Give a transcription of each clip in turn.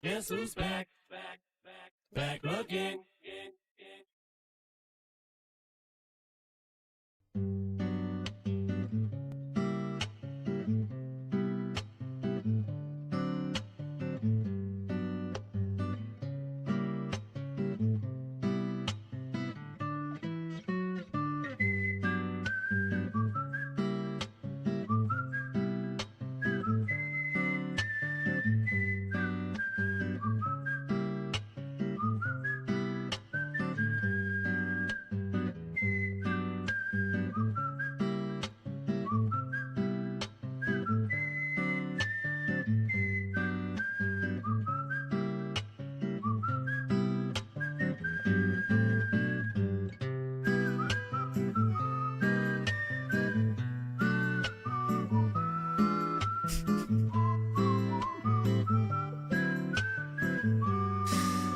Guess who's back? Back again.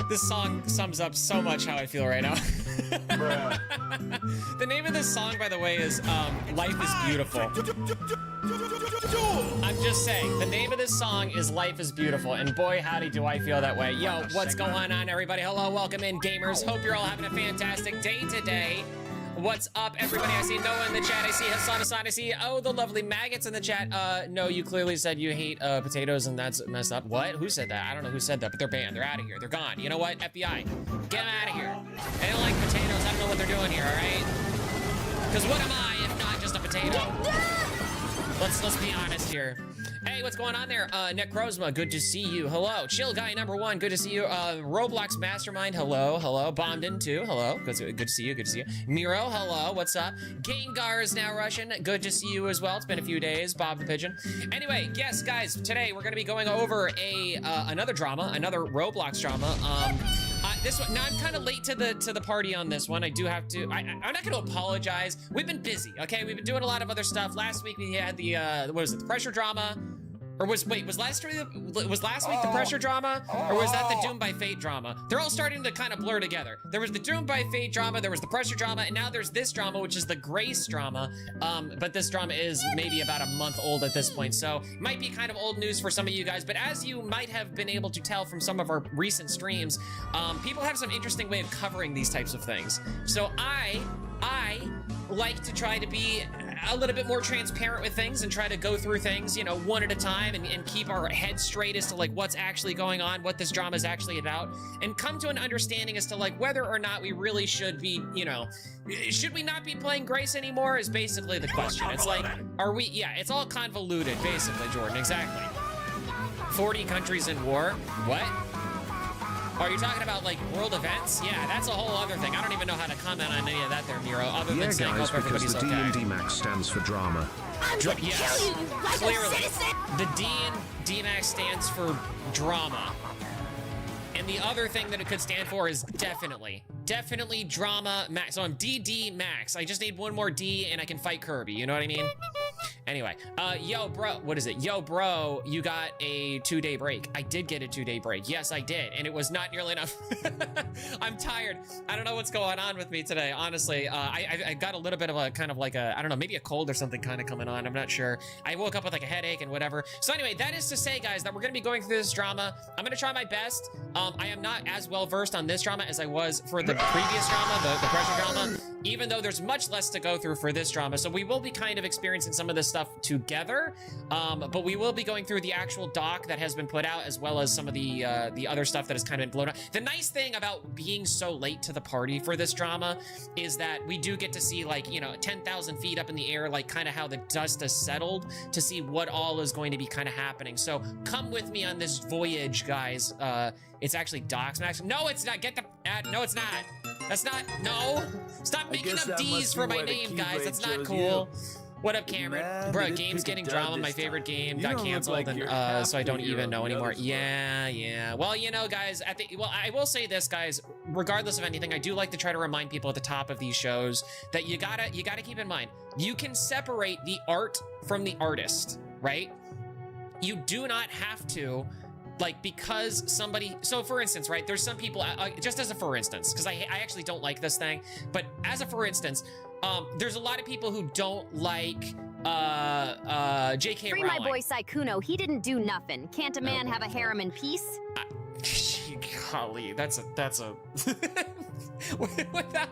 This song sums up so much how I feel right now. The name of this song, by the way, is Life is Beautiful. I'm just saying, the name of this song is Life is Beautiful, and boy, howdy do I feel that way. Yo, what's going on, everybody? Hello, welcome in, gamers. Hope you're all having a fantastic day today. What's up, everybody? I see Noah in the chat. I see Hassan. I see, oh, the lovely maggots in the chat. No, you clearly said you hate potatoes, and that's messed up. What? Who said that? I don't know who said that, but they're banned. They're out of here. They're gone. You know what? FBI, get them out of here. They don't like potatoes. I don't know what they're doing here, all right? Because what am I if not just a potato? Let's be honest here. Hey, what's going on there? Necrozma, good to see you. Hello. Chill Guy number 1, good to see you. Roblox Mastermind, hello. Bombden too, hello. Good to see you, Miro, hello, what's up? Gengar is now Russian, good to see you as well. It's been a few days, Bob the Pigeon. Anyway, yes, guys, today we're gonna be going over another Roblox drama. This one, now I'm kind of late to the party on this one. I do have to, I'm not gonna apologize. We've been busy, okay? We've been doing a lot of other stuff. Last week we had the, what was it, the pressure drama? Or was last week the pressure drama? Or was that the Doom by Fate drama? They're all starting to kind of blur together. There was the Doom by Fate drama, there was the pressure drama, and now there's this drama, which is the Grace drama. But this drama is maybe about a month old at this point, so might be kind of old news for some of you guys, but as you might have been able to tell from some of our recent streams, people have some interesting way of covering these types of things. So I like to try to be a little bit more transparent with things and try to go through things, you know, one at a time and keep our heads straight as to like what's actually going on, what this drama is actually about, and come to an understanding as to like whether or not we really should be, you know, should we not be playing Grace anymore is basically the question. It's like, are we, yeah, it's all convoluted basically, Jordan, exactly. 40 countries in war, what? Are you talking about like world events? Yeah, that's a whole other thing. I don't even know how to comment on any of that there, Miro, other than saying guys, hope everybody's because the okay. D and DMAX stands for drama. Yes, clearly. The D and DMAX stands for drama. And the other thing that it could stand for is definitely drama max. So I'm DD max. I just need one more D and I can fight Kirby, you know what I mean? Anyway, yo, bro, what is it? Yo, bro, you got a 2-day break. I did get a 2-day break. Yes, I did, and it was not nearly enough. I'm tired. I don't know what's going on with me today, honestly. I got a little bit of a kind of like a, I don't know, maybe a cold or something kind of coming on. I'm not sure. I woke up with like a headache and whatever. So anyway, that is to say, guys, that we're going to be going through this drama. I'm going to try my best. I am not as well versed on this drama as I was for the previous drama, the pressure drama, even though there's much less to go through for this drama. So we will be kind of experiencing some of this stuff together, but we will be going through the actual doc that has been put out, as well as some of the other stuff that has kind of been blown up. The nice thing about being so late to the party for this drama is that we do get to see, like, you know, 10,000 feet up in the air, like kind of how the dust has settled, to see what all is going to be kind of happening. So come with me on this voyage, guys. It's actually Docs Max. No, it's not. Get the ad. No, it's not. That's not. No. Stop making up D's for my name, guys. That's not cool. What up, Cameron? Bro, game's getting drama. My favorite game got canceled, and so I don't even know anymore. Yeah. Well, you know, guys, I will say this, guys. Regardless of anything, I do like to try to remind people at the top of these shows that you gotta keep in mind, you can separate the art from the artist, right? You do not have to, like, because somebody, so for instance, right, there's some people, just as a for instance, because I actually don't like this thing, but as a for instance, there's a lot of people who don't like J.K. Free Rowling. my boy Saikuno, he didn't do nothing. Can't a man have a harem in peace? golly, that's a without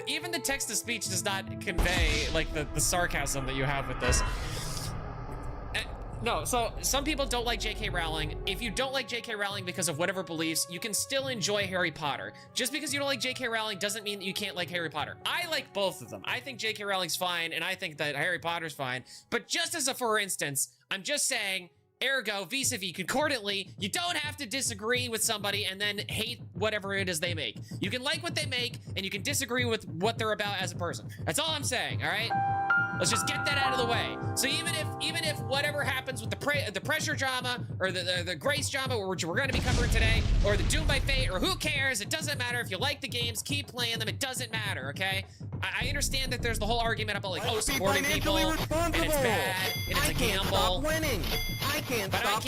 even the text to speech does not convey like the sarcasm that you have with this. No, so some people don't like J.K. Rowling. If you don't like J.K. Rowling because of whatever beliefs, you can still enjoy Harry Potter. Just because you don't like J.K. Rowling doesn't mean that you can't like Harry Potter. I like both of them. I think J.K. Rowling's fine, and I think that Harry Potter's fine. But just as a for instance, I'm just saying, ergo, vis-a-vis, concordantly, you don't have to disagree with somebody and then hate whatever it is they make. You can like what they make, and you can disagree with what they're about as a person. That's all I'm saying, all right? Let's just get that out of the way. So even if whatever happens with the pressure drama or the Grace drama, which we're going to be covering today, or the Doom by Fate, or who cares? It doesn't matter. If you like the games, keep playing them. It doesn't matter. Okay? I understand that there's the whole argument about like, oh, supporting people and it's bad and it's a gamble. Stop winning. I can't stop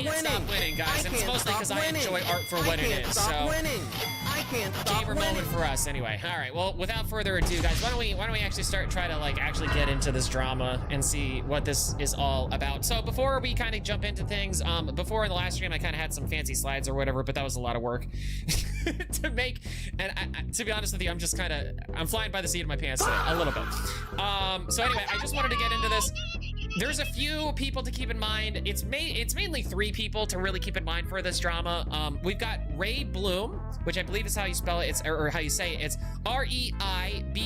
winning, guys. And it's mostly because I enjoy art for what it is. So I can't stop gamer winning. moment for us anyway. All right. Well, without further ado, guys, why don't we actually try to like actually get into this drama and see what this is all about. So before we kind of jump into things, before in the last stream I kind of had some fancy slides or whatever, but that was a lot of work to make. And to be honest with you, I'm flying by the seat of my pants today, a little bit. So anyway, I just wanted to get into this. There's a few people to keep in mind. It's mainly 3 people to really keep in mind for this drama. We've got Ray Bloom, which I believe is how you spell it, or how you say it. It's R-E-I-B-L-O-O-M,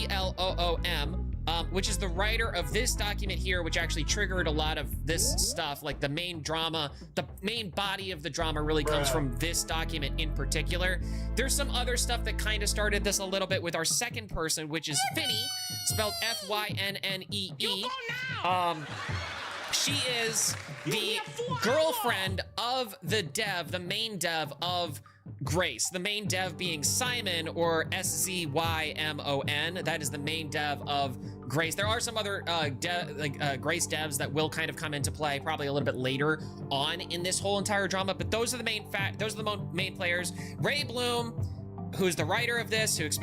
which is the writer of this document here, which actually triggered a lot of this stuff. Like the main drama, the main body of the drama really comes from this document in particular. There's some other stuff that kind of started this a little bit with our second person, which is Finney, spelled F-Y-N-N-E-E. She is the girlfriend of the dev, the main dev of Grace, the main dev being Simon, or S-Z-Y-M-O-N. That is the main dev of Grace. There are some other Grace devs that will kind of come into play probably a little bit later on in this whole entire drama, but those are the main main players. Ray Bloom, who's the writer of this, who's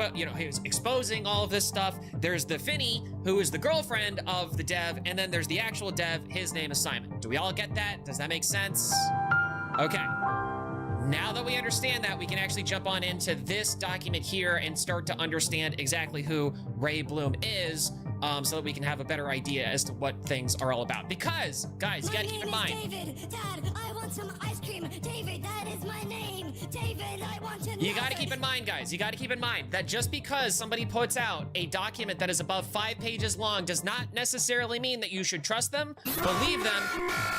exposing all of this stuff. There's the Finney, who is the girlfriend of the dev, and then there's the actual dev. His name is Simon. Do we all get that? Does that make sense? Okay. Now that we understand that, we can actually jump on into this document here and start to understand exactly who Ray Bloom is, so that we can have a better idea as to what things are all about. Because, guys, you gotta keep in mind. David, Dad, I want some ice cream. David, that is my name. David, I want to know. You gotta keep in mind, guys, you gotta keep in mind that just because somebody puts out a document that is above 5 pages long does not necessarily mean that you should trust them, believe them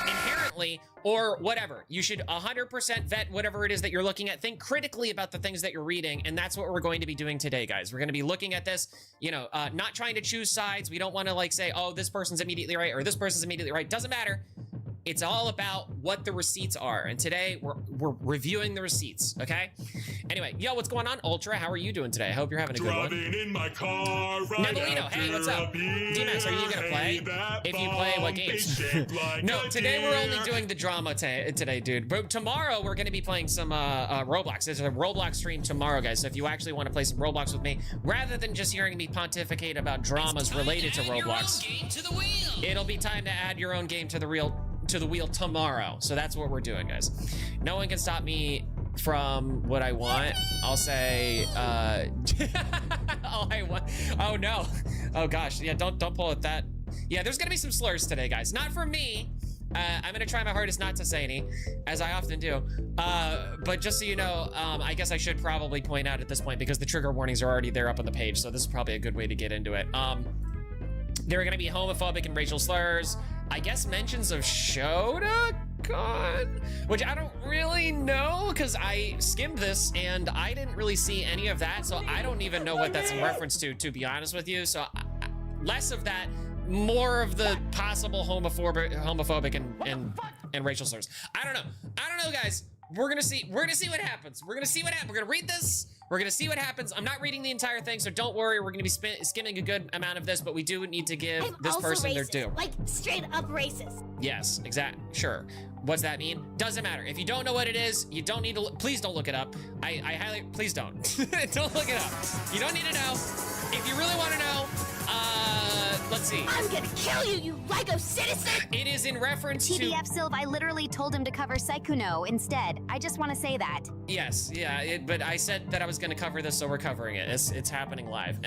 inherently, or whatever. You should 100% vet whatever it is that you're looking at. Think critically about the things that you're reading, and that's what we're going to be doing today, guys. We're going to be looking at this, not trying to choose sides. We don't want to like say, oh, this person's immediately right or this person's immediately right. Doesn't matter. It's all about what the receipts are. And today we're reviewing the receipts, okay? Anyway, yo, what's going on, Ultra? How are you doing today? I hope you're having a good one. Driving in my car right Nebelino, hey, what's up? D-Max, are you gonna play? If you play, what games? No, today we're only doing the drama today, dude. But tomorrow we're gonna be playing some Roblox. There's a Roblox stream tomorrow, guys. So if you actually want to play some Roblox with me, rather than just hearing me pontificate about dramas related to Roblox, it'll be time to add your own game to the wheel tomorrow. So that's what we're doing, guys. No one can stop me from what I want. I'll say all I want. Oh no. Oh gosh. Yeah, don't pull at that. Yeah, there's gonna be some slurs today, guys. Not from me. I'm gonna try my hardest not to say any, as I often do. But just so you know, I guess I should probably point out at this point, because the trigger warnings are already there up on the page, so this is probably a good way to get into it. There are gonna be homophobic and racial slurs. I guess mentions of Shotokan, which I don't really know because I skimmed this and I didn't really see any of that, so I don't even know what that's in reference to be honest with you. So less of that, more of the possible homophobic and racial slurs. I don't know, guys. We're gonna see what happens. We're gonna read this. We're gonna see what happens. I'm not reading the entire thing, so don't worry. We're gonna be skimming a good amount of this, but we do need to give this person their due. Like straight up racist. Yes, exactly. Sure. What's that mean? Doesn't matter. If you don't know what it is, you don't need to. Please don't look it up. I highly. Please don't. Don't look it up. You don't need to know. If you really want to know, let's see. I'm gonna kill you, you Lego citizen! It is in reference to... TDF Sylv, I literally told him to cover Saikuno instead. I just want to say that. Yes, yeah, but I said that I was going to cover this, so we're covering it. It's happening live.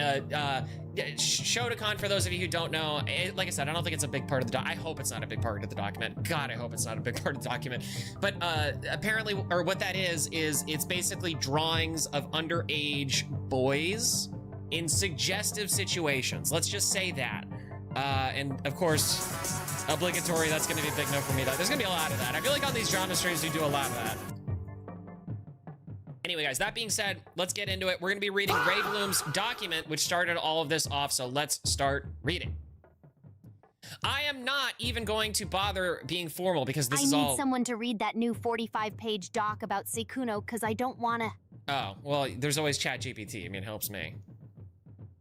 Shotokan, for those of you who don't know, like I said, I don't think it's a big part of the I hope it's not a big part of the document. God, I hope it's not a big part of the document. But apparently, or what that is it's basically drawings of underage boys in suggestive situations. Let's just say that. And of course, obligatory, that's going to be a big no for me. There's going to be a lot of that. I feel like on these drama streams, we do a lot of that. Anyway, guys, that being said, let's get into it. We're going to be reading Ray Bloom's document, which started all of this off, so let's start reading. I am not even going to bother being formal because this is all... I need someone to read that new 45-page doc about Saikuno because I don't want to... Oh, well, there's always ChatGPT. I mean, it helps me.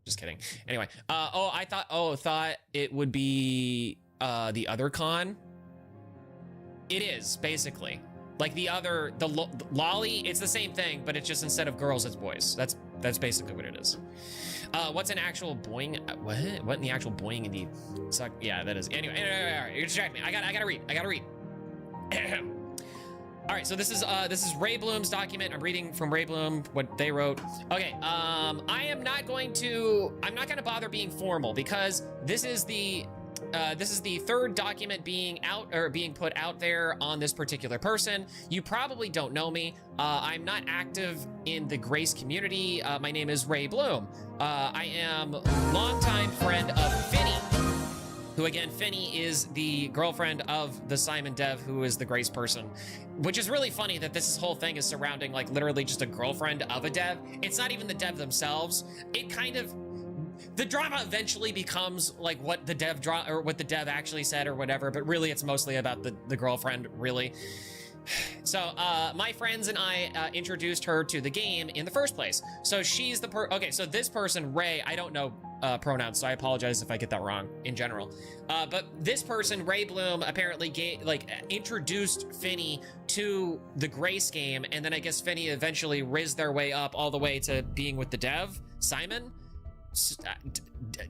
Just kidding. Anyway, I thought it would be the other con. It is, basically. Like the lolly, it's the same thing, but it's just instead of girls, it's boys. That's basically what it is. What's an actual boing? What in the actual boing in the suck? Yeah, that is. Anyway, you distract me. I gotta read. All right, so this is Ray Bloom's document. I'm reading from Ray Bloom, what they wrote. Okay, I'm not gonna bother being formal because this is the third document being put out there on this particular person. You probably don't know me. I'm not active in the Grace community. My name is Ray Bloom. I am longtime friend of Finny, who again, Finny is the girlfriend of the Simon Dev, who is the Grace person, which is really funny that this whole thing is surrounding like literally just a girlfriend of a Dev. It's not even the Dev themselves. It kind of, the drama eventually becomes like what the Dev actually said or whatever, but really it's mostly about the girlfriend, really. So my friends and I introduced her to the game in the first place. So she's the okay, so this person, Ray, I don't know pronouns, so I apologize if I get that wrong in general. But this person, Ray Bloom, apparently introduced Finny to the Grace game, and then I guess Finny eventually rizzed their way up all the way to being with the Dev, Simon.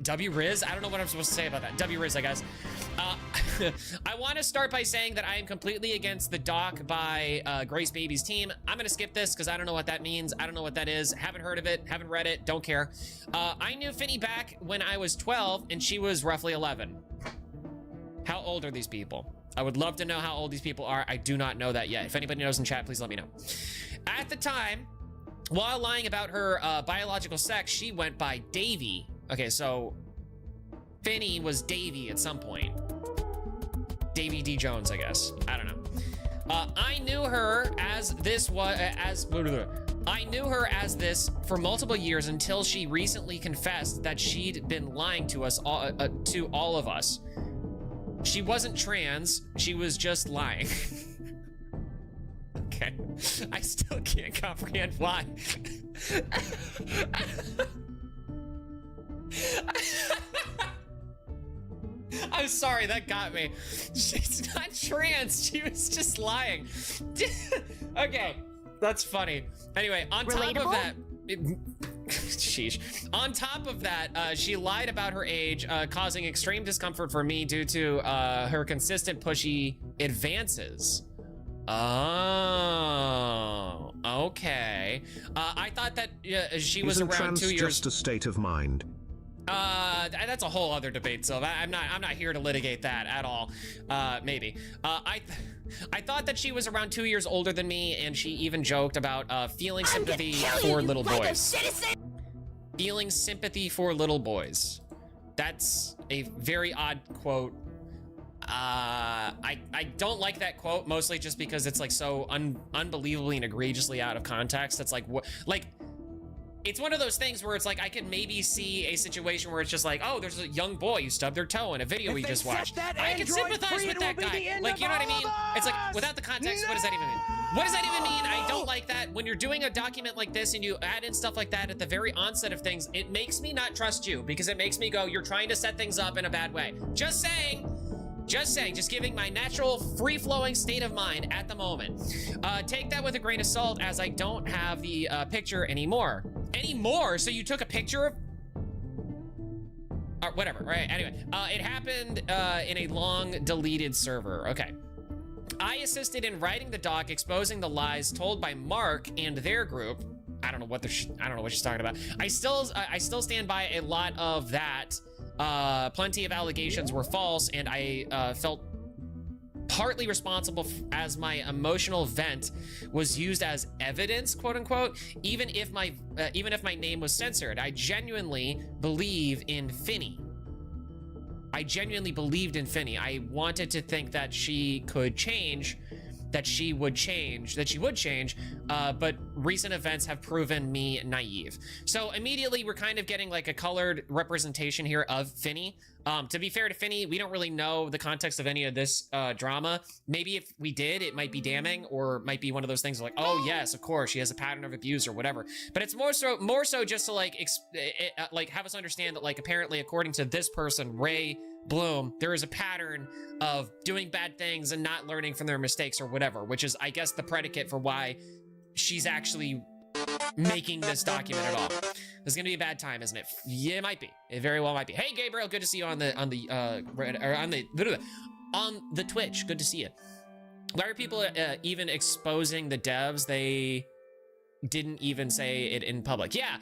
W Riz? I don't know what I'm supposed to say about that. W Riz, I guess. I want to start by saying that I am completely against the doc by Grace Baby's team. I'm gonna skip this because I don't know what that means. I don't know what that is. Haven't heard of it. Haven't read it. Don't care. I knew Finny back when I was 12 and she was roughly 11. How old are these people? I would love to know how old these people are. I do not know that yet. If anybody knows in chat, please let me know. At the time, while lying about her biological sex, she went by Davy. Okay, so Finny was Davy at some point. Davy D. Jones, I guess. I don't know. I knew her as this for multiple years until she recently confessed that she'd been lying to us to all of us. She wasn't trans, she was just lying. Okay. I still can't comprehend why. I'm sorry, that got me. She's not trans, she was just lying. Okay, that's funny. Anyway, on top of that, sheesh. On top of that, she lied about her age, causing extreme discomfort for me due to her consistent pushy advances. Oh, okay. I thought that she was around 2 years. Just a state of mind. That's a whole other debate, so I'm not here to litigate that at all. Maybe. I thought that she was around 2 years older than me, and she even joked about feeling sympathy for little boys. Feeling sympathy for little boys. That's a very odd quote. I don't like that quote, mostly just because it's like so unbelievably and egregiously out of context. It's like, what, like, it's one of those things where it's like, I can maybe see a situation where it's just like, oh, there's a young boy who stubbed their toe in a video we just watched. I can sympathize with that guy. Like, you know what I mean? It's like, without the context, what does that even mean? What does that even mean? I don't like that. When you're doing a document like this and you add in stuff like that at the very onset of things, it makes me not trust you because it makes me go, you're trying to set things up in a bad way. Just saying. Just saying, just giving my natural, free-flowing state of mind at the moment. Take that with a grain of salt, as I don't have the picture anymore. Anymore? So you took a picture of... or whatever, right? Anyway, it happened in a long deleted server. Okay. I assisted in writing the doc exposing the lies told by Mark and their group. I don't know what she's talking about. I still stand by a lot of that. Plenty of allegations were false, and I felt partly responsible as my emotional vent was used as evidence, quote unquote, even if my name was censored. I genuinely believe in Finny. I genuinely believed in Finny. I wanted to think that she could change, that she would change, but recent events have proven me naive. So immediately we're kind of getting like a colored representation here of Finny. To be fair to Finny, we don't really know the context of any of this drama. Maybe if we did, it might be damning, or might be one of those things like, oh yes, of course, she has a pattern of abuse or whatever. But it's more so just to like have us understand that, like, apparently according to this person, Ray Bloom, there is a pattern of doing bad things and not learning from their mistakes or whatever, which is, I guess, the predicate for why she's actually making this document at all. This is gonna be a bad time, isn't it? Yeah, it might be. It very well might be. Hey, Gabriel, good to see you on the Twitch. Good to see you. Why are people even exposing the devs? They didn't even say it in public. Yeah.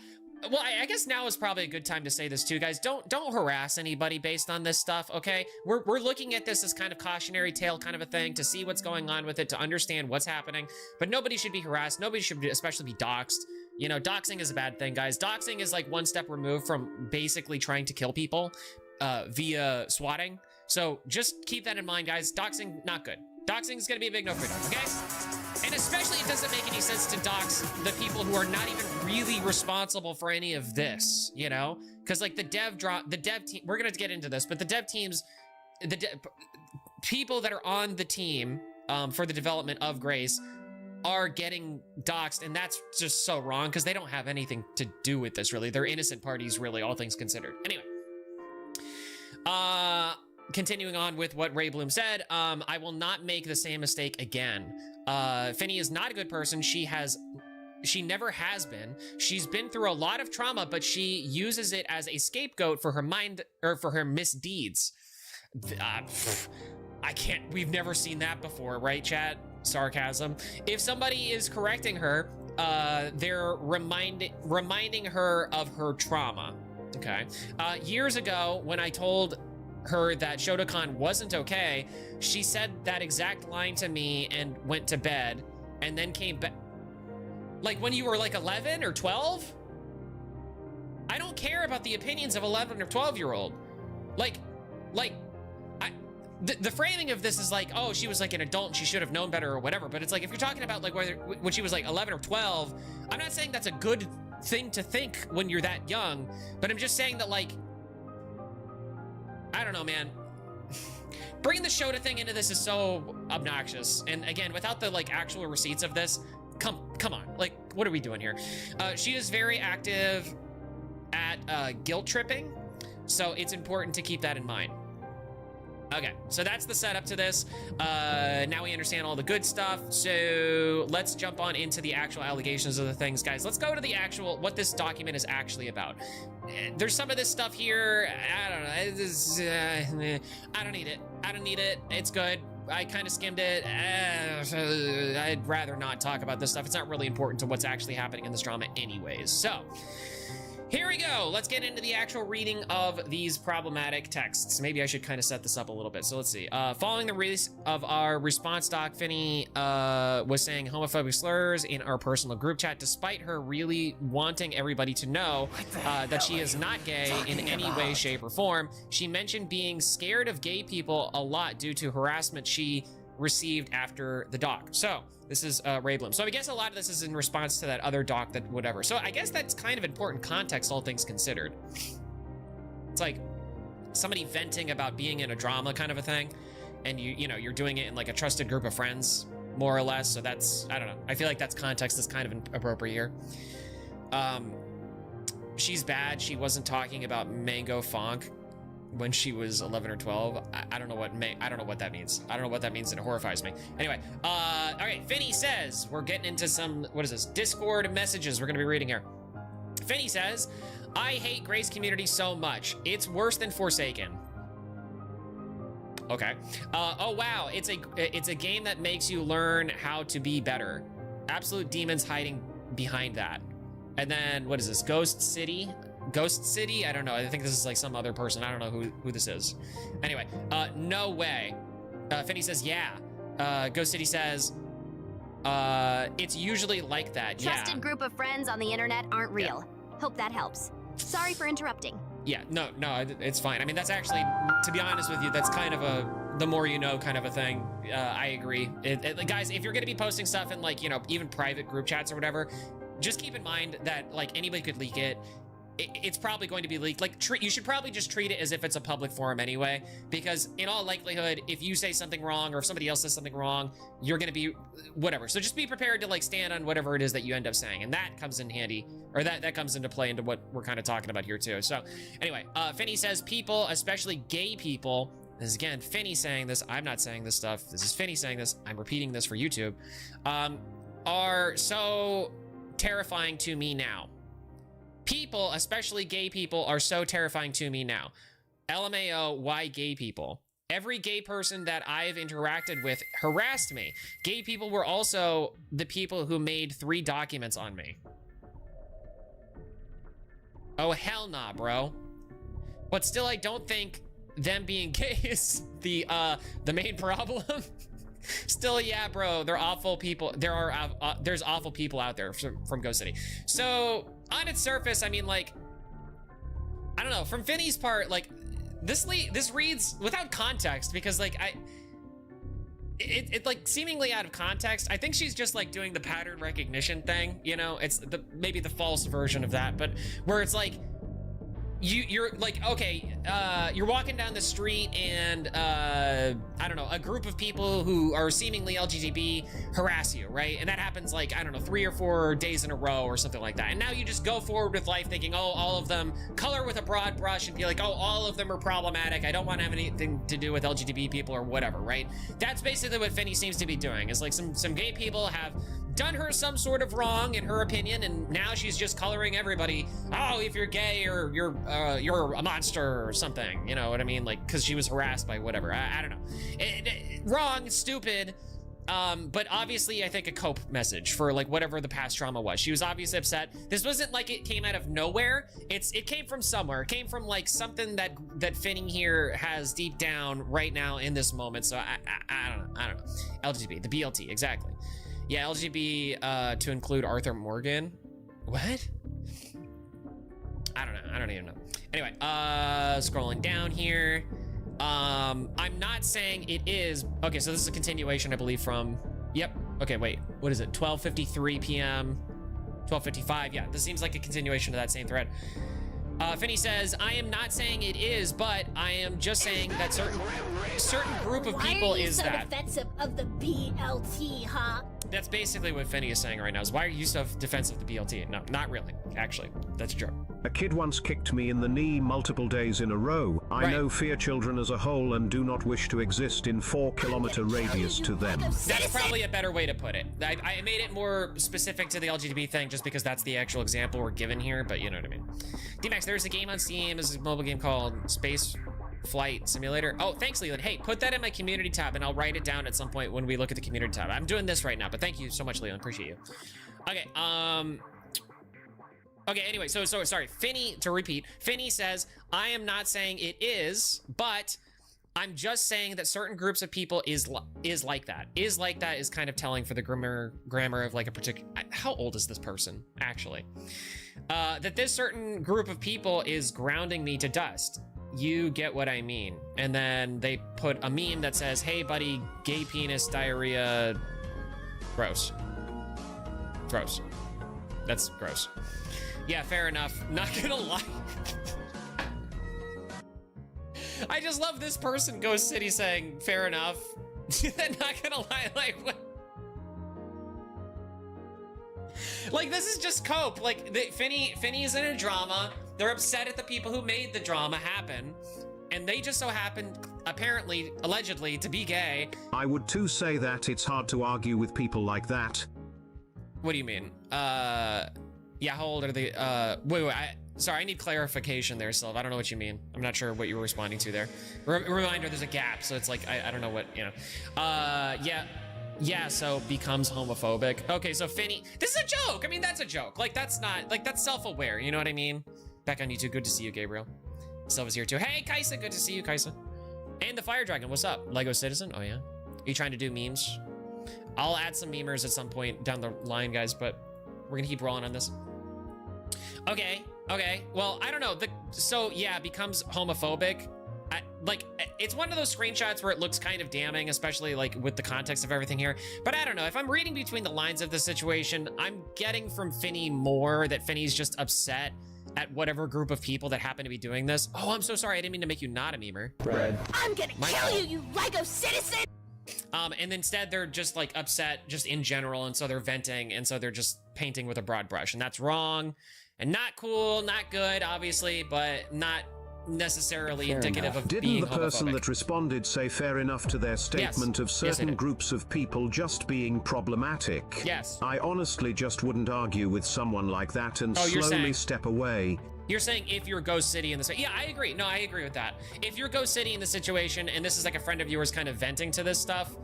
Well, I guess now is probably a good time to say this too, guys. Don't harass anybody based on this stuff, okay? We're looking at this as kind of cautionary tale kind of a thing to see what's going on with it, to understand what's happening, but nobody should be harassed. Nobody should especially be doxxed. You know, doxing is a bad thing, guys. Doxing is like one step removed from basically trying to kill people via swatting. So just keep that in mind, guys. Doxing, not good. Doxing is gonna be a big no for you, okay? And especially it doesn't make any sense to dox the people who are not even really responsible for any of this, you know? Because like the dev team, we're gonna get into this, but the dev teams, people that are on the team for the development of Grace are getting doxxed, and that's just so wrong because they don't have anything to do with this, really. They're innocent parties, really, all things considered. Anyway, continuing on with what Ray Bloom said, I will not make the same mistake again. Finny is not a good person. She never has been. She's been through a lot of trauma, but she uses it as a scapegoat for her for her misdeeds. We've never seen that before, right, chat? Sarcasm. If somebody is correcting her, they're reminding her of her trauma. Okay. Years ago, when I told her that Shotokan wasn't okay, she said that exact line to me and went to bed, and then came back. Like when you were like 11 or 12? I don't care about the opinions of 11 or 12-year-old. The framing of this is like, oh, she was like an adult and she should have known better or whatever. But it's like, if you're talking about like when she was like 11 or 12, I'm not saying that's a good thing to think when you're that young, but I'm just saying that, like, I don't know, man. Bringing the Shota thing into this is so obnoxious. And again, without the like actual receipts of this, come on, like, what are we doing here? She is very active at guilt tripping, so it's important to keep that in mind. Okay, so that's the setup to this. Now we understand all the good stuff. So let's jump on into the actual allegations of the things, guys. Let's go to the actual, what this document is actually about. There's some of this stuff here. I don't know. I don't need it. I don't need it. It's good. I kind of skimmed it. I'd rather not talk about this stuff. It's not really important to what's actually happening in this drama anyways. So here we go. Let's get into the actual reading of these problematic texts. Maybe I should kind of set this up a little bit. So let's see. Following the release of our response doc, Finny was saying homophobic slurs in our personal group chat, despite her really wanting everybody to know that she is not gay in any way, shape, or form. She mentioned being scared of gay people a lot due to harassment she received after the doc. So this is Ray Bloom. So I guess a lot of this is in response to that other doc, that whatever. So I guess that's kind of important context, all things considered. It's like somebody venting about being in a drama kind of a thing, and you know, you're doing it in like a trusted group of friends, more or less. So that's, I don't know. I feel like that's context is kind of appropriate here. She's bad. She wasn't talking about Mango Fonk when she was 11 or 12. I don't know what that means. I don't know what that means, and it horrifies me. Anyway, all right, Finny says, we're getting into some, what is this, Discord messages we're gonna be reading here. Finny says, I hate Grace community so much. It's worse than Forsaken. Okay. Oh wow, it's a game that makes you learn how to be better. Absolute demons hiding behind that. And then what is this? Ghost City? Ghost City? I don't know. I think this is like some other person. I don't know who this is. Anyway, no way. Finny says, yeah. Ghost City says, it's usually like that. Trusted group of friends on the internet aren't real. Hope that helps. Sorry for interrupting. Yeah, no, it's fine. I mean, that's actually, to be honest with you, that's kind of the more you know kind of a thing. I agree. Guys, if you're gonna be posting stuff in like, you know, even private group chats or whatever, just keep in mind that like anybody could leak it. It's probably going to be leaked. Like, you should probably just treat it as if it's a public forum anyway, because in all likelihood, if you say something wrong or if somebody else says something wrong, you're going to be whatever. So just be prepared to like stand on whatever it is that you end up saying. And that comes in handy, or that comes into play into what we're kind of talking about here too. So anyway, Finny says people, especially gay people, this is again, Finny saying this, I'm not saying this stuff. This is Finny saying this. I'm repeating this for YouTube, are so terrifying to me now. People, especially gay people, are so terrifying to me now. LMAO, why gay people? Every gay person that I've interacted with harassed me. Gay people were also the people who made 3 documents on me. Oh, hell nah, bro. But still, I don't think them being gay is the main problem. Still, yeah, bro, they're awful people. There's awful people out there from Ghost City. So on its surface, I mean, like, I don't know. From Finny's part, like, this reads without context because, like, it like seemingly out of context. I think she's just like doing the pattern recognition thing. You know, it's maybe the false version of that, but where it's like. You're like, okay, you're walking down the street and I don't know, a group of people who are seemingly LGBT harass you, right? And that happens like, I don't know, 3 or 4 days in a row or something like that. And now you just go forward with life thinking, oh, all of them, color with a broad brush and be like, oh, all of them are problematic. I don't want to have anything to do with LGBT people or whatever, right? That's basically what Finny seems to be doing, is like some gay people have done her some sort of wrong in her opinion, and now she's just coloring everybody. Oh, if you're gay or you're a monster or something, you know what I mean? Like, because she was harassed by whatever. I don't know. Wrong, stupid. But obviously, I think a cope message for like whatever the past trauma was. She was obviously upset. This wasn't like it came out of nowhere. It came from somewhere. It came from like something that Finny here has deep down right now in this moment. So I don't know. LGBT, the BLT, exactly. Yeah, LGB to include Arthur Morgan. What? I don't know. I don't even know. Anyway, scrolling down here. I'm not saying it is. Okay, so this is a continuation, I believe, from. Yep. Okay, wait. What is it? 12:53 p.m. 12:55. Yeah, this seems like a continuation of that same thread. Finny says, I am not saying it is, but I am just saying that certain group of people is that. Why are you so defensive of the BLT, huh? That's basically what Finny is saying right now, is why are you so defensive of the BLT? No, not really, actually. That's true. A kid once kicked me in the knee multiple days in a row. I know fear children as a whole and do not wish to exist in 4-kilometer radius to them. That's probably a better way to put it. I made it more specific to the LGBT thing just because that's the actual example we're given here, but you know what I mean. D-Max, there's a game on Steam, it's a mobile game called Space Flight Simulator. Oh, thanks, Leland. Hey, put that in my community tab and I'll write it down at some point when we look at the community tab. I'm doing this right now, but thank you so much, Leland. Appreciate you. Okay, okay, anyway, so sorry. Finny, to repeat, Finny says, I am not saying it is, but I'm just saying that certain groups of people is like that. Is like that is kind of telling for the grammar of like a particular. How old is this person, actually? That this certain group of people is grounding me to dust. You get what I mean. And then they put a meme that says, hey, buddy, gay penis, diarrhea, gross. Gross. That's gross. Yeah, fair enough. Not gonna lie. I just love this person, Ghost City, saying, fair enough. Not gonna lie, like, what? Like, this is just cope. Like, Finny is in a drama. They're upset at the people who made the drama happen. And they just so happen, apparently, allegedly, to be gay. I would too say that it's hard to argue with people like that. What do you mean? Yeah, how old are they? Wait, Sorry, I need clarification there, Sylv. I don't know what you mean. I'm not sure what you were responding to there. Reminder, there's a gap, so it's like, I don't know what, you know. Yeah, so becomes homophobic. Okay, so Finny, this is a joke. I mean, that's a joke. Like, that's not, like, that's self-aware, you know what I mean? Back on YouTube, good to see you, Gabriel. Sylv is here too. Hey, Kaisa, good to see you, Kaisa. And the Fire Dragon, what's up? Lego Citizen, oh yeah. Are you trying to do memes? I'll add some memers at some point down the line, guys, but we're gonna keep rolling on this. Okay, well, I don't know. So yeah, becomes homophobic. Like, it's one of those screenshots where it looks kind of damning, especially like with the context of everything here. But I don't know, if I'm reading between the lines of the situation, I'm getting from Finny more that Finny's just upset at whatever group of people that happen to be doing this. Oh, I'm so sorry. I didn't mean to make you not a memer. Red. I'm gonna kill you, you Lego citizen! And instead they're just like upset just in general, and so they're venting, and so they're just painting with a broad brush, and that's wrong and not cool, not good, obviously, but not necessarily indicative of Didn't being the person homophobic. that responded say fair enough to their statement of certain groups of people just being problematic? Yes. I honestly just wouldn't argue with someone like that and you're slowly saying- step away. You're saying if you're Ghost City in this, yeah, I agree. No, I agree with that. If you're Ghost City in the situation, and this is like a friend of yours kind of venting to this stuff,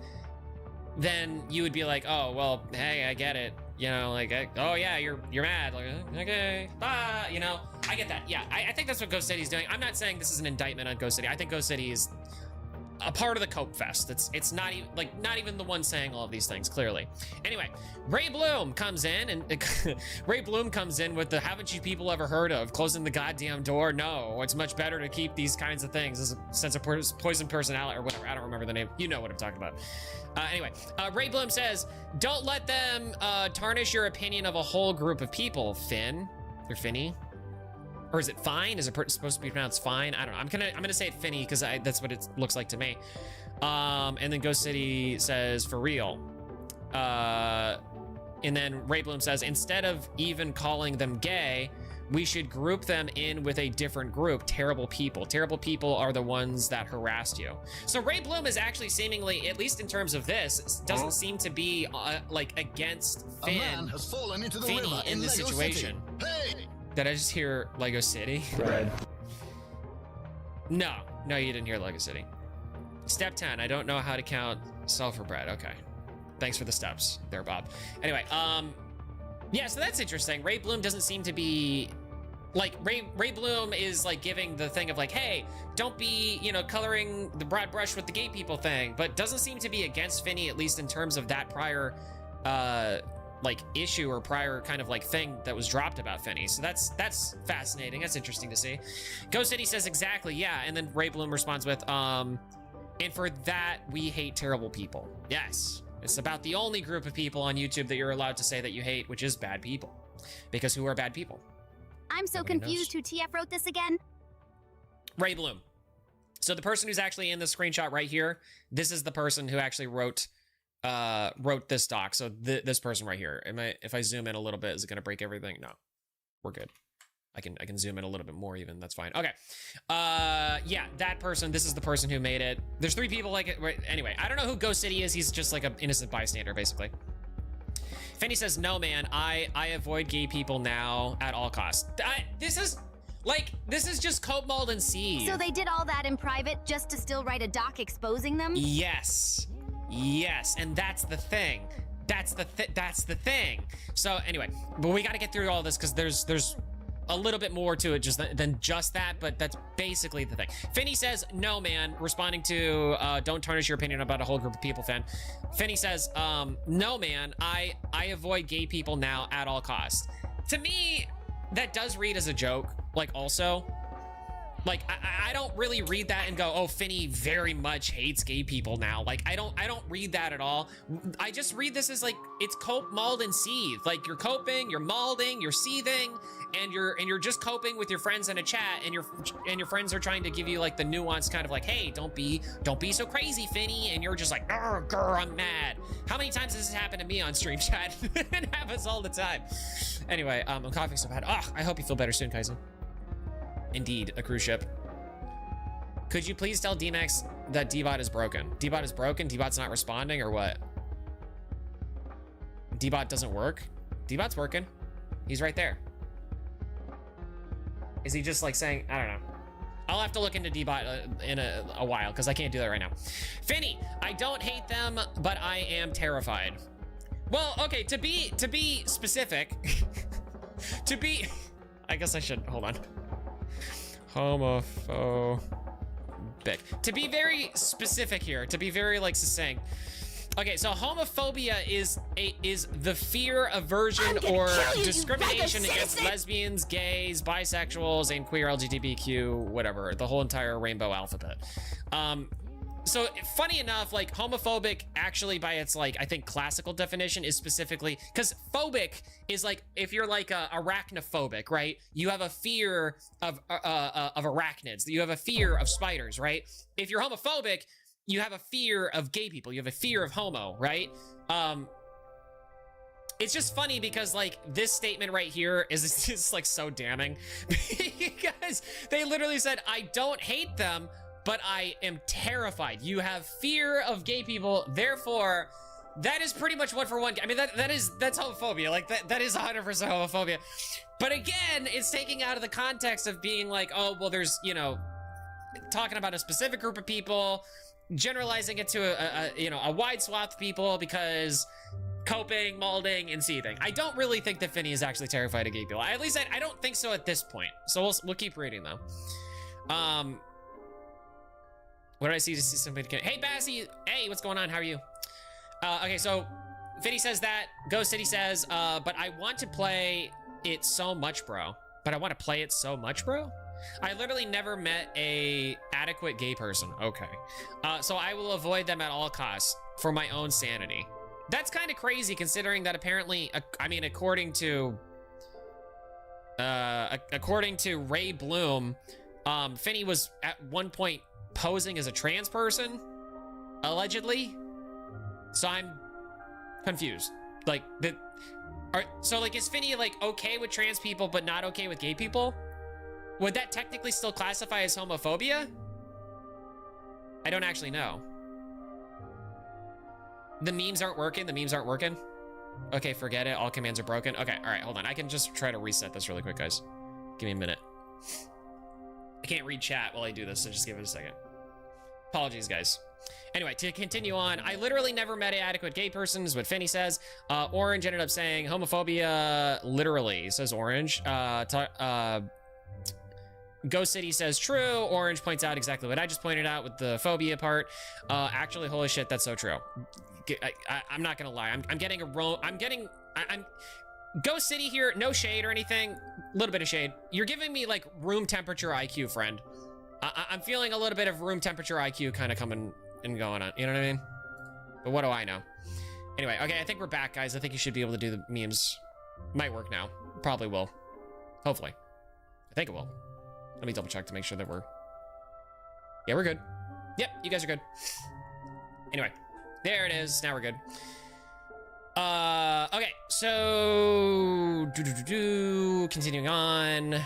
then you would be like, oh, well, hey, I get it. You know, like, oh yeah, you're mad. Like, okay, bye. You know, I get that. Yeah, I think that's what Ghost City's doing. I'm not saying this is an indictment on Ghost City. I think Ghost City is a part of the cope fest. It's not even like not even the one saying all of these things clearly. Anyway, Ray Bloom comes in, and Ray Bloom comes in with the haven't you people ever heard of closing the goddamn door? No, it's much better to keep these kinds of things as a sense of poison personality or whatever. I don't remember the name. You know what I'm talking about. Anyway, Ray Bloom says, don't let them tarnish your opinion of a whole group of people, Finn. Or Finny. Or is it fine? Is it supposed to be pronounced fine? I don't know. I'm gonna say it Finny because that's what it looks like to me. And then Ghost City says for real. And then Ray Bloom says instead of even calling them gay, we should group them in with a different group. Terrible people. Terrible people are the ones that harassed you. So Ray Bloom is actually seemingly, at least in terms of this, doesn't seem to be like against Finn. A man has fallen into the Finny river in this Lego situation. City. Hey! Did I just hear Lego City? Red. No, you didn't hear Lego City. Step 10, I don't know how to count sulfur bread. Okay. Thanks for the steps there, Bob. Anyway, yeah, so that's interesting. Ray Bloom doesn't seem to be like Ray Bloom is like giving the thing of like, hey, don't be, you know, coloring the broad brush with the gay people thing, but doesn't seem to be against Finny, at least in terms of that prior like issue or prior kind of like thing that was dropped about Finny. So that's fascinating. That's interesting to see. Ghost City says exactly, yeah, and then Ray Bloom responds with, and for that we hate terrible people. Yes, it's about the only group of people on YouTube that you're allowed to say that you hate, which is bad people. Because who are bad people? I'm so Nobody confused who TF wrote this again. Ray Bloom. So the person who's actually in the screenshot right here, this is the person who actually wrote this doc. So this person right here. If I zoom in a little bit, is it going to break everything? No, we're good. I can zoom in a little bit more even. That's fine. Okay. Yeah, that person. This is the person who made it. There's 3 people like it. Right, anyway, I don't know who Ghost City is. He's just like an innocent bystander, basically. Finny says, no, man, I avoid gay people now at all costs. This is just Cope, Mold, and Seed. So they did all that in private just to still write a doc exposing them? Yes, and that's the thing. That's the thing. So anyway, but we got to get through all this because there's a little bit more to it than just that, but that's basically the thing. Finny says, no, man, responding to don't tarnish your opinion about a whole group of people, Finn. Finny says, no, man, I avoid gay people now at all costs. To me, that does read as a joke, like also. Like, I don't really read that and go, oh, Finny very much hates gay people now. Like, I don't read that at all. I just read this as like, it's cope, mold, and seethe. Like, you're coping, you're molding, you're seething, and you're just coping with your friends in a chat, and your friends are trying to give you like the nuance kind of like, hey, don't be so crazy, Finny, and you're just like, grr, I'm mad. How many times has this happened to me on stream chat? It happens all the time. Anyway, I'm coughing so bad. I hope you feel better soon, Kaizen. Indeed, a cruise ship. Could you please tell D-Max that D-Bot is broken? D-Bot is broken? D-Bot's not responding or what? D-Bot doesn't work? D-Bot's working. He's right there. Is he just like saying, I don't know. I'll have to look into Dbot in a while because I can't do that right now. Finny, I don't hate them, but I am terrified. Well, okay, to be specific, I guess I should, hold on. Homophobic. To be very specific here, to be very like succinct. Okay, so homophobia is the fear, aversion, or discrimination against lesbians, gays, bisexuals, and queer LGBTQ, whatever, the whole entire rainbow alphabet. So funny enough, like homophobic actually by its like, I think classical definition is specifically, because phobic is like, if you're like arachnophobic, right? You have a fear of arachnids, you have a fear of spiders, right? If you're homophobic, you have a fear of gay people, you have a fear of homo, right? It's just funny because like this statement right here is just like so damning because they literally said, I don't hate them, but I am terrified. You have fear of gay people, therefore that is pretty much one for one. I mean, that's homophobia. Like that is 100% homophobia. But again, it's taking out of the context of being like, oh, well, there's, you know, talking about a specific group of people, generalizing it to a wide swath of people because coping, molding, and seething. I don't really think that Finny is actually terrified of gay people. At least I don't think so at this point. So we'll keep reading though. What did I see to see somebody? Hey, Bassy. Hey, what's going on? How are you? Okay, so Finny says that. Ghost City says, but I want to play it so much, bro. But I want to play it so much, bro? I literally never met a adequate gay person. Okay. So I will avoid them at all costs for my own sanity. That's kind of crazy considering that apparently, I mean, according to Ray Bloom, Finny was at one point posing as a trans person, allegedly. So I'm confused. Like, so like, is Finny like okay with trans people but not okay with gay people? Would that technically still classify as homophobia? I don't actually know. The memes aren't working. The memes aren't working. Okay, forget it. All commands are broken. Okay, all right, hold on. I can just try to reset this really quick, guys. Give me a minute. I can't read chat while I do this, so just give it a second. Apologies, guys. Anyway, to continue on, I literally never met an adequate gay person, is what Finny says. Orange ended up saying homophobia literally, says Orange. Ghost City says true. Orange points out exactly what I just pointed out with the phobia part. Actually, holy shit, that's so true. I'm not gonna lie. I'm getting Ghost City here, no shade or anything. A little bit of shade. You're giving me like room temperature IQ, friend. I'm feeling a little bit of room temperature IQ kind of coming and going on. You know what I mean? But what do I know? Anyway, okay, I think we're back, guys. I think you should be able to do the memes. Might work now. Probably will. Hopefully. I think it will. Let me double check to make sure that yeah, we're good. Yep, you guys are good. Anyway, there it is. Now we're good. Okay, so continuing on.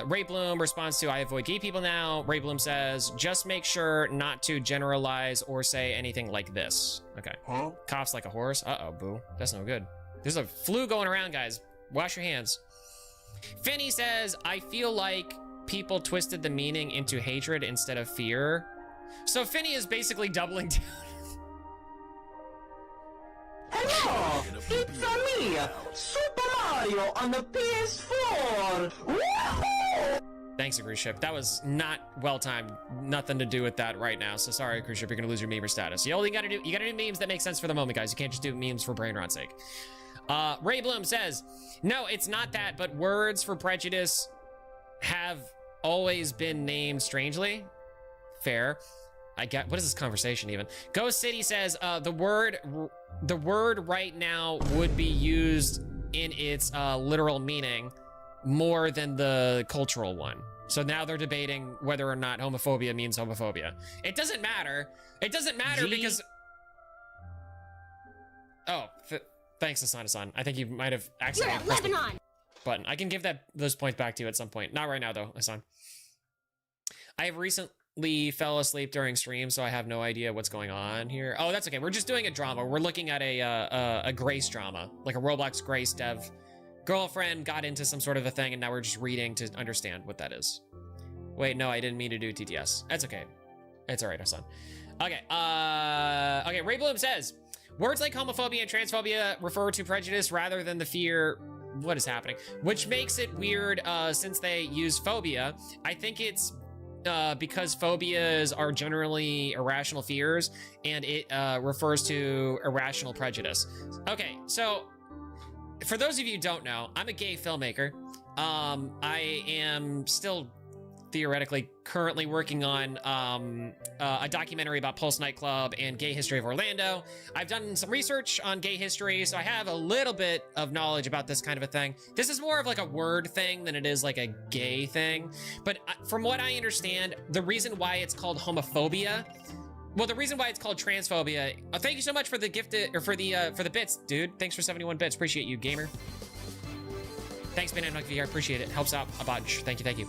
Ray Bloom responds to I avoid gay people now. Ray Bloom says, just make sure not to generalize or say anything like this. Okay. Huh? Coughs like a horse. Uh-oh, boo. That's no good. There's a flu going around, guys. Wash your hands. Finny says, I feel like people twisted the meaning into hatred instead of fear. So Finny is basically doubling down. Hello, it's me, Super Mario on the PS4. Woohoo! Thanks, cruise ship. That was not well timed. Nothing to do with that right now. So sorry, cruise ship. You're gonna lose your memer status. You gotta do memes that make sense for the moment, guys. You can't just do memes for brain rot's sake. Ray Bloom says, no, it's not that, but words for prejudice have always been named strangely. Fair. What is this conversation even? Ghost City says, the word right now would be used in its literal meaning more than the cultural one. So now they're debating whether or not homophobia means homophobia. It doesn't matter. It doesn't matter because... Oh, thanks, Hasan. I think you might have accidentally pressed the button. I can give those points back to you at some point. Not right now, though, Hasan. I have recently fell asleep during stream, so I have no idea what's going on here. Oh, that's okay. We're just doing a drama. We're looking at a Grace drama, like a Roblox Grace dev girlfriend got into some sort of a thing, and now we're just reading to understand what that is. Wait, no, I didn't mean to do TTS. That's okay. It's all right, our son. Okay, okay, Ray Bloom says, words like homophobia and transphobia refer to prejudice rather than the fear. What is happening? Which makes it weird since they use phobia. I think it's because phobias are generally irrational fears, and it refers to irrational prejudice. Okay, so for those of you who don't know, I'm a gay filmmaker. I am still theoretically currently working on a documentary about Pulse nightclub and gay history of Orlando. I've done some research on gay history, so I have a little bit of knowledge about this kind of a thing. This is more of like a word thing than it is like a gay thing. But from what I understand, the reason why it's called homophobia, well, the reason why it's called transphobia. Thank you so much for the gifted or for the bits, dude. Thanks for 71 bits. Appreciate you, gamer. Thanks, Banana VR. Appreciate it. Helps out a bunch. Thank you. Thank you.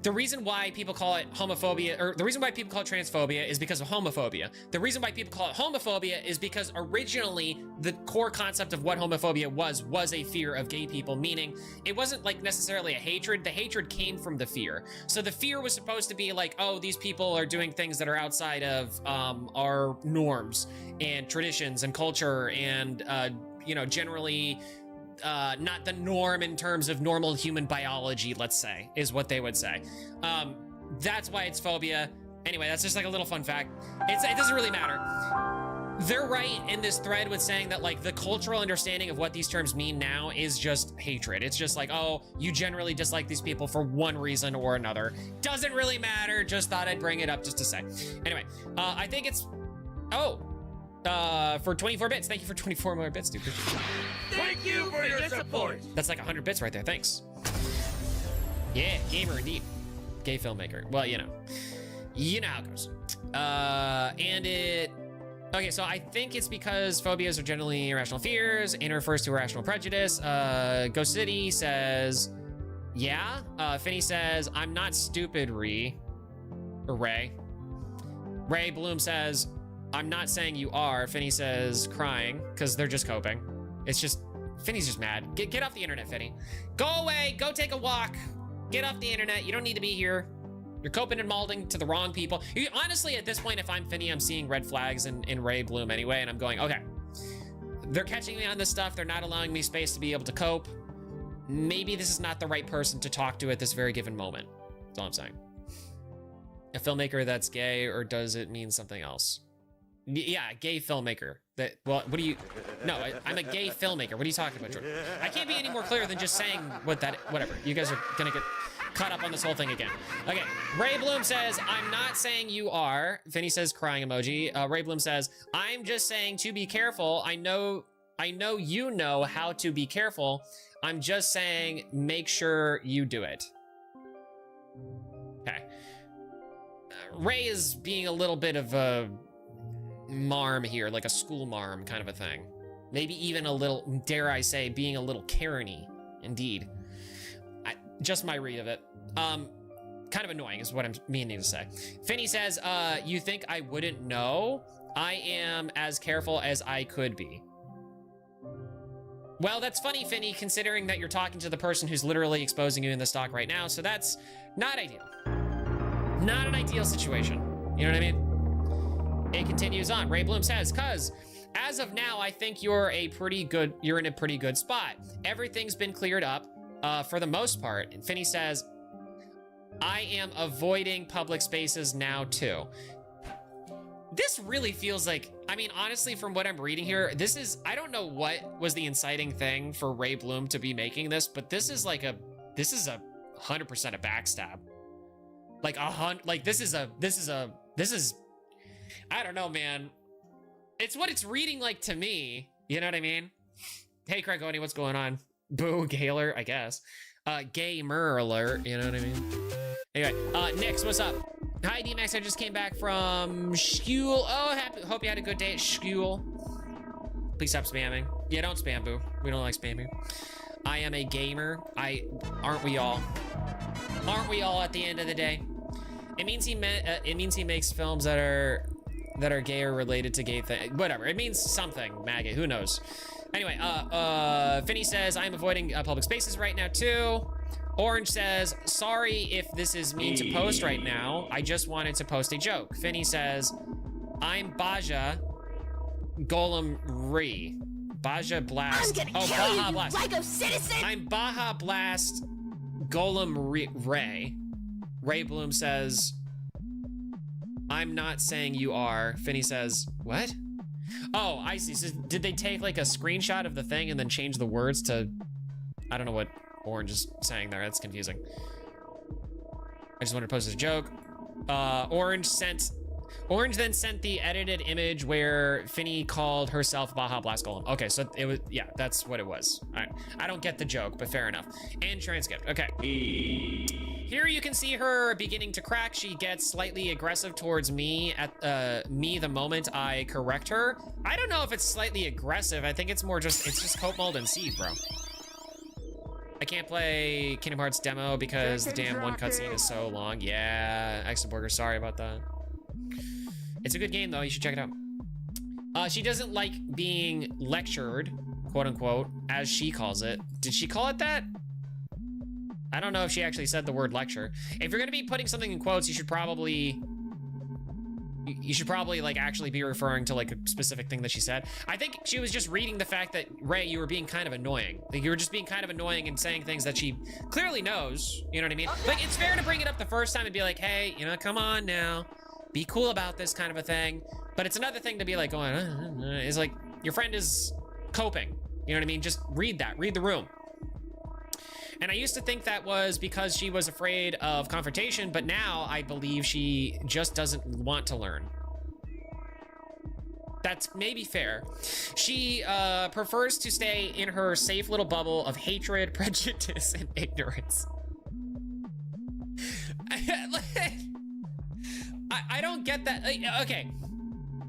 The reason why people call it homophobia, or the reason why people call it transphobia, is because of homophobia. The reason why people call it homophobia is because originally the core concept of what homophobia was a fear of gay people, meaning it wasn't like necessarily a hatred. The hatred came from the fear. So the fear was supposed to be like, oh, these people are doing things that are outside of our norms and traditions and culture and, you know, generally not the norm in terms of normal human biology, let's say, is what they would say. That's why it's phobia. Anyway, that's just like a little fun fact. It doesn't really matter. They're right in this thread with saying that like the cultural understanding of what these terms mean now is just hatred. It's just like, oh, you generally dislike these people for one reason or another. Doesn't really matter. Just thought I'd bring it up just to say. Anyway, I think it's, for 24 bits. Thank you for 24 more bits, dude. Thank you for your support. That's like 100 bits right there. Thanks. Yeah, gamer indeed. Gay filmmaker. Well, you know how it goes. And it, okay, so I think it's because phobias are generally irrational fears and refers to irrational prejudice. Ghost City says, yeah. Finny says, I'm not stupid, Ray. Ray Bloom says, I'm not saying you are. Finny says crying because they're just coping. It's just, Finny's just mad. Get off the internet, Finny. Go away, go take a walk. Get off the internet, you don't need to be here. You're coping and molding to the wrong people. Honestly, at this point, if I'm Finny, I'm seeing red flags in Ray Bloom anyway, and I'm going, okay. They're catching me on this stuff. They're not allowing me space to be able to cope. Maybe this is not the right person to talk to at this very given moment. That's all I'm saying. A filmmaker that's gay, or does it mean something else? Yeah, gay filmmaker. That, well, what do you, no, I'm a gay filmmaker. What are you talking about, Jordan? I can't be any more clear than just saying what that, whatever. You guys are gonna get caught up on this whole thing again. Okay, Ray Bloom says, I'm not saying you are. Finny says crying emoji. Ray Bloom says, I'm just saying to be careful. I know you know how to be careful. I'm just saying, make sure you do it. Okay. Ray is being a little bit of a marm here, like a school marm kind of a thing. Maybe even a little, dare I say, being a little Karen-y, indeed. Just my read of it. Kind of annoying is what I'm meaning to say. Finny says, you think I wouldn't know? I am as careful as I could be. Well, that's funny, Finny, considering that you're talking to the person who's literally exposing you in the stock right now, so that's not ideal. Not an ideal situation. You know what I mean? It continues on. Ray Bloom says, cuz as of now, I think you're in a pretty good spot. Everything's been cleared up for the most part. And Finny says, I am avoiding public spaces now too. This really feels like, I mean, honestly, from what I'm reading here, this is, I don't know what was the inciting thing for Ray Bloom to be making this, but this is like this is 100% a backstab. This is, I don't know, man. It's what it's reading like to me. You know what I mean? Hey, Craigoni, what's going on? Boo, Gaylor, I guess. Gamer alert, you know what I mean? Anyway, Nix, what's up? Hi, D-Max, I just came back from school. Oh, hope you had a good day at school. Please stop spamming. Yeah, don't spam, Boo. We don't like spamming. I am a gamer. Aren't we all? Aren't we all at the end of the day? It means he makes films that are gay or related to gay things. Whatever. It means something, maggot. Who knows? Anyway, Finny says, I'm avoiding public spaces right now too. Orange says, sorry if this is mean to post right now. I just wanted to post a joke. Finny says, I'm Baja Golem Re. Baja Blast. I'm gonna kill Baja you, Blast. Lego citizen! I'm Baja Blast Golem Ray. Ray Bloom says, I'm not saying you are. Finny says, what? Oh, I see. So did they take like a screenshot of the thing and then change the words to, I don't know what Orange is saying there. That's confusing. I just wanted to post a joke. Orange then sent the edited image where Finny called herself Baja Blast Golem. Okay, so it was, yeah, that's what it was. All right. I don't get the joke, but fair enough. And transcript, okay. Here you can see her beginning to crack. She gets slightly aggressive towards me at me the moment I correct her. I don't know if it's slightly aggressive. I think it's more just, it's just Coat Mold and Seed, bro. I can't play Kingdom Hearts demo because the damn one cutscene is so long. Yeah, Extra Burger, sorry about that. It's a good game though, you should check it out. She doesn't like being lectured, quote unquote, as she calls it. Did she call it that? I don't know if she actually said the word lecture. If you're gonna be putting something in quotes, you should probably like actually be referring to like a specific thing that she said. I think she was just reading the fact that, Ray, you were being kind of annoying. Like you were just being kind of annoying and saying things that she clearly knows, you know what I mean? Like it's fair to bring it up the first time and be like, hey, you know, come on now. Be cool about this kind of a thing. But it's another thing to be like going, is like, your friend is coping. You know what I mean? Just read that, read the room. And I used to think that was because she was afraid of confrontation, but now I believe she just doesn't want to learn. That's maybe fair. She prefers to stay in her safe little bubble of hatred, prejudice, and ignorance. I don't get that. Okay,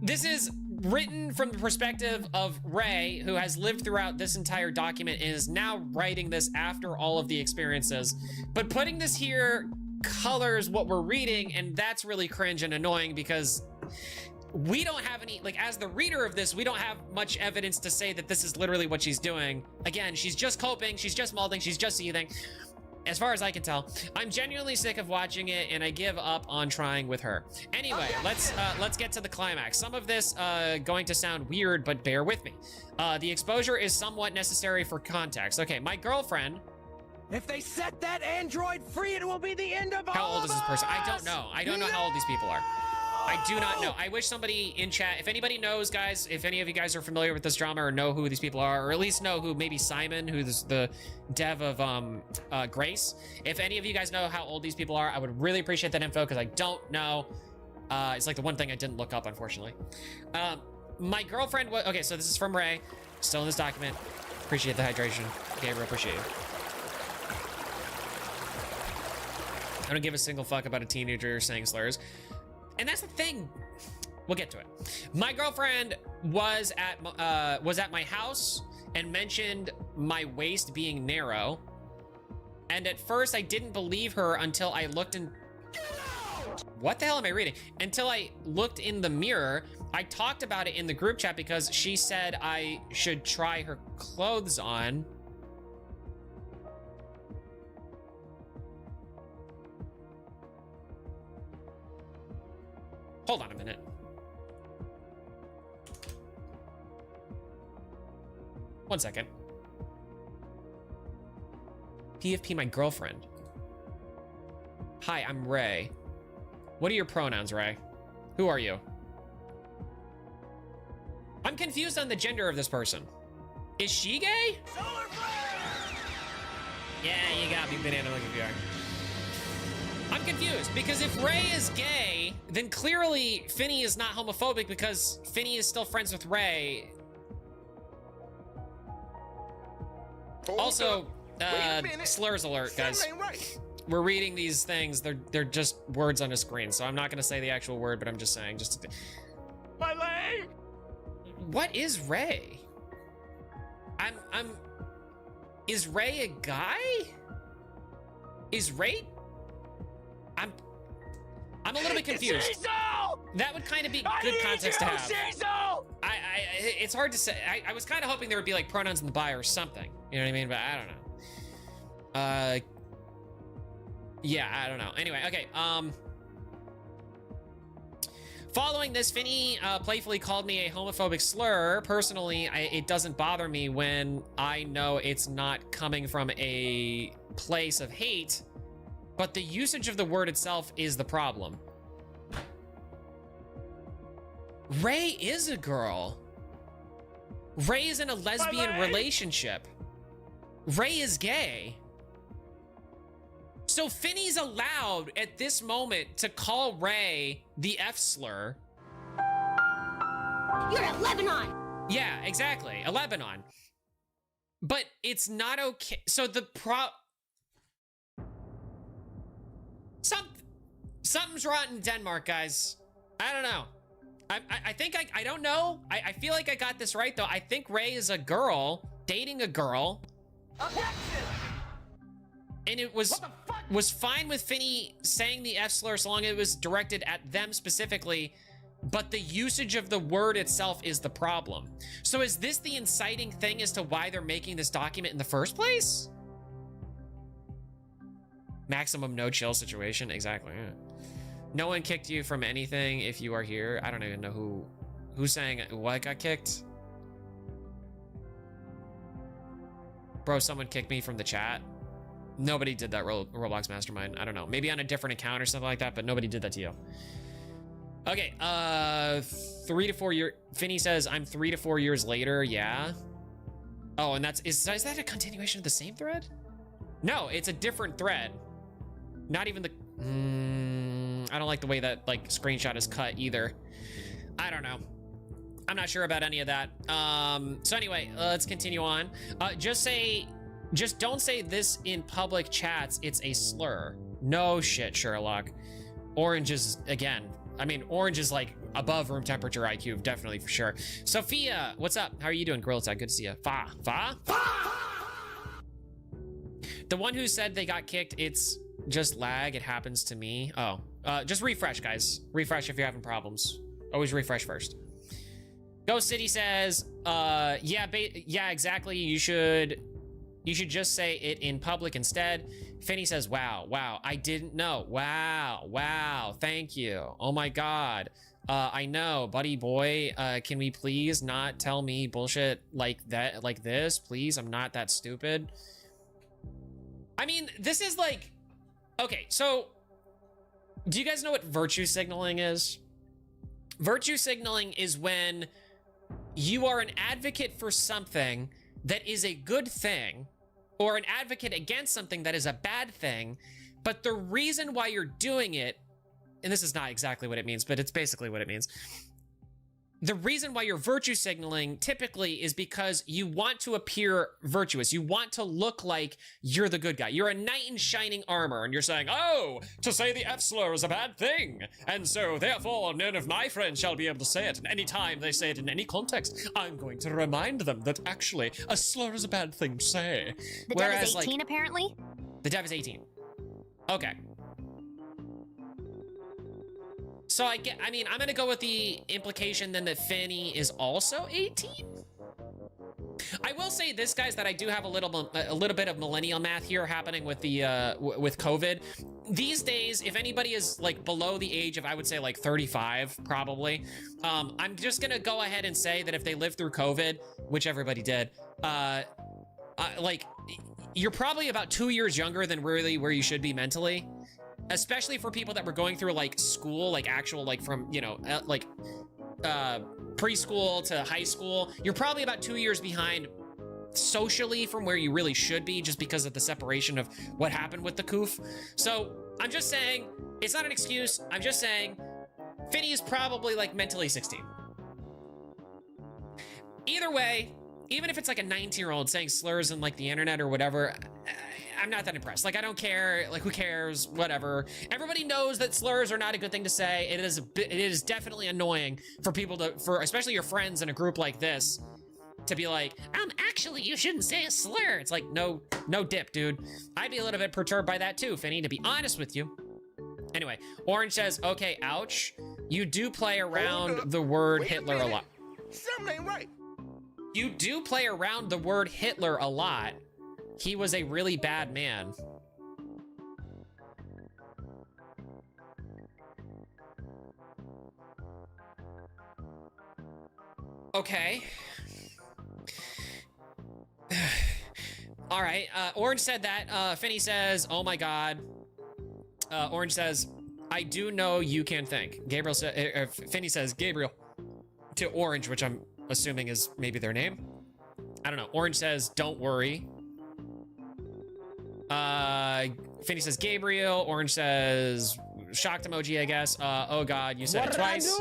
this is written from the perspective of Ray, who has lived throughout this entire document and is now writing this after all of the experiences. But putting this here colors what we're reading, and that's really cringe and annoying because we don't have any, like, as the reader of this, we don't have much evidence to say that this is literally what she's doing. Again, she's just coping, she's just molding, she's just seething. As far as I can tell, I'm genuinely sick of watching it, and I give up on trying with her. Anyway, let's get to the climax. Some of this going to sound weird, but bear with me. The exposure is somewhat necessary for context. Okay, my girlfriend. If they set that android free, it will be the end of all of us! How old is this person? I don't know. I don't know how old these people are. I do not know. I wish somebody in chat, if anybody knows, guys, if any of you guys are familiar with this drama or know who these people are, or at least know who maybe Simon, who's the dev of Grace, if any of you guys know how old these people are, I would really appreciate that info because I don't know. It's like the one thing I didn't look up, unfortunately. My girlfriend was, okay, so this is from Ray, still in this document. Appreciate the hydration. Gabriel, appreciate you. I don't give a single fuck about a teenager saying slurs. And that's the thing. We'll get to it. My girlfriend was at my house and mentioned my waist being narrow. And at first I didn't believe her until I looked in. What the hell am I reading? Until I looked in the mirror. I talked about it in the group chat because she said I should try her clothes on. Hold on a minute. One second. PFP, my girlfriend. Hi, I'm Ray. What are your pronouns, Ray? Who are you? I'm confused on the gender of this person. Is she gay? Solar flare! Yeah, you got me, banana. Look at you are. I'm confused because if Ray is gay, then clearly Finny is not homophobic because Finny is still friends with Ray. Also, slurs alert, guys. We're reading these things. They're just words on a screen, so I'm not gonna say the actual word, but I'm just saying. My leg. What is Ray? Is Ray a guy? Is Ray? I'm a little bit confused. That would kind of be good context to have. it's hard to say. I was kind of hoping there would be like pronouns in the bio or something. You know what I mean? But I don't know. Yeah, I don't know. Anyway, okay. Following this, Finny playfully called me a homophobic slur. Personally, it doesn't bother me when I know it's not coming from a place of hate, but the usage of the word itself is the problem. Ray is a girl. Ray is in a lesbian relationship. Ray is gay. So Finny's allowed at this moment to call Ray the F slur. You're a Lebanon. Yeah, exactly. A Lebanon. But it's not okay. So the something's rotten in Denmark, guys. I don't know. I think I don't know. I feel like I got this right though. I think Ray is a girl dating a girl. And it was fine with Finny saying the F slur so long as it was directed at them specifically, but the usage of the word itself is the problem. So is this the inciting thing as to why they're making this document in the first place? Maximum no chill situation, exactly. Yeah. No one kicked you from anything if you are here. I don't even know who's saying what got kicked. Bro, someone kicked me from the chat. Nobody did that Roblox Mastermind. I don't know. Maybe on a different account or something like that, but nobody did that to you. Okay, 3 to 4 years. Finny says, I'm 3 to 4 years later. Yeah. Oh, and is that a continuation of the same thread? No, it's a different thread. Not even the... I don't like the way that like screenshot is cut either. I don't know. I'm not sure about any of that. So anyway, let's continue on. Just don't say this in public chats. It's a slur. No shit, Sherlock. Orange is, again, I mean, orange is like above room temperature IQ, definitely for sure. Sophia, what's up? How are you doing? Gorilla Tag, good to see you. Fa. The one who said they got kicked, it's just lag. It happens to me. Oh, just refresh, guys. Refresh if you're having problems. Always refresh first. Ghost City says, yeah, exactly. You should just say it in public instead. Finny says, wow, I didn't know. Wow, thank you. Oh my God. I know, buddy boy, can we please not tell me bullshit like that, like this, please? I'm not that stupid. I mean, this is like, okay, so do you guys know what virtue signaling is? Virtue signaling is when you are an advocate for something that is a good thing, or an advocate against something that is a bad thing, but the reason why you're doing it, and this is not exactly what it means, but it's basically what it means. The reason why you're virtue signaling typically is because you want to appear virtuous. You want to look like you're the good guy. You're a knight in shining armor, and you're saying, oh, to say the F slur is a bad thing. And so therefore, none of my friends shall be able to say it. And any time they say it in any context, I'm going to remind them that actually a slur is a bad thing to say. The dev is 18, apparently? The dev is 18. Okay. So I mean, I'm gonna go with the implication then that Finny is also 18. I will say this, guys, that I do have a little bit of millennial math here happening with the with COVID. These days, if anybody is like below the age of, I would say like 35, probably, I'm just gonna go ahead and say that if they lived through COVID, which everybody did, like you're probably about 2 years younger than really where you should be mentally. Especially for people that were going through like school, like actual, like from, you know, like preschool to high school, you're probably about 2 years behind socially from where you really should be, just because of the separation of what happened with the coof. So I'm just saying, it's not an excuse. I'm just saying, Finny is probably like mentally 16. Either way, even if it's like a 19-year-old saying slurs on like the internet or whatever, I'm not that impressed. Like, I don't care. Like, who cares? Whatever. Everybody knows that slurs are not a good thing to say. It is definitely annoying for people for especially your friends in a group like this, to be like, actually, you shouldn't say a slur. It's like, no dip, dude. I'd be a little bit perturbed by that too, Finny, to be honest with you. Anyway, Orange says, okay, ouch. You do play around the word Hitler a lot. Something ain't right. You do play around the word Hitler a lot. He was a really bad man. Okay. All right. Orange said that. Finny says, oh my God. Orange says, I do know you can think. Gabriel said, Finny says, Gabriel to Orange, which I'm assuming is maybe their name. I don't know. Orange says, don't worry. Finny says, Gabriel. Orange says, shocked emoji, I guess. Oh God, you said it twice.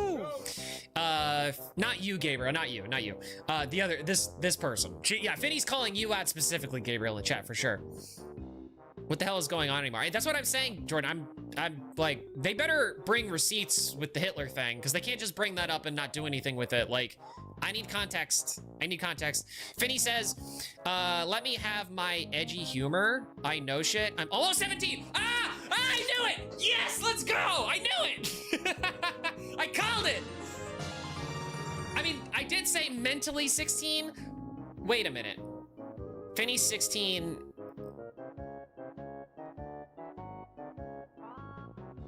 Not you, Gabriel, not you. The other, this person. Yeah, Finny's calling you out specifically, Gabriel, in chat for sure. What the hell is going on anymore? That's what I'm saying, Jordan. I'm like, they better bring receipts with the Hitler thing, because they can't just bring that up and not do anything with it. Like, I need context. Finny says, let me have my edgy humor. I know shit. I'm almost 17. Ah, I knew it. Yes, let's go. I knew it. I called it. I mean, I did say mentally 16. Wait a minute. Finny's 16.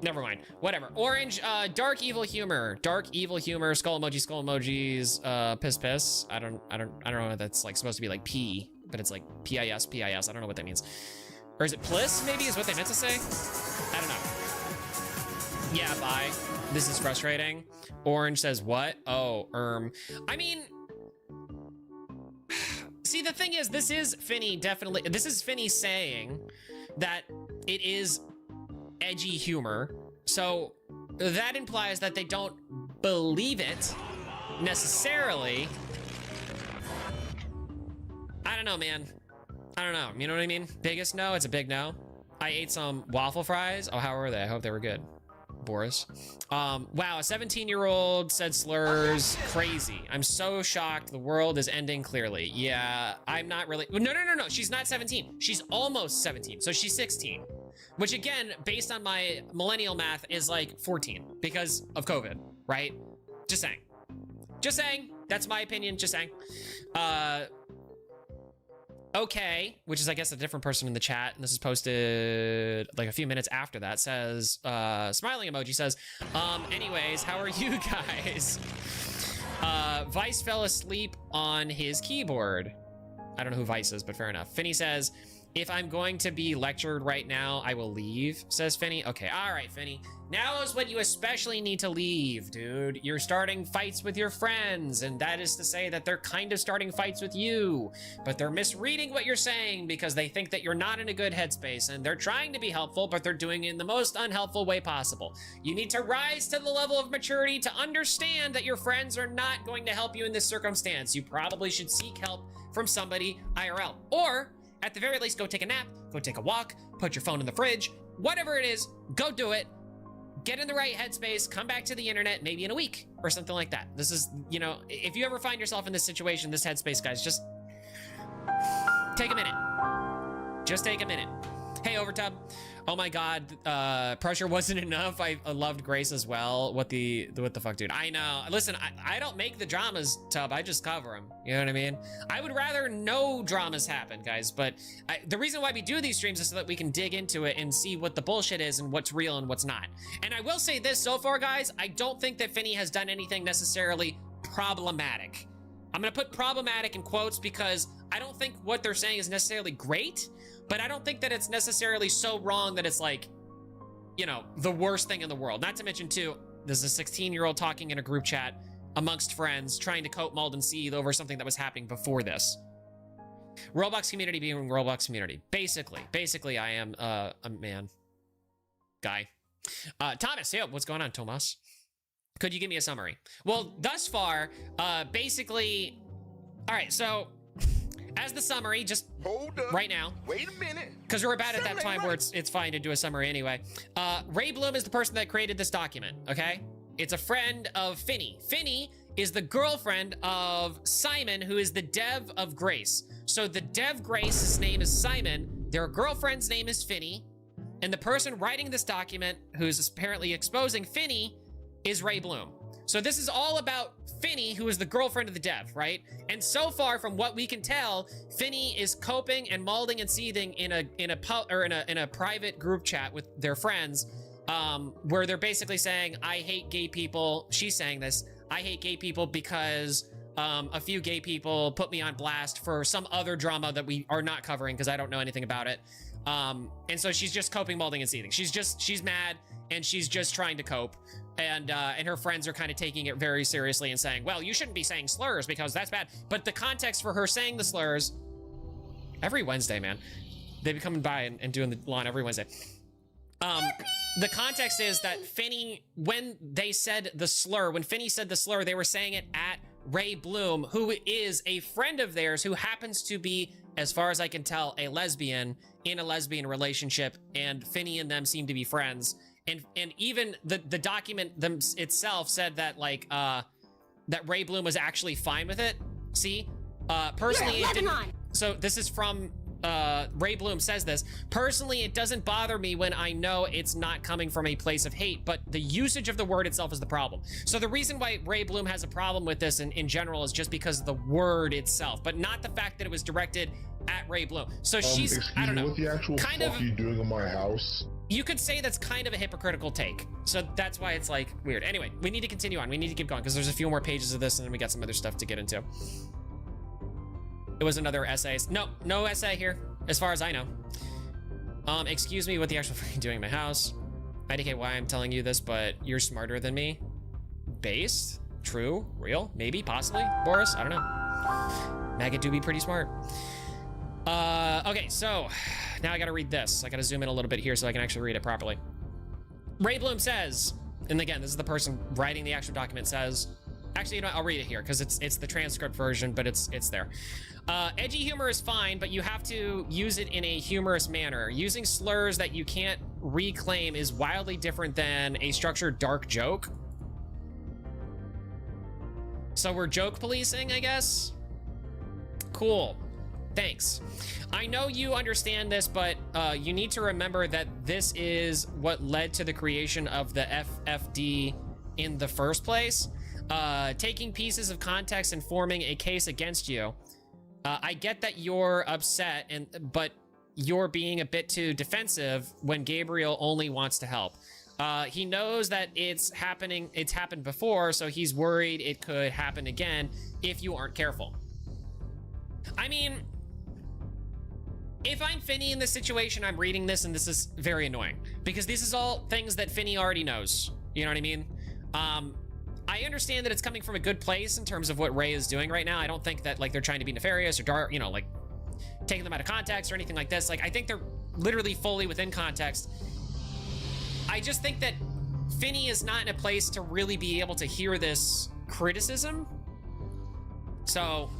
Never mind. Whatever. Orange, dark evil humor. Skull emojis, piss. I don't know if that's like supposed to be like P, but it's like PIS. I don't know what that means. Or is it pliss maybe is what they meant to say? I don't know. Yeah, bye. This is frustrating. Orange says what? Oh, I mean, see, the thing is, this is Finny saying that it is edgy humor. So that implies that they don't believe it necessarily. I don't know, man. I don't know. You know what I mean? Biggest no? It's a big no. I ate some waffle fries. Oh, how were they? I hope they were good. Boris. Wow, a 17-year-old said slurs. Crazy. I'm so shocked. The world is ending clearly. Yeah, I'm not really. No. She's not 17. She's almost 17. So she's 16. Which again, based on my millennial math, is like 14 because of COVID, right? Just saying. That's my opinion. Just saying. Okay, which is I guess a different person in the chat, and this is posted like a few minutes after that, says, smiling emoji says, anyways, how are you guys? Vice fell asleep on his keyboard. I don't know who Vice is, but fair enough. Finny says, if I'm going to be lectured right now, I will leave, says Finny. Okay, all right, Finny. Now is when you especially need to leave, dude. You're starting fights with your friends, and that is to say that they're kind of starting fights with you, but they're misreading what you're saying because they think that you're not in a good headspace, and they're trying to be helpful, but they're doing it in the most unhelpful way possible. You need to rise to the level of maturity to understand that your friends are not going to help you in this circumstance. You probably should seek help from somebody IRL, or at the very least, go take a nap, go take a walk, put your phone in the fridge, whatever it is, go do it. Get in the right headspace, come back to the internet maybe in a week or something like that. This is, you know, if you ever find yourself in this situation, this headspace, guys, just take a minute. Just take a minute. Hey, Overtub. Oh my God, pressure wasn't enough. I loved Grace as well. What the fuck, dude? I know. Listen, I don't make the dramas, Tub. I just cover them. You know what I mean? I would rather no dramas happen, guys. But the reason why we do these streams is so that we can dig into it and see what the bullshit is and what's real and what's not. And I will say this so far, guys. I don't think that Finny has done anything necessarily problematic. I'm gonna put problematic in quotes because I don't think what they're saying is necessarily great, but I don't think that it's necessarily so wrong that it's like, you know, the worst thing in the world. Not to mention too, there's a 16-year-old talking in a group chat amongst friends, trying to cope, mold, and seethe over something that was happening before this. Roblox community being Roblox community. Basically, I am a man. Guy. Thomas, yeah, what's going on, Tomas? Could you give me a summary? Well, thus far, basically, all right, so as the summary, just hold up right now. Wait a minute. Because we're about at that time where it's fine to do a summary anyway. Ray Bloom is the person that created this document, okay? It's a friend of Finny. Finny is the girlfriend of Simon, who is the dev of Grace. So the dev Grace, his name is Simon. Their girlfriend's name is Finny. And the person writing this document, who's apparently exposing Finny, is Ray Bloom. So this is all about Finny, who is the girlfriend of the dev, right? And so far, from what we can tell, Finny is coping and molding and seething in a private group chat with their friends, where they're basically saying, "I hate gay people." She's saying this, "I hate gay people because a few gay people put me on blast for some other drama that we are not covering because I don't know anything about it." And so she's just coping, molding, and seething. She's mad and she's just trying to cope. And her friends are kind of taking it very seriously and saying, well, you shouldn't be saying slurs because that's bad. But the context for her saying the slurs every Wednesday, man, they be coming by and doing the lawn every Wednesday. The context is that Finny, when Finny said the slur, they were saying it at Ray Bloom, who is a friend of theirs who happens to be, as far as I can tell, a lesbian in a lesbian relationship, and Finny and them seem to be friends. And even the document itself said that that Ray Bloom was actually fine with it. See, personally, it didn't. So this is from Ray Bloom says this. Personally, it doesn't bother me when I know it's not coming from a place of hate, but the usage of the word itself is the problem. So the reason why Ray Bloom has a problem with this in general is just because of the word itself, but not the fact that it was directed at Ray Bloom. So she's, I don't know. What the actual kind fuck of, are you doing in my house? You could say that's kind of a hypocritical take. So that's why it's like weird. Anyway, we need to continue on. We need to keep going because there's a few more pages of this and then we got some other stuff to get into. It was another essay. No essay here, as far as I know. Excuse me, what the actual fuck are you doing in my house? I indicate why I'm telling you this, but you're smarter than me. Based? True? Real? Maybe? Possibly? Boris? I don't know. Maggot do be pretty smart. Okay, so now I gotta read this. I gotta zoom in a little bit here so I can actually read it properly. Ray Bloom says, and again, this is the person writing the actual document says, actually, you know what, I'll read it here because it's the transcript version, but it's there. Edgy humor is fine, but you have to use it in a humorous manner. Using slurs that you can't reclaim is wildly different than a structured dark joke. So we're joke policing, I guess? Cool. Thanks. I know you understand this, but you need to remember that this is what led to the creation of the FFD in the first place. Taking pieces of context and forming a case against you. I get that you're upset, but you're being a bit too defensive when Gabriel only wants to help. He knows that it's happened before, so he's worried it could happen again if you aren't careful. I mean, if I'm Finny in this situation, I'm reading this and this is very annoying because this is all things that Finny already knows. You know what I mean? I understand that it's coming from a good place in terms of what Ray is doing right now. I don't think that like they're trying to be nefarious or dark, you know, like taking them out of context or anything like this. Like I think they're literally fully within context. I just think that Finny is not in a place to really be able to hear this criticism. So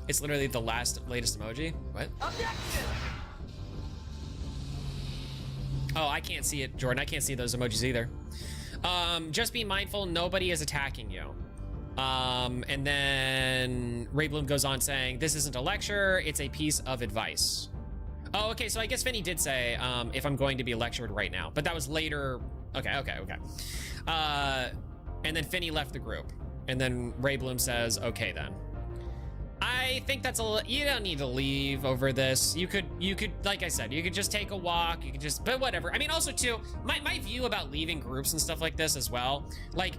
it's literally the latest emoji. What? Objection! Oh, I can't see it, Jordan. I can't see those emojis either. Just be mindful, nobody is attacking you. And then Ray Bloom goes on saying, this isn't a lecture, it's a piece of advice. Oh, okay, so I guess Finny did say, if I'm going to be lectured right now, but that was later. Okay. And then Finny left the group. And then Ray Bloom says, okay then. I think that's you don't need to leave over this. You could, like I said, you could just take a walk. You could just, but whatever. I mean, also too, my view about leaving groups and stuff like this as well, like,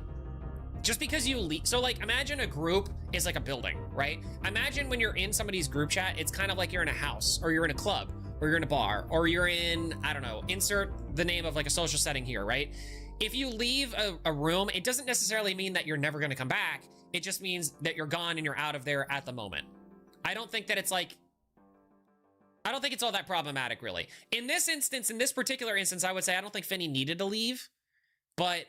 just because you leave, so like, imagine a group is like a building, right? Imagine when you're in somebody's group chat, it's kind of like you're in a house, or you're in a club, or you're in a bar, or you're in, I don't know, insert the name of like a social setting here, right? If you leave a room, it doesn't necessarily mean that you're never gonna come back. It just means that you're gone and you're out of there at the moment. I don't think that it's like, I don't think it's all that problematic, really. In this instance, in this particular instance, I would say I don't think Finny needed to leave, but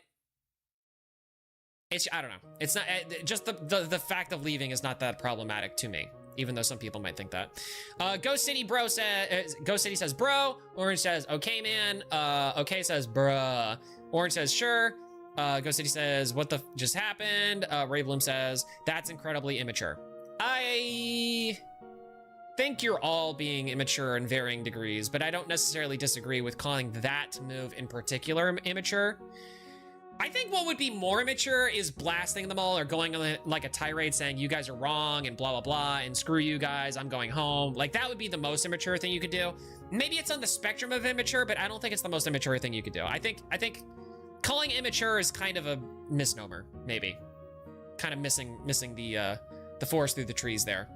it's, I don't know. It's not, just the fact of leaving is not that problematic to me, even though some people might think that. Ghost City Bro says, Ghost City says, bro. Orange says, okay, man. Okay says, bruh. Orange says, sure. Ghost City says, what the just happened? Ray Bloom says, that's incredibly immature. think you're all being immature in varying degrees, but I don't necessarily disagree with calling that move in particular immature. I think what would be more immature is blasting them all or going on like a tirade saying you guys are wrong and blah, blah, blah, and screw you guys, I'm going home. Like that would be the most immature thing you could do. Maybe it's on the spectrum of immature, but I don't think it's the most immature thing you could do. I think calling immature is kind of a misnomer, maybe. Kind of missing the forest through the trees there.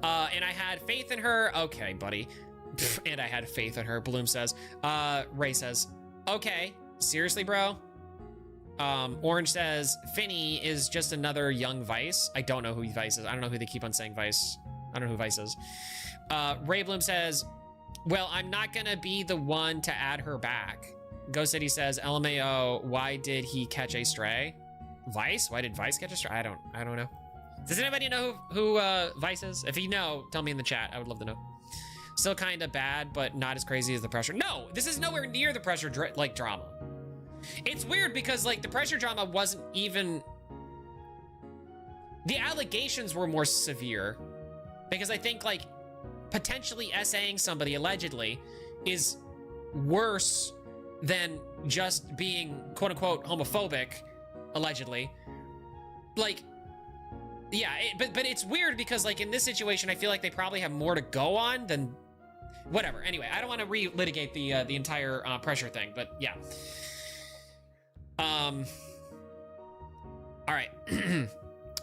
And I had faith in her. Okay, buddy. And I had faith in her, Bloom says. Ray says, okay. Seriously, bro? Orange says, Finny is just another young Vice. I don't know who Vice is. I don't know who they keep on saying Vice. I don't know who Vice is. Ray Bloom says, well, I'm not gonna be the one to add her back. Ghost City says, LMAO, why did he catch a stray? Vice? Why did Vice catch a stray? I don't know. Does anybody know who Vice is? If you know, tell me in the chat. I would love to know. Still kind of bad, but not as crazy as the pressure. No, this is nowhere near the pressure like drama. It's weird because like the pressure drama wasn't even. The allegations were more severe because I think like potentially essaying somebody allegedly is worse than just being quote unquote homophobic, allegedly. Like. Yeah, but it's weird because like in this situation, I feel like they probably have more to go on than whatever. Anyway, I don't want to relitigate the entire pressure thing, but yeah. All right.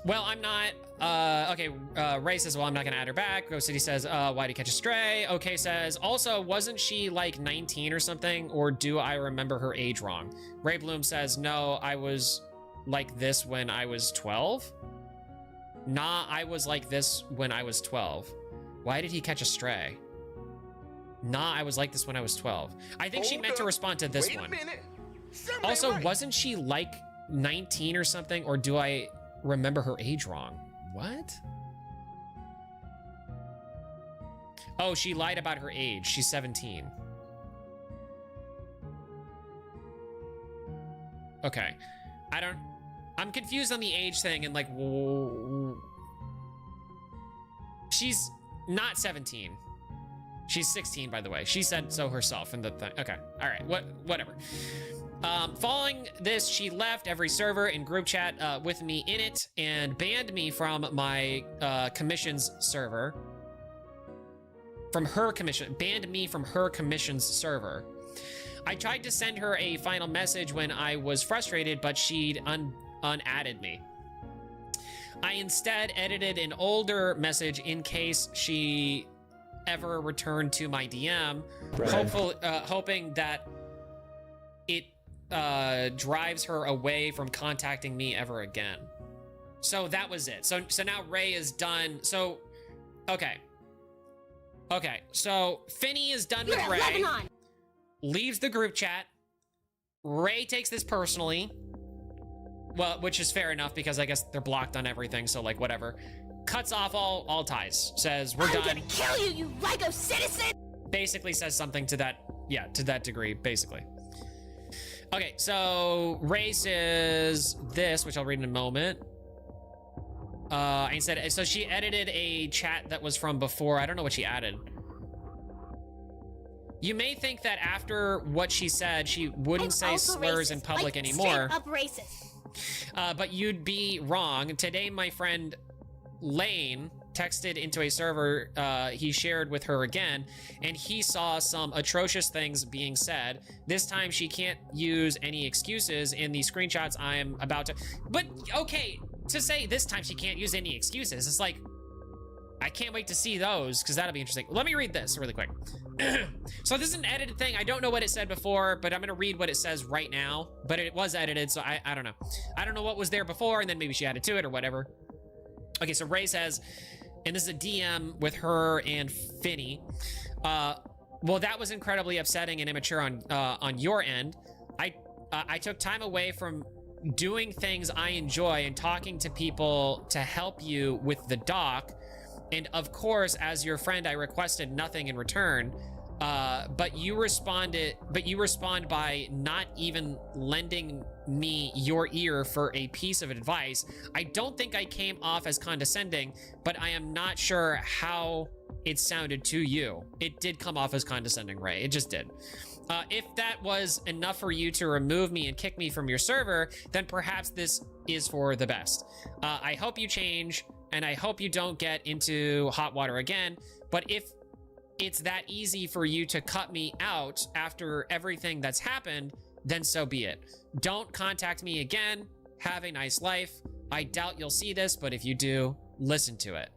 Well, I'm not. Okay. Ray says, well, I'm not gonna add her back. Ghost City says, why did he catch a stray? Okay says, also, wasn't she like 19 or something, or do I remember her age wrong? Ray Bloom says, no, I was like this when I was 12. Nah, I was like this when I was 12. Why did he catch a stray? Nah, I was like this when I was 12. I think she meant to respond to this one. Also, wasn't she like 19 or something? Or do I remember her age wrong? What? Oh, she lied about her age. She's 17. Okay. I'm confused on the age thing and like, she's not 17. She's 16, by the way. She said so herself in the thing. Okay, all right, whatever. Following this, she left every server and group chat with me in it and banned me from my commissions server. Banned me from her commissions server. I tried to send her a final message when I was frustrated, but she'd unadded me. I instead edited an older message in case she ever returned to my DM, hoping that it drives her away from contacting me ever again. So that was it. So now Ray is done. So, okay. So Finny is done with Ray. Lebanon. Leaves the group chat. Ray takes this personally. Well, which is fair enough because I guess they're blocked on everything, so like whatever. Cuts off all ties. Says we're done. I'm gonna kill you, you Lego citizen. Basically says something to that, yeah, to that degree, basically. Okay, so Ray says this, which I'll read in a moment. Instead, so she edited a chat that was from before. I don't know what she added. You may think that after what she said, she wouldn't say slurs in public anymore. Straight up racist. But you'd be wrong. Today, my friend Lane texted into a server he shared with her again, and he saw some atrocious things being said. This time, she can't use any excuses in the screenshots I'm about to... But, okay, to say this time she can't use any excuses, it's like... I can't wait to see those, because that'll be interesting. Let me read this really quick. So this is an edited thing. I don't know what it said before, but I'm going to read what it says right now. But it was edited, so I don't know. I don't know what was there before, and then maybe she added to it or whatever. Okay, so Ray says, and this is a DM with her and Finny. Well, that was incredibly upsetting and immature on your end. I took time away from doing things I enjoy and talking to people to help you with the doc. And of course, as your friend, I requested nothing in return. But you respond by not even lending me your ear for a piece of advice. I don't think I came off as condescending, but I am not sure how it sounded to you. It did come off as condescending, Ray. It just did. If that was enough for you to remove me and kick me from your server, then perhaps this is for the best. I hope you change, and I hope you don't get into hot water again. But if it's that easy for you to cut me out after everything that's happened, then so be it. Don't contact me again. Have a nice life. I doubt you'll see this, but if you do, listen to it.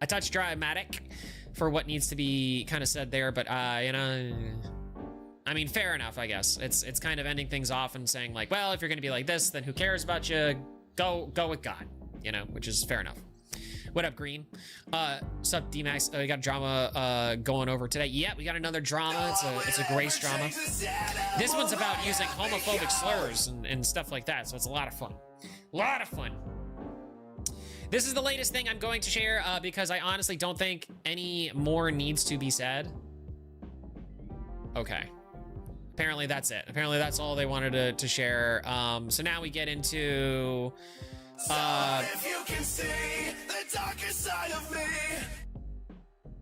A touch dramatic for what needs to be kind of said there, but you know, I mean, fair enough, I guess. It's kind of ending things off and saying like, well, if you're gonna be like this, then who cares about you? Go with God, you know, which is fair enough. What up, Green? Sup, D-Max? We got drama going over today. Yeah, we got another drama. It's a Grace drama. This one's about using homophobic slurs and stuff like that, so it's a lot of fun. A lot of fun. This is the latest thing I'm going to share because I honestly don't think any more needs to be said. Okay. Apparently that's it. Apparently that's all they wanted to share. So now we get into... if you can see the darker side of me.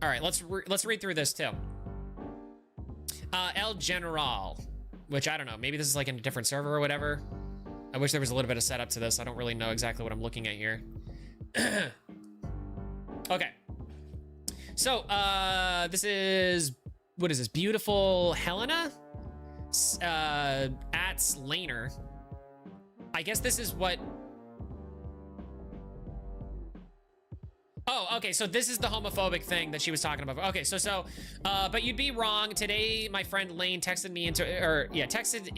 All right, let's read through this too. El General, which I don't know, maybe this is like in a different server or whatever. I wish there was a little bit of setup to this. I don't really know exactly what I'm looking at here. Okay. So, this is, what is this? Beautiful Helena? At Slainer. I guess this is what... Oh, okay, so this is the homophobic thing that she was talking about. Okay, but you'd be wrong. Today, my friend Lane texted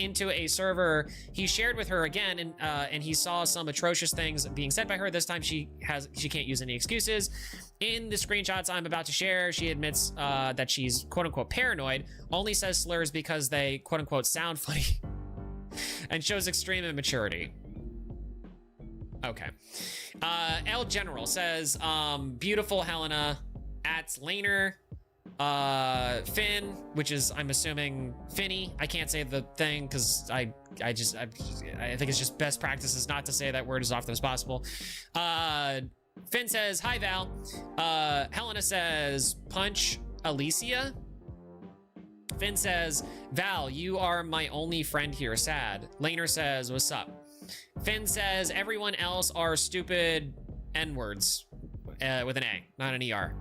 into a server he shared with her again, and he saw some atrocious things being said by her. This time, she can't use any excuses. In the screenshots I'm about to share, she admits that she's quote-unquote paranoid, only says slurs because they quote-unquote sound funny, and shows extreme immaturity. Okay. El General says, beautiful Helena, at Laner, Finn, which is, I'm assuming, Finny. I can't say the thing because I think it's just best practices not to say that word as often as possible. Finn says, hi, Val. Helena says, punch Alicia. Finn says, Val, you are my only friend here, sad. Laner says, what's up? Finn says, everyone else are stupid N-words with an A, not an ER.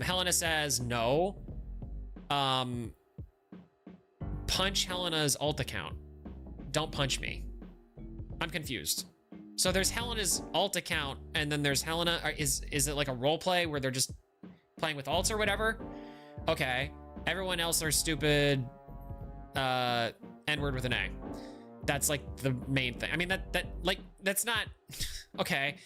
Helena says, no. Punch Helena's alt account. Don't punch me. I'm confused. So there's Helena's alt account, and then there's Helena. Is it like a role play where they're just playing with alts or whatever? Okay. Everyone else are stupid N-word with an A. That's like the main thing. I mean, that's not okay.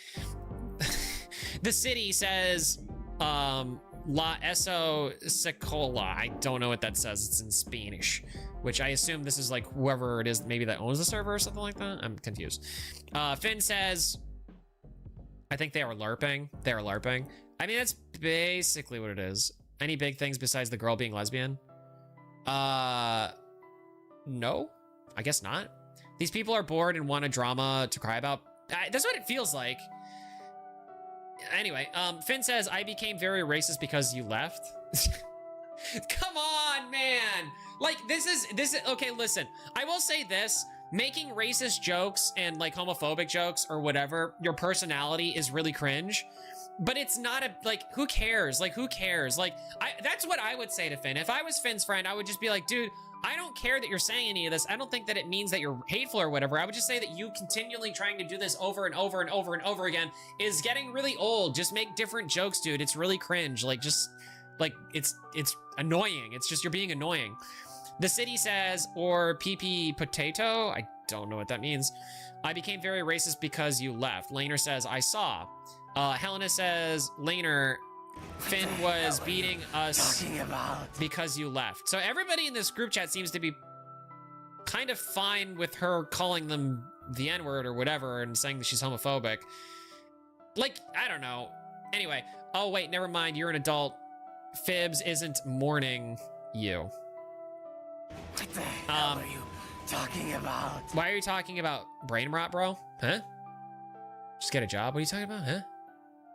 The city says La Eso Secola. I don't know what that says. It's in Spanish, which I assume this is like whoever it is, maybe that owns the server or something like that. I'm confused. Finn says, I think they are LARPing. They are LARPing. I mean, that's basically what it is. Any big things besides the girl being lesbian? No, I guess not. These people are bored and want a drama to cry about. That's what it feels like. Anyway, Finn says, I became very racist because you left. Come on, man. Like, this is, okay, listen. I will say this. Making racist jokes and like homophobic jokes or whatever, your personality is really cringe. But it's not who cares? Like, who cares? Like, that's what I would say to Finn. If I was Finn's friend, I would just be like, dude, I don't care that you're saying any of this. I don't think that it means that you're hateful or whatever. I would just say that you continually trying to do this over and over and over and over again is getting really old. Just make different jokes, dude. It's really cringe. Like, just, like, it's annoying. It's just, you're being annoying. The city says, or PP potato. I don't know what that means. I became very racist because you left. Laner says, I saw. Helena says, Laner, Finn was beating us because you left. So everybody in this group chat seems to be kind of fine with her calling them the N-word or whatever and saying that she's homophobic. Like, I don't know. Anyway, oh wait, never mind, you're an adult. Fibs isn't mourning you. What the hell are you talking about? Why are you talking about brain rot, bro? Huh? Just get a job? What are you talking about? Huh?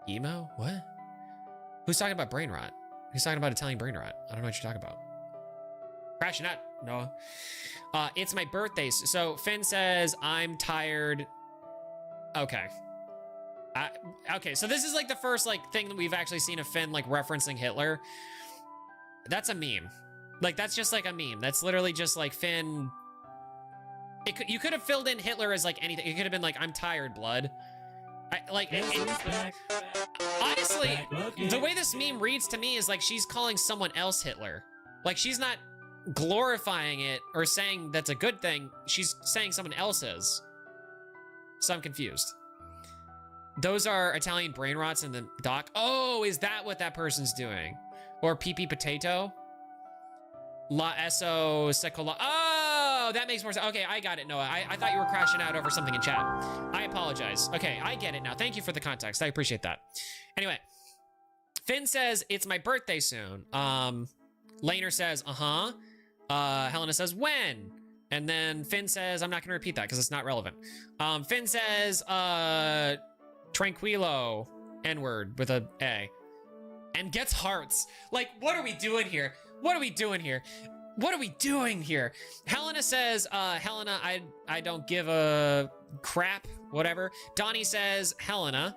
Emo? What? Who's talking about brain rot? Who's talking about Italian brain rot? I don't know what you're talking about. Crashing out, Noah. It's my birthday. So Finn says, I'm tired. Okay. Okay, so this is like the first like thing that we've actually seen of Finn like referencing Hitler. That's a meme. Like, that's just like a meme. That's literally just like Finn. You could have filled in Hitler as like anything. It could have been like, I'm tired, blood. Honestly, the way this meme reads to me is like she's calling someone else Hitler. Like, she's not glorifying it or saying that's a good thing. She's saying someone else is. So I'm confused. Those are Italian brain rots in the doc. Oh, is that what that person's doing? Or PP Potato? La Eso Secola. Oh, that makes more sense. Okay, I got it, Noah. I thought you were crashing out over something in chat. I apologize. Okay, I get it now. Thank you for the context. I appreciate that. Anyway, Finn says, it's my birthday soon. Laner says, uh-huh. Helena says, when? And then Finn says, I'm not going to repeat that because it's not relevant. Finn says, Tranquilo, N-word with a A. And gets hearts. Like, what are we doing here? What are we doing here? What are we doing here? Helena says, Helena, I don't give a crap, whatever. Donnie says, Helena.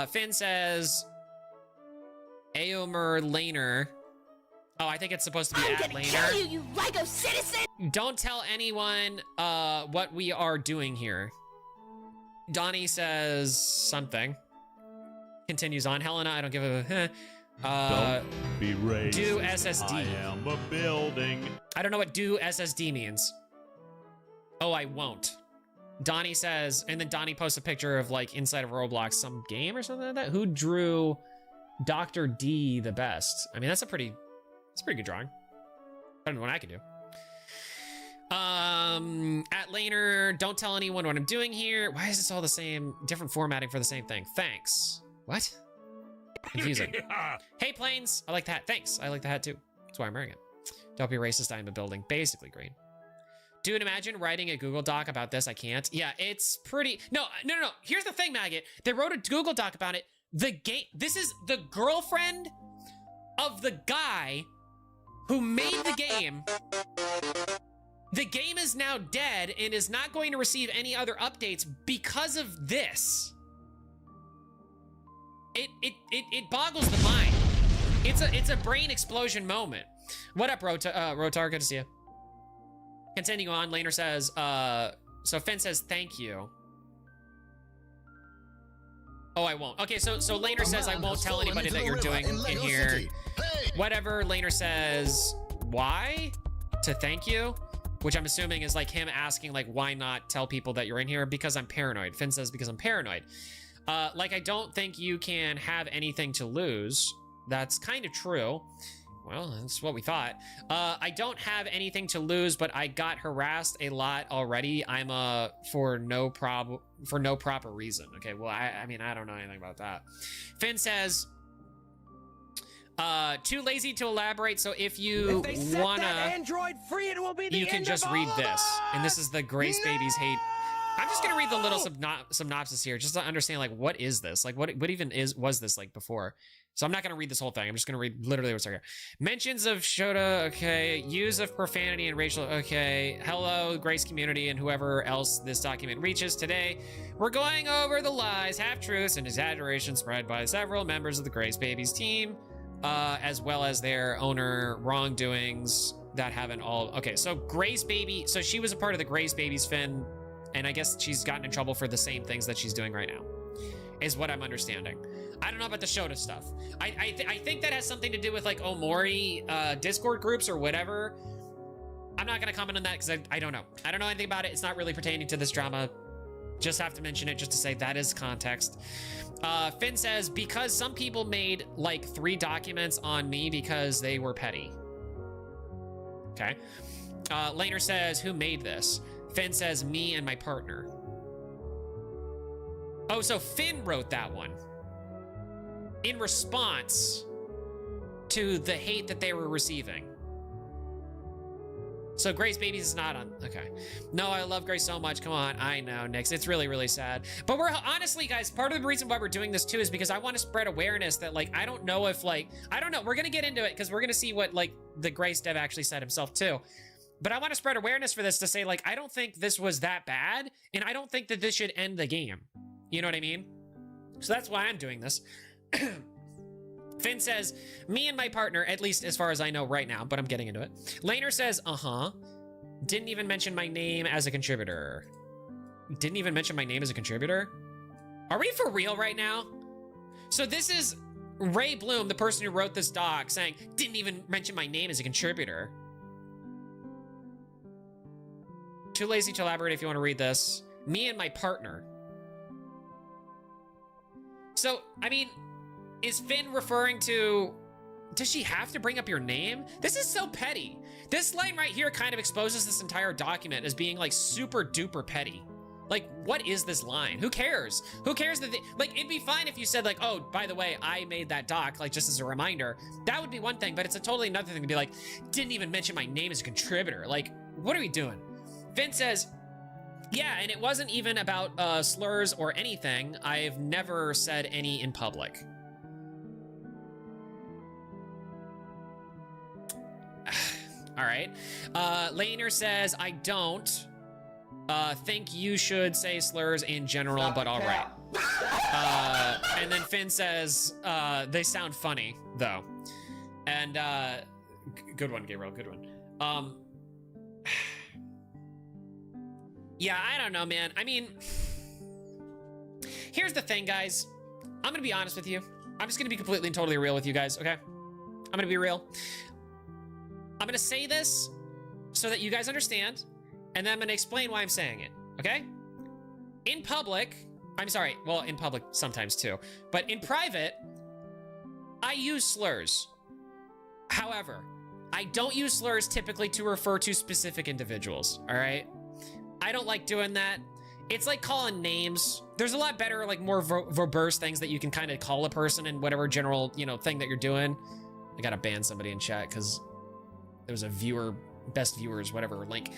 Finn says, Aomer Laner. Oh, I think it's supposed to be at Laner. Kill you, you Lego citizen! Don't tell anyone what we are doing here. Donnie says something. Continues on. Helena, I don't give a... Don't be racist. Do SSD. I am a building. I don't know what do SSD means. Oh, I won't. Donnie says, and then Donnie posts a picture of like inside of Roblox, some game or something like that. Who drew Dr. D the best? I mean, that's a pretty good drawing. Better than what I can do. At Laner, don't tell anyone what I'm doing here. Why is this all the same, different formatting for the same thing? Thanks. What? Confusing. Hey, Planes. I like the hat. Thanks. I like the hat too. That's why I'm wearing it. Don't be racist. I am a building. Basically green. Dude, imagine writing a Google Doc about this. I can't. Yeah, it's pretty. No. Here's the thing, Maggot. They wrote a Google Doc about it. The game. This is the girlfriend of the guy who made the game. The game is now dead and is not going to receive any other updates because of this. It boggles the mind. It's a brain explosion moment. What up, Rotar? Good to see you. Continuing on, Laner says, so Finn says, thank you. Oh, I won't. Okay, so Laner says, I won't tell anybody that you're doing in here. Whatever, Laner says, why? To thank you? Which I'm assuming is like him asking, like, why not tell people that you're in here? Because I'm paranoid. Finn says, because I'm paranoid. Like, I don't think you can have anything to lose. That's kind of true. Well, that's what we thought. I don't have anything to lose, but I got harassed a lot already. I'm for no proper reason. Okay, well, I mean, I don't know anything about that. Finn says, too lazy to elaborate, so if you wanna, Android free, it will be the you can just read this. And this is the Grace Babies Hate. I'm just gonna read the little synopsis here, just to understand, like, what is this? Like, what even was this like before? So I'm not gonna read this whole thing. I'm just gonna read literally what's here. Mentions of Shota, okay. Use of profanity and racial, okay. Hello, Grace community and whoever else this document reaches. Today, we're going over the lies, half-truths, and exaggerations spread by several members of the Grace Babies team, as well as their owner wrongdoings that haven't all. Okay, so Grace Baby, so she was a part of the Grace Babies, Finn, and I guess she's gotten in trouble for the same things that she's doing right now, is what I'm understanding. I don't know about the Shota stuff. I think that has something to do with like Omori Discord groups or whatever. I'm not gonna comment on that because I don't know. I don't know anything about it. It's not really pertaining to this drama. Just have to mention it just to say that is context. Finn says, because some people made like 3 documents on me because they were petty. Okay. Laner says, who made this? Finn says, me and my partner. Oh, so Finn wrote that one in response to the hate that they were receiving. So Grace Babies is not on. Okay. No, I love Grace so much. Come on. I know, Nix. It's really, really sad. But we're honestly, guys, part of the reason why we're doing this too is because I want to spread awareness that, like, I don't know if, like, I don't know. We're going to get into it because we're going to see what, like, the Grace dev actually said himself too. But I want to spread awareness for this to say, like, I don't think this was that bad. And I don't think that this should end the game. You know what I mean? So that's why I'm doing this. Finn says, me and my partner, at least as far as I know right now, but I'm getting into it. Laner says, didn't even mention my name as a contributor. Didn't even mention my name as a contributor? Are we for real right now? So this is Ray Bloom, the person who wrote this doc, saying, didn't even mention my name as a contributor. Too lazy to elaborate if you want to read this. Me and my partner. So, I mean, is Finn referring to, does she have to bring up your name? This is so petty. This line right here kind of exposes this entire document as being like super duper petty. Like, what is this line? Who cares? Who cares that like, it'd be fine if you said like, oh, by the way, I made that doc, like just as a reminder. That would be one thing, but it's a totally another thing to be like, didn't even mention my name as a contributor. Like, what are we doing? Finn says, yeah, and it wasn't even about slurs or anything. I've never said any in public. All right. Laner says, I don't think you should say slurs in general, but all right. And then Finn says, they sound funny, though. And good one, Gabriel, good one. Yeah, I don't know, man. I mean, here's the thing, guys. I'm gonna be honest with you. I'm just gonna be completely and totally real with you guys, okay? I'm gonna be real. I'm gonna say this so that you guys understand, and then I'm gonna explain why I'm saying it, okay? In public, I'm sorry, well, in public sometimes too, but in private, I use slurs. However, I don't use slurs typically to refer to specific individuals, all right? I don't like doing that. It's like calling names. There's a lot better, like more verbose things that you can kind of call a person in whatever general, you know, thing that you're doing. I gotta ban somebody in chat because there was a viewer, best viewers, whatever link.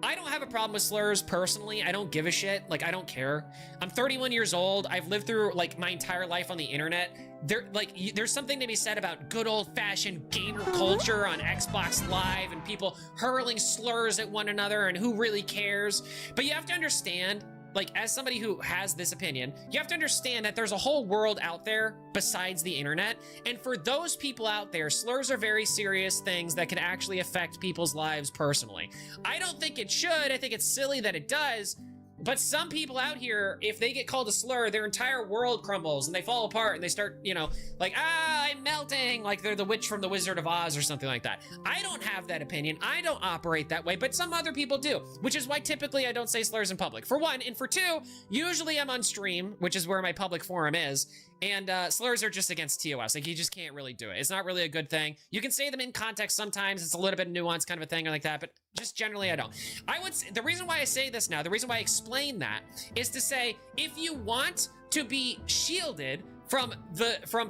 I don't have a problem with slurs personally. I don't give a shit. Like, I don't care. I'm 31 years old. I've lived through like my entire life on the internet. There's something to be said about good old-fashioned gamer culture on Xbox Live and people hurling slurs at one another and who really cares. But you have to understand, like, as somebody who has this opinion, you have to understand that there's a whole world out there besides the internet. And for those people out there, slurs are very serious things that can actually affect people's lives personally. I don't think it should. I think it's silly that it does. But some people out here, if they get called a slur, their entire world crumbles and they fall apart and they start, you know, like, I'm melting, like they're the witch from the Wizard of Oz or something like that. I don't have that opinion. I don't operate that way, but some other people do, which is why typically I don't say slurs in public. For one, and for two, usually I'm on stream, which is where my public forum is, and slurs are just against TOS. Like, you just can't really do it. It's not really a good thing. You can say them in context sometimes. It's a little bit of nuance kind of a thing or like that, but just generally I don't. I would say, the reason why I say this now, the reason why I explain that is to say, if you want to be shielded from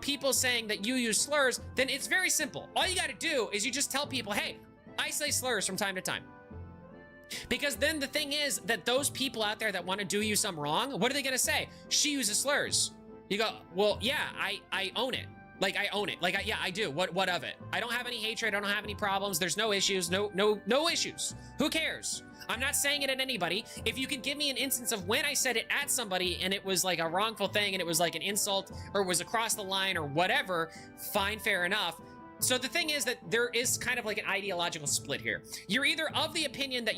people saying that you use slurs, then it's very simple. All you gotta do is you just tell people, hey, I say slurs from time to time. Because then the thing is that those people out there that want to do you some wrong, what are they gonna say? She uses slurs. You go, well, yeah, I own it. Like, I own it. Like, yeah, I do. What of it? I don't have any hatred. I don't have any problems. There's no issues. No issues. Who cares? I'm not saying it at anybody. If you can give me an instance of when I said it at somebody and it was like a wrongful thing and it was like an insult or it was across the line or whatever, fine, fair enough. So the thing is that there is kind of like an ideological split here. You're either of the opinion that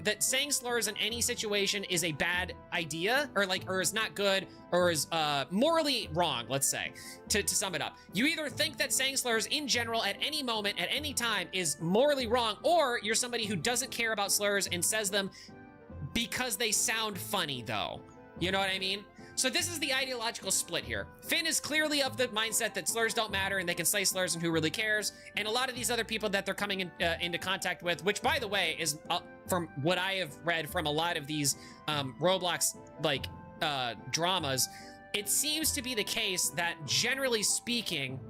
that saying slurs in any situation is a bad idea or is not good or is morally wrong, let's say, to sum it up. You either think that saying slurs in general at any moment, at any time is morally wrong, or you're somebody who doesn't care about slurs and says them because they sound funny though. You know what I mean? So this is the ideological split here. Finn is clearly of the mindset that slurs don't matter and they can say slurs and who really cares. And a lot of these other people that they're coming into contact with, which by the way is from what I have read from a lot of these Roblox like dramas, it seems to be the case that, generally speaking,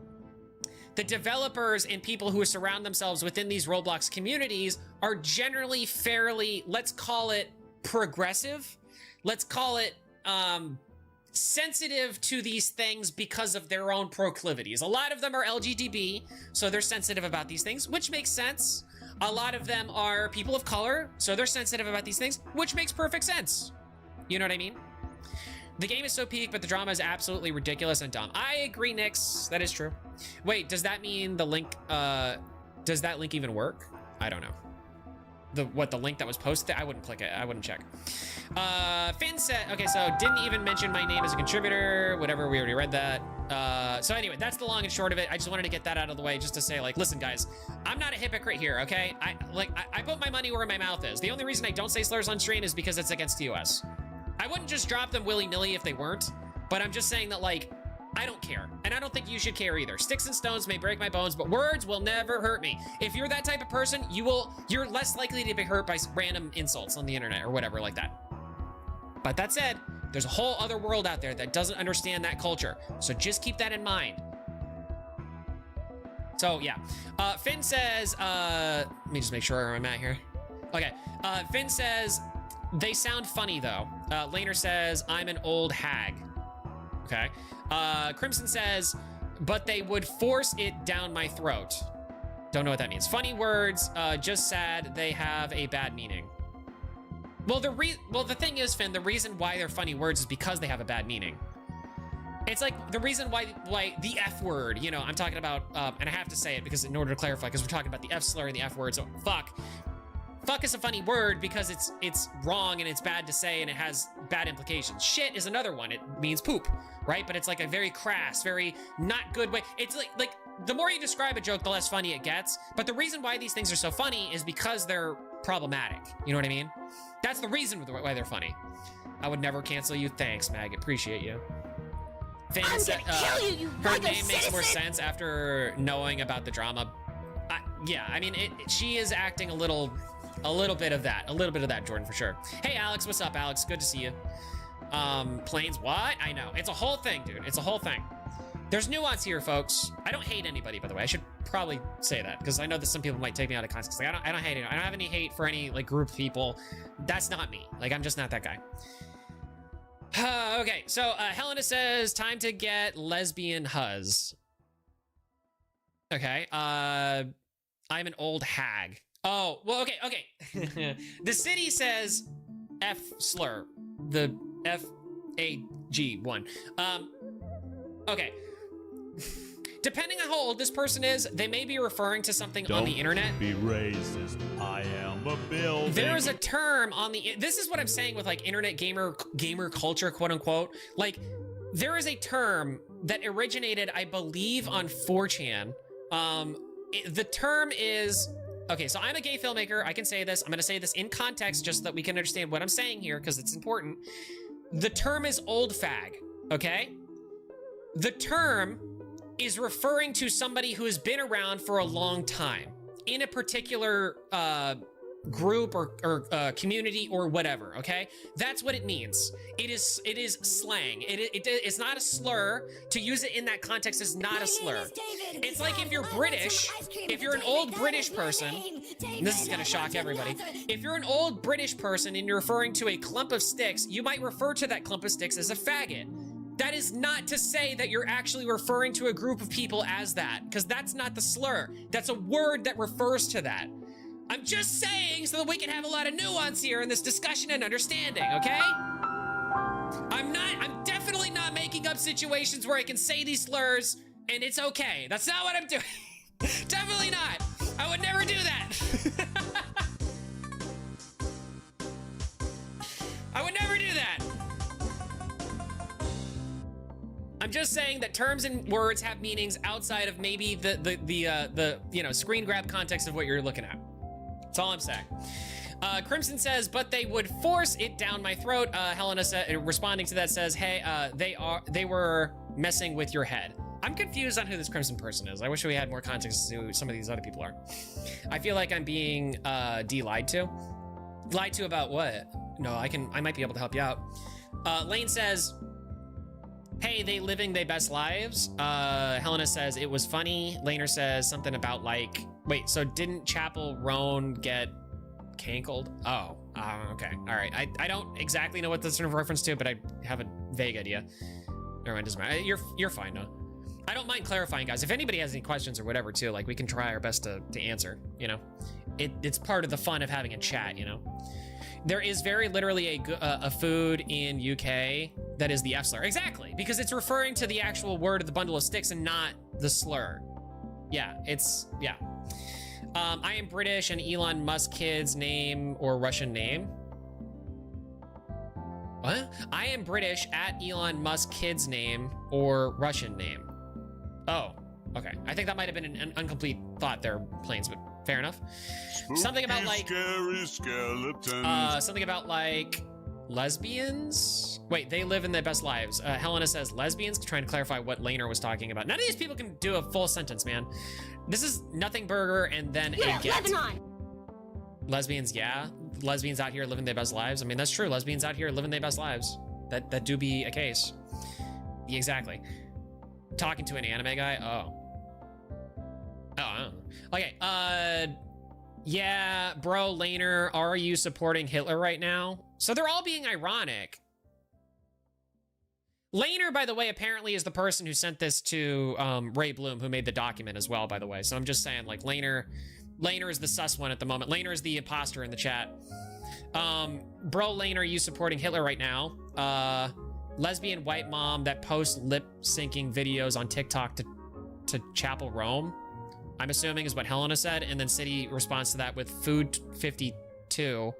the developers and people who surround themselves within these Roblox communities are generally fairly, let's call it progressive. Let's call it sensitive to these things because of their own proclivities. A lot of them are LGTB, so they're sensitive about these things, which makes sense. A lot of them are people of color, so they're sensitive about these things, which makes perfect sense. You know what I mean? The game is so peak, but the drama is absolutely ridiculous and dumb. I agree, Nix. That is true. Wait, does that mean the link, does that link even work? I don't know. The link that was posted? I wouldn't click it. I wouldn't check. Finn said, okay, so didn't even mention my name as a contributor, whatever, we already read that. So anyway, that's the long and short of it. I just wanted to get that out of the way just to say, like, listen, guys, I'm not a hypocrite here, okay? I put my money where my mouth is. The only reason I don't say slurs on stream is because it's against the US. I wouldn't just drop them willy-nilly if they weren't, but I'm just saying that, like, I don't care, and I don't think you should care either. Sticks and stones may break my bones, but words will never hurt me. If you're that type of person, you're less likely to be hurt by random insults on the internet or whatever like that. But that said, there's a whole other world out there that doesn't understand that culture, so just keep that in mind. So yeah, Finn says, let me just make sure where I'm at here. Okay, Finn says, they sound funny though. Laner says, I'm an old hag. Okay. Crimson says, but they would force it down my throat. Don't know what that means. Funny words, just sad they have a bad meaning. Well, the thing is, Finn, the reason why they're funny words is because they have a bad meaning. It's like the reason why the F word, you know, I'm talking about, and I have to say it because in order to clarify, because we're talking about the F slur and the F word, so fuck. Fuck is a funny word because it's wrong and it's bad to say and it has bad implications. Shit is another one. It means poop, right? But it's like a very crass, very not good way. It's like the more you describe a joke, the less funny it gets. But the reason why these things are so funny is because they're problematic. You know what I mean? That's the reason why they're funny. I would never cancel you. Thanks, Mag. Appreciate you. Finn said, her name makes more sense after knowing about the drama. Yeah, I mean, she is acting a little bit of that, Jordan, for sure. Hey, Alex, what's up, Alex? Good to see you. Planes, what? I know. It's a whole thing, dude. It's a whole thing. There's nuance here, folks. I don't hate anybody, by the way. I should probably say that, because I know that some people might take me out of context. Like, I don't hate anyone. I don't have any hate for any, like, group of people. That's not me. Like, I'm just not that guy. Okay, so Helena says, time to get lesbian huzz. Okay, I'm an old hag. Oh, well, okay. The city says F slur, the F-A-G one. Okay. Depending on how old this person is, they may be referring to something on the internet. Don't be racist. I am a building. There is a term on the, this is what I'm saying with like internet gamer culture, quote unquote. Like, there is a term that originated, I believe, on 4chan. The term is, okay, so I'm a gay filmmaker. I can say this. I'm going to say this in context just so that we can understand what I'm saying here because it's important. The term is old fag, okay? The term is referring to somebody who has been around for a long time in a particular group or community or whatever, okay? That's what it means. It is slang. It's not a slur. To use it in that context is not a slur. It's like if you're British, if you're an old British person, this is gonna shock everybody. If you're an old British person and you're referring to a clump of sticks, you might refer to that clump of sticks as a faggot. That is not to say that you're actually referring to a group of people as that, because that's not the slur. That's a word that refers to that. I'm just saying so that we can have a lot of nuance here in this discussion and understanding, okay? I'm definitely not making up situations where I can say these slurs and it's okay. That's not what I'm doing. Definitely not. I would never do that. I would never do that. I'm just saying that terms and words have meanings outside of maybe the you know, screen grab context of what you're looking at. That's all I'm saying. Crimson says, but they would force it down my throat. Helena responding to that says, hey, they were messing with your head. I'm confused on who this Crimson person is. I wish we had more context to who some of these other people are. I feel like I'm being lied to. Lied to about what? No, I might be able to help you out. Lane says, Hey, they living their best lives. Helena says it was funny. Laner says something about like, wait, so didn't Chapel Roan get cankled? Oh, okay. All right. I don't exactly know what this is in reference to, but I have a vague idea. Never mind, doesn't matter. You're fine though. I don't mind clarifying, guys. If anybody has any questions or whatever too, like we can try our best to answer, you know? It's part of the fun of having a chat, you know? There is very literally a food in UK that is the F slur. Exactly, because it's referring to the actual word of the bundle of sticks and not the slur. Yeah, yeah. I am British and Elon Musk kid's name or Russian name. What? I am British at Elon Musk kid's name or Russian name. Oh, okay. I think that might have been an incomplete thought there, Plains, but fair enough. Spooky, something about like scary skeletons. something about like lesbians. Wait, they live in their best lives. Helena says lesbians, trying to clarify what Laner was talking about. None of these people can do a full sentence, man. This is nothing burger and then a get. Lebanon. Lesbians, yeah. Lesbians out here living their best lives. I mean, that's true. Lesbians out here living their best lives. That do be a case. Exactly. Talking to an anime guy. Oh, I don't know. Okay. Yeah, bro, Laner, are you supporting Hitler right now? So they're all being ironic. Laner, by the way, apparently is the person who sent this to Ray Bloom, who made the document as well, by the way. So I'm just saying, like, Laner is the sus one at the moment. Laner is the imposter in the chat. Bro, Laner, are you supporting Hitler right now? Lesbian white mom that posts lip syncing videos on TikTok to Chapel Rome, I'm assuming is what Helena said. And then City responds to that with food 52.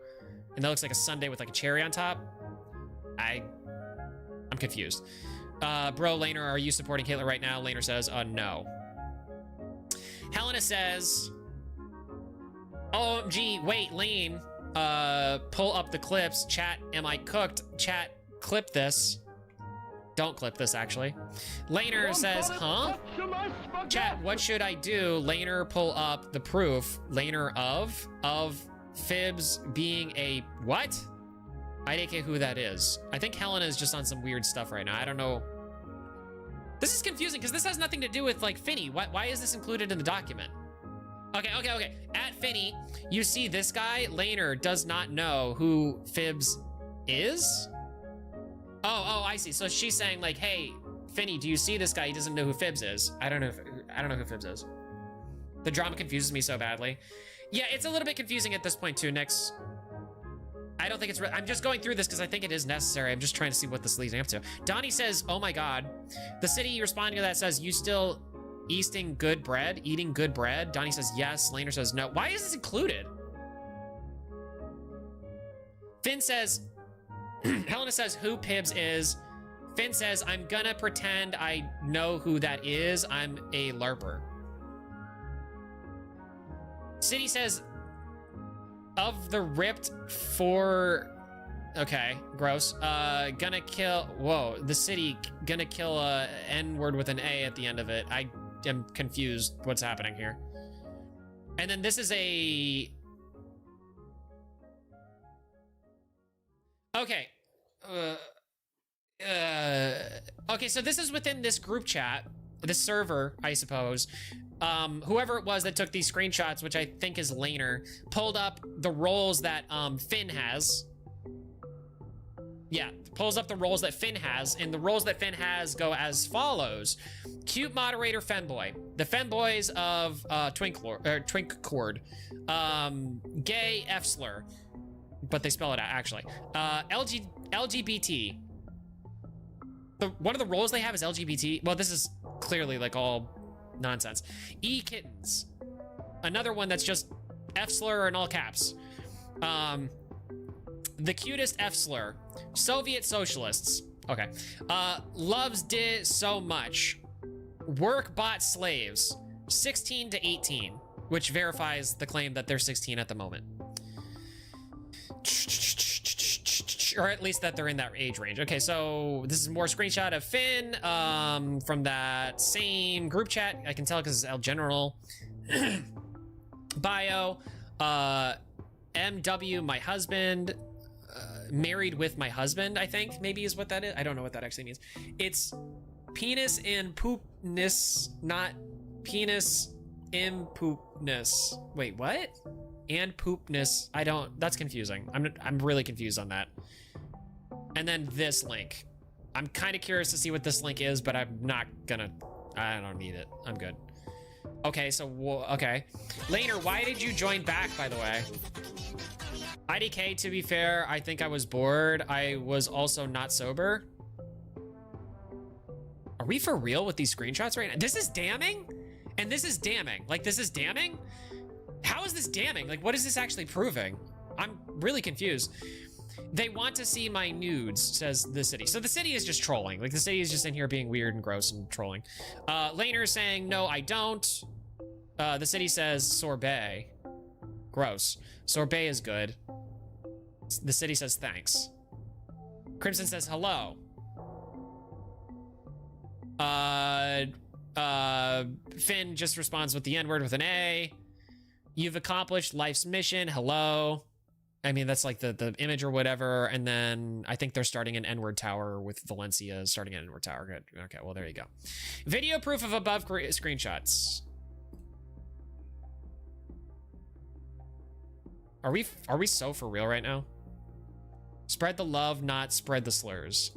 And that looks like a sundae with like a cherry on top. I'm confused. Bro, Laner, are you supporting Hitler right now? Laner says, no. Helena says, OMG, wait, Lane, pull up the clips. Chat, am I cooked? Chat, clip this. Don't clip this, actually. Laner says, huh? Chat, what should I do? Laner, pull up the proof. Laner of Fibs being a what? I don't care who that is. I think Helena is just on some weird stuff right now. I don't know. This is confusing because this has nothing to do with like Finny. Why is this included in the document? Okay. At Finny, you see this guy, Laner, does not know who Fibs is. Oh, I see. So she's saying like, hey, Finny, do you see this guy? He doesn't know who Fibs is. I don't know who Fibs is. The drama confuses me so badly. Yeah, it's a little bit confusing at this point too. Next, I don't think it's. I'm just going through this because I think it is necessary. I'm just trying to see what this is leading up to. Donnie says, "Oh my God," the city responding to that says, "You still eating good bread? Eating good bread?" Donnie says, "Yes." Laner says, "No." Why is this included? Finn says. Helena says who Pibs is. Finn says, I'm gonna pretend I know who that is. I'm a LARPer. City says, of the ripped for... Okay, gross. Gonna kill... Whoa, the city gonna kill a N-word with an A at the end of it. I am confused what's happening here. And then this is a... Okay. Okay, so this is within this group chat, this server, I suppose. Whoever it was that took these screenshots, which I think is Laner, pulled up the roles that Finn has. Yeah, pulls up the roles that Finn has, and the roles that Finn has go as follows. Cute moderator Femboy. The Femboys of Twinkcord. Gay F-slur. But they spell it out, actually. LGBT. One of the roles they have is LGBT. Well, this is clearly like all nonsense. E-kittens. Another one that's just F-slur in all caps. The cutest F-slur. Soviet socialists. Okay. Loves did so much. Work bot slaves. 16 to 18. Which verifies the claim that they're 16 at the moment. Or at least that they're in that age range. Okay, so this is more screenshot of Finn from that same group chat. I can tell because it's El General. Bio. MW, my husband. married with my husband, I think maybe is what that is. I don't know what that actually means. It's penis and poopness, not penis in poopness. Wait, what? And poopness. I don't, that's confusing. I'm really confused on that. And then this link. I'm kind of curious to see what this link is, but I'm not gonna, I don't need it. I'm good. Okay, so, okay. Laner, why did you join back, by the way? IDK, to be fair, I think I was bored. I was also not sober. Are we for real with these screenshots right now? This is damning? And this is damning. Like, this is damning? How is this damning? Like, what is this actually proving? I'm really confused. They want to see my nudes, says the city. So the city is just trolling. Like, the city is just in here being weird and gross and trolling. Laner is saying, no, I don't. The city says sorbet. Gross. Sorbet is good. The city says thanks. Crimson says hello. Finn just responds with the N-word with an A. You've accomplished life's mission. Hello. I mean, that's like the image or whatever. And then I think they're starting an N-word tower with Valencia starting an N-word tower. Good. Okay, well, there you go. Video proof of above screenshots. Are we so for real right now? Spread the love, not spread the slurs.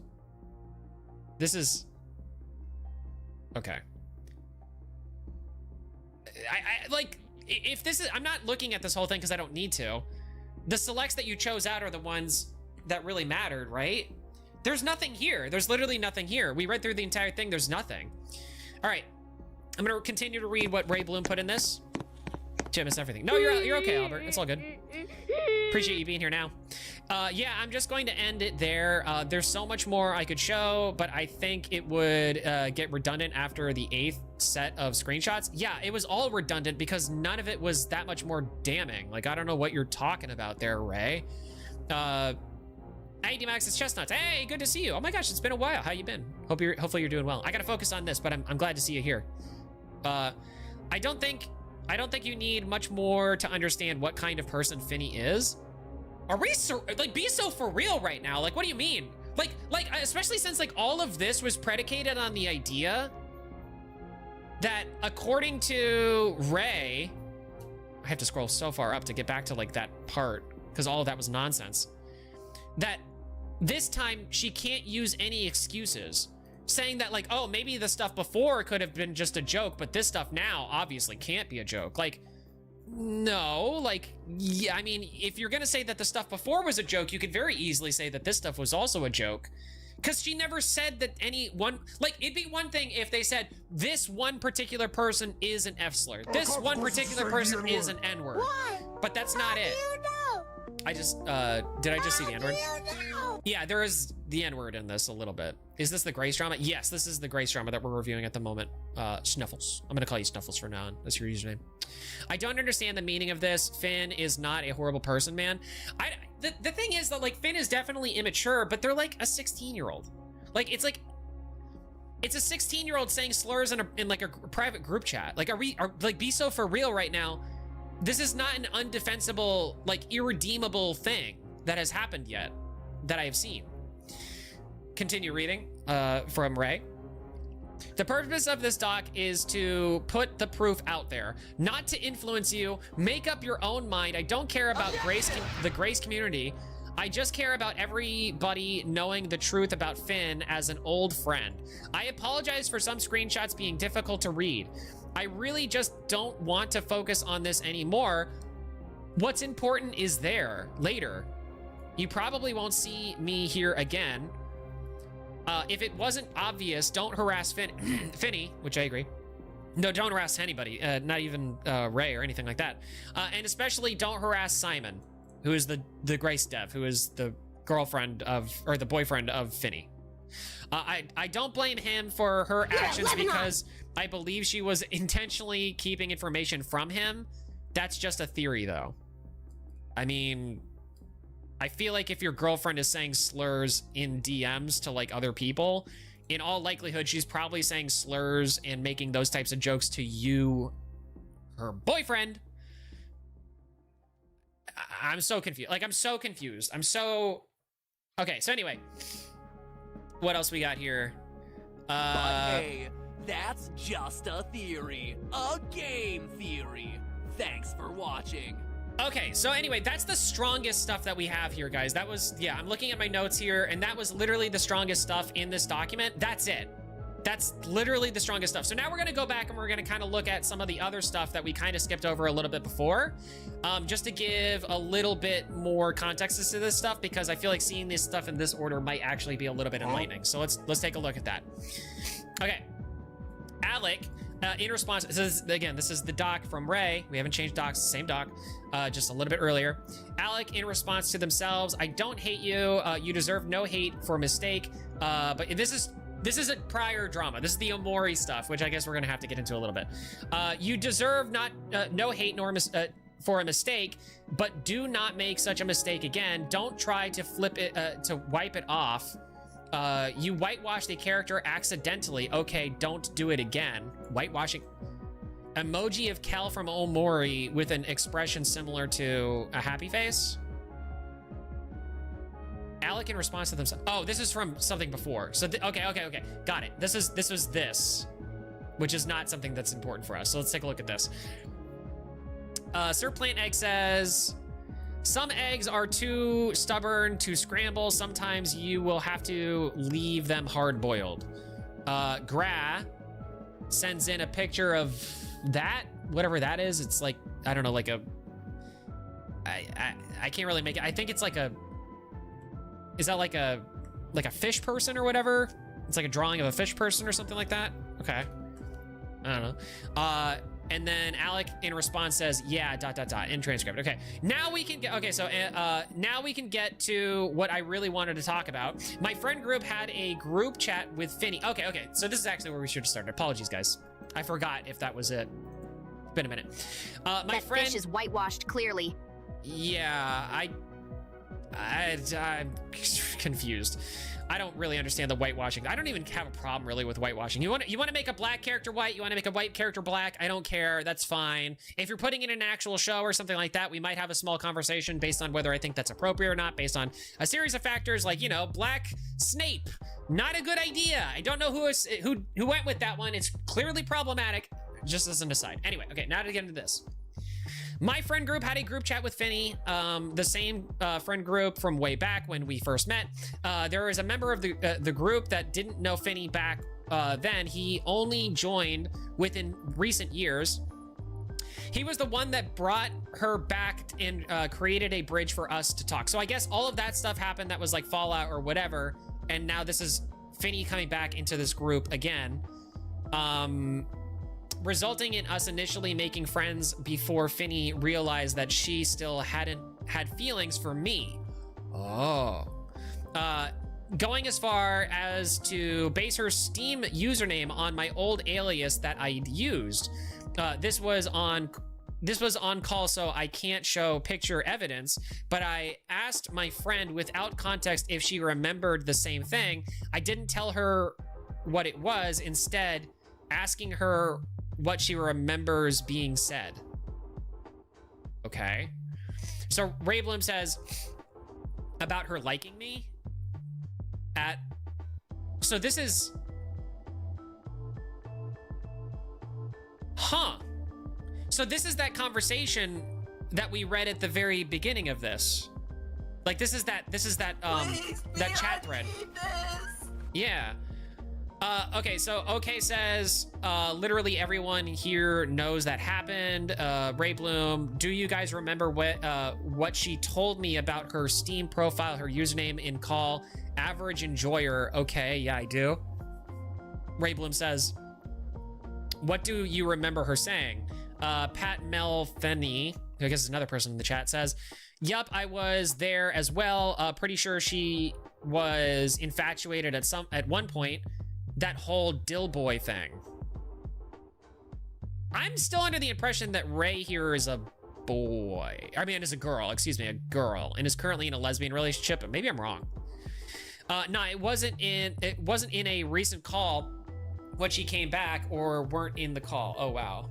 This is... Okay. I like, if this is... I'm not looking at this whole thing because I don't need to. The selects that you chose out are the ones that really mattered, right? There's nothing here. There's literally nothing here. We read through the entire thing. There's nothing. All right. I'm going to continue to read what Ray Bloom put in this. Jim, it's everything. No, you're okay, Albert. It's all good. Appreciate you being here now. Yeah, I'm just going to end it there. There's so much more I could show, but I think it would get redundant after the 8th set of screenshots. Yeah, it was all redundant because none of it was that much more damning. Like, I don't know what you're talking about there, Ray. Hey, D-Max, it's Chestnuts. Hey, good to see you. Oh my gosh, it's been a while. How you been? Hopefully you're doing well. I gotta focus on this, but I'm glad to see you here. I don't think you need much more to understand what kind of person Finny is. Are we so, like, be so for real right now? Like, what do you mean? Like, especially since like all of this was predicated on the idea that according to Ray, I have to scroll so far up to get back to like that part because all of that was nonsense. That this time she can't use any excuses. Saying that like, oh, maybe the stuff before could have been just a joke, but this stuff now obviously can't be a joke. Like, no, like, yeah, I mean, if you're gonna say that the stuff before was a joke, you could very easily say that this stuff was also a joke. Because she never said that any one, like, it'd be one thing if they said, this one particular person is an F slur. This one particular person is an N-word. But that's not it. I just, did I just see the N-word? Yeah, there is the N-word in this a little bit. Is this the Grace drama? Yes, this is the Grace drama that we're reviewing at the moment. Snuffles. I'm gonna call you Snuffles from now on. That's your username. I don't understand the meaning of this. Finn is not a horrible person, man. The thing is that, like, Finn is definitely immature, but they're like a 16-year-old. Like, it's a 16-year-old saying slurs in like a private group chat. Like, like, be so for real right now. This is not an undefensible, like, irredeemable thing that has happened yet that I have seen. Continue reading from Ray. The purpose of this doc is to put the proof out there, not to influence you. Make up your own mind. I don't care about the Grace community. I just care about everybody knowing the truth about Finn as an old friend. I apologize for some screenshots being difficult to read. I really just don't want to focus on this anymore. What's important is there later. You probably won't see me here again. If it wasn't obvious, don't harass Finny, which I agree. No, don't harass anybody, not even Ray or anything like that. And especially don't harass Simon, who is the Grace dev, who is the girlfriend of, or the boyfriend of Finny. I don't blame him for her actions because I believe she was intentionally keeping information from him. That's just a theory, though. I mean, I feel like if your girlfriend is saying slurs in DMs to like other people, in all likelihood, she's probably saying slurs and making those types of jokes to you, her boyfriend. I'm so confused. Like, I'm so confused. I'm so Okay, so anyway, what else we got here? But hey, that's just a theory. A game theory. Thanks for watching. Okay, so anyway, that's the strongest stuff that we have here, guys. That was, yeah, I'm looking at my notes here, and that was literally the strongest stuff in this document. That's it. That's literally the strongest stuff. So now we're gonna go back and we're gonna kind of look at some of the other stuff that we kind of skipped over a little bit before, just to give a little bit more context to this stuff, because I feel like seeing this stuff in this order might actually be a little bit enlightening. So let's take a look at that. Okay, Alec, in response, this is the doc from Ray. We haven't changed docs, same doc, just a little bit earlier. Alec, in response to themselves, I don't hate you. You deserve no hate for a mistake. But this is a prior drama. This is the Omori stuff, which I guess we're gonna have to get into a little bit. You deserve no hate nor for a mistake, but do not make such a mistake again. Don't try to flip it, to wipe it off. You whitewashed a character accidentally. Okay, don't do it again. Whitewashing. Emoji of Kel from Omori with an expression similar to a happy face. Alec in response to themselves. Oh, this is from something before. So, okay. Got it. This was this, which is not something that's important for us. So let's take a look at this. Sir Plant Egg says, some eggs are too stubborn to scramble. Sometimes you will have to leave them hard-boiled. Gra sends in a picture of that, whatever that is. It's like, I don't know, like a, I can't really make it. I think it's like a, is that like a fish person or whatever? It's like a drawing of a fish person or something like that. Okay. I don't know. And then Alec in response says, yeah, ... in transcript. Okay, now we can get, okay, so now we can get to what I really wanted to talk about. My friend group had a group chat with Finny. Okay, so this is actually where we should have started. Apologies, guys. I forgot if that was it. It's been a minute. My that friend fish is whitewashed clearly. Yeah, I'm confused. I don't really understand the whitewashing. I don't even have a problem really with whitewashing. You want to make a black character white, you want to make a white character black, I don't care. That's fine. If you're putting in an actual show or something like that, we might have a small conversation based on whether I think that's appropriate or not, based on a series of factors like, you know, Black Snape. Not a good idea. I don't know who went with that one. It's clearly problematic, just as an aside. Anyway, okay, now to get into this. My friend group had a group chat with Finny, the same friend group from way back when we first met. There was a member of the group that didn't know Finny back then. He only joined within recent years. He was the one that brought her back and created a bridge for us to talk. So I guess all of that stuff happened that was like Fallout or whatever. And now this is Finny coming back into this group again. Resulting in us initially making friends before Finny realized that she still hadn't had feelings for me. Oh. Going as far as to base her Steam username on my old alias that I'd used. This was on call, so I can't show picture evidence, but I asked my friend without context if she remembered the same thing. I didn't tell her what it was, instead asking her what she remembers being said. Okay. So Ray Bloom says about her liking me so this is, so this is that conversation that we read at the very beginning of this. Like this is that that chat thread. Yeah. Okay, so OK says, literally everyone here knows that happened. Ray Bloom, do you guys remember what she told me about her Steam profile, her username in call? Average enjoyer. Okay, yeah, I do. Ray Bloom says, what do you remember her saying? Pat Melfeni, who I guess is another person in the chat, says, yup, I was there as well. Pretty sure she was infatuated at one point. That whole Dill Boy thing. I'm still under the impression that Ray here is a boy. I mean, is a girl, excuse me, a girl, and is currently in a lesbian relationship, but maybe I'm wrong. No, it wasn't in a recent call when she came back, or weren't in the call. Oh, wow.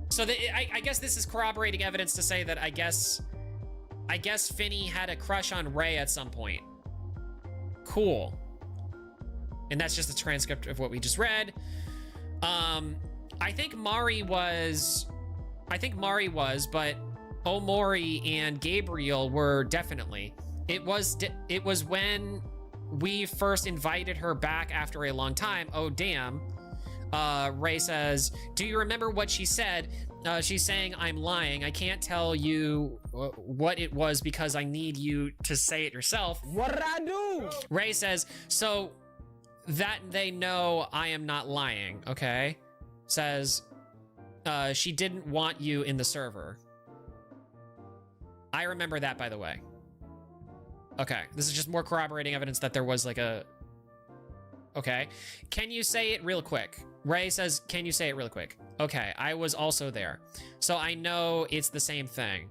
So I guess this is corroborating evidence to say that I guess Finny had a crush on Ray at some point. Cool. And that's just the transcript of what we just read. I think Mari was, but Omori and Gabriel were definitely. It was when we first invited her back after a long time. Oh, damn. Ray says, do you remember what she said? She's saying I'm lying. I can't tell you what it was because I need you to say it yourself. What I do? Ray says, so that they know I am not lying, okay? Says, she didn't want you in the server. I remember that, by the way. Okay, this is just more corroborating evidence that there was like a... Okay, can you say it real quick? Ray says, can you say it real quick? Okay, I was also there. So I know it's the same thing.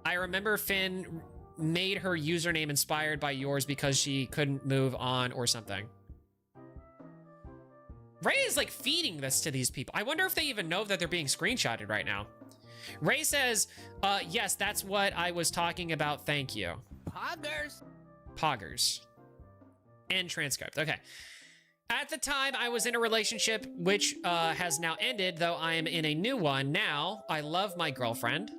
I remember Finn made her username inspired by yours because she couldn't move on or something. Ray is like feeding this to these people. I wonder if they even know that they're being screenshotted right now. Ray says, yes, that's what I was talking about. Thank you. Poggers. Poggers. End transcript. Okay. At the time, I was in a relationship which has now ended, though I am in a new one now. I love my girlfriend.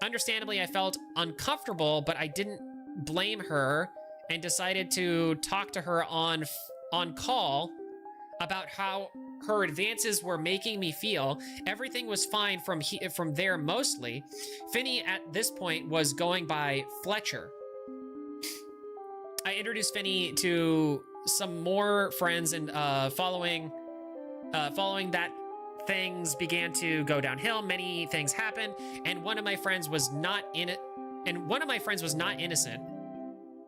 Understandably, I felt uncomfortable, but I didn't blame her and decided to talk to her on call about how her advances were making me feel. Everything was fine from there mostly. Finney at this point was going by Fletcher. I introduced Finney to some more friends, and following that, things began to go downhill. Many things happened, and one of my friends was not innocent.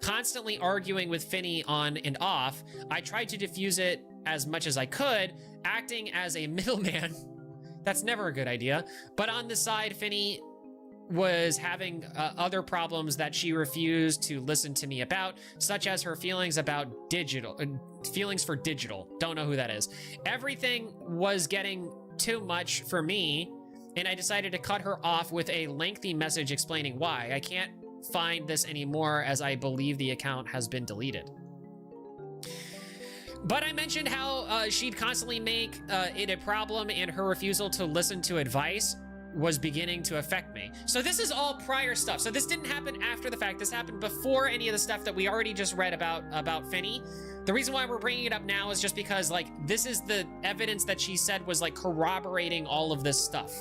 Constantly arguing with Finney on and off. I tried to diffuse it as much as I could, acting as a middleman. That's never a good idea. But on the side, Finney was having other problems that she refused to listen to me about, such as her feelings about feelings for digital. Don't know who that is. Everything was getting too much for me, and I decided to cut her off with a lengthy message explaining why. I can't find this anymore as I believe the account has been deleted. But I mentioned how she'd constantly make it a problem, and her refusal to listen to advice was beginning to affect me. So this is all prior stuff. So this didn't happen after the fact. This happened before any of the stuff that we already just read about Finney. The reason why we're bringing it up now is just because, like, this is the evidence that she said was, like, corroborating all of this stuff.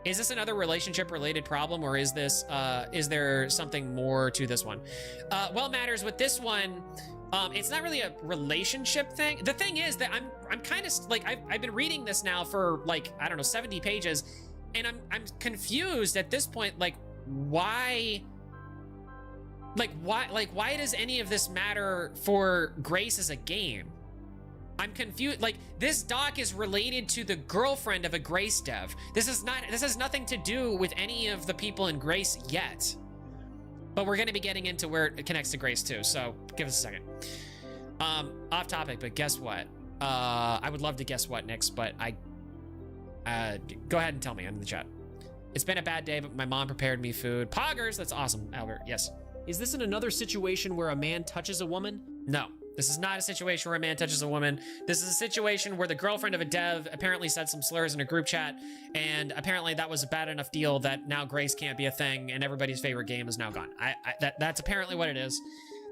Is this another relationship-related problem, or is this, is there something more to this one? Well, matters with this one, it's not really a relationship thing. The thing is that I'm kind of, like, I've been reading this now for, like, I don't know, 70 pages, and I'm confused at this point, like, why does any of this matter for Grace as a game? I'm confused. Like, this doc is related to the girlfriend of a Grace dev. This has nothing to do with any of the people in Grace yet. But we're gonna be getting into where it connects to Grace too, so give us a second. Off topic, but guess what? I would love to guess what, Nix, but go ahead and tell me. I'm in the chat. It's been a bad day, but my mom prepared me food. Poggers, that's awesome, Albert, yes. Is this in another situation where a man touches a woman? No, this is not a situation where a man touches a woman. This is a situation where the girlfriend of a dev apparently said some slurs in a group chat, and apparently that was a bad enough deal that now Grace can't be a thing, and everybody's favorite game is now gone. That's apparently what it is.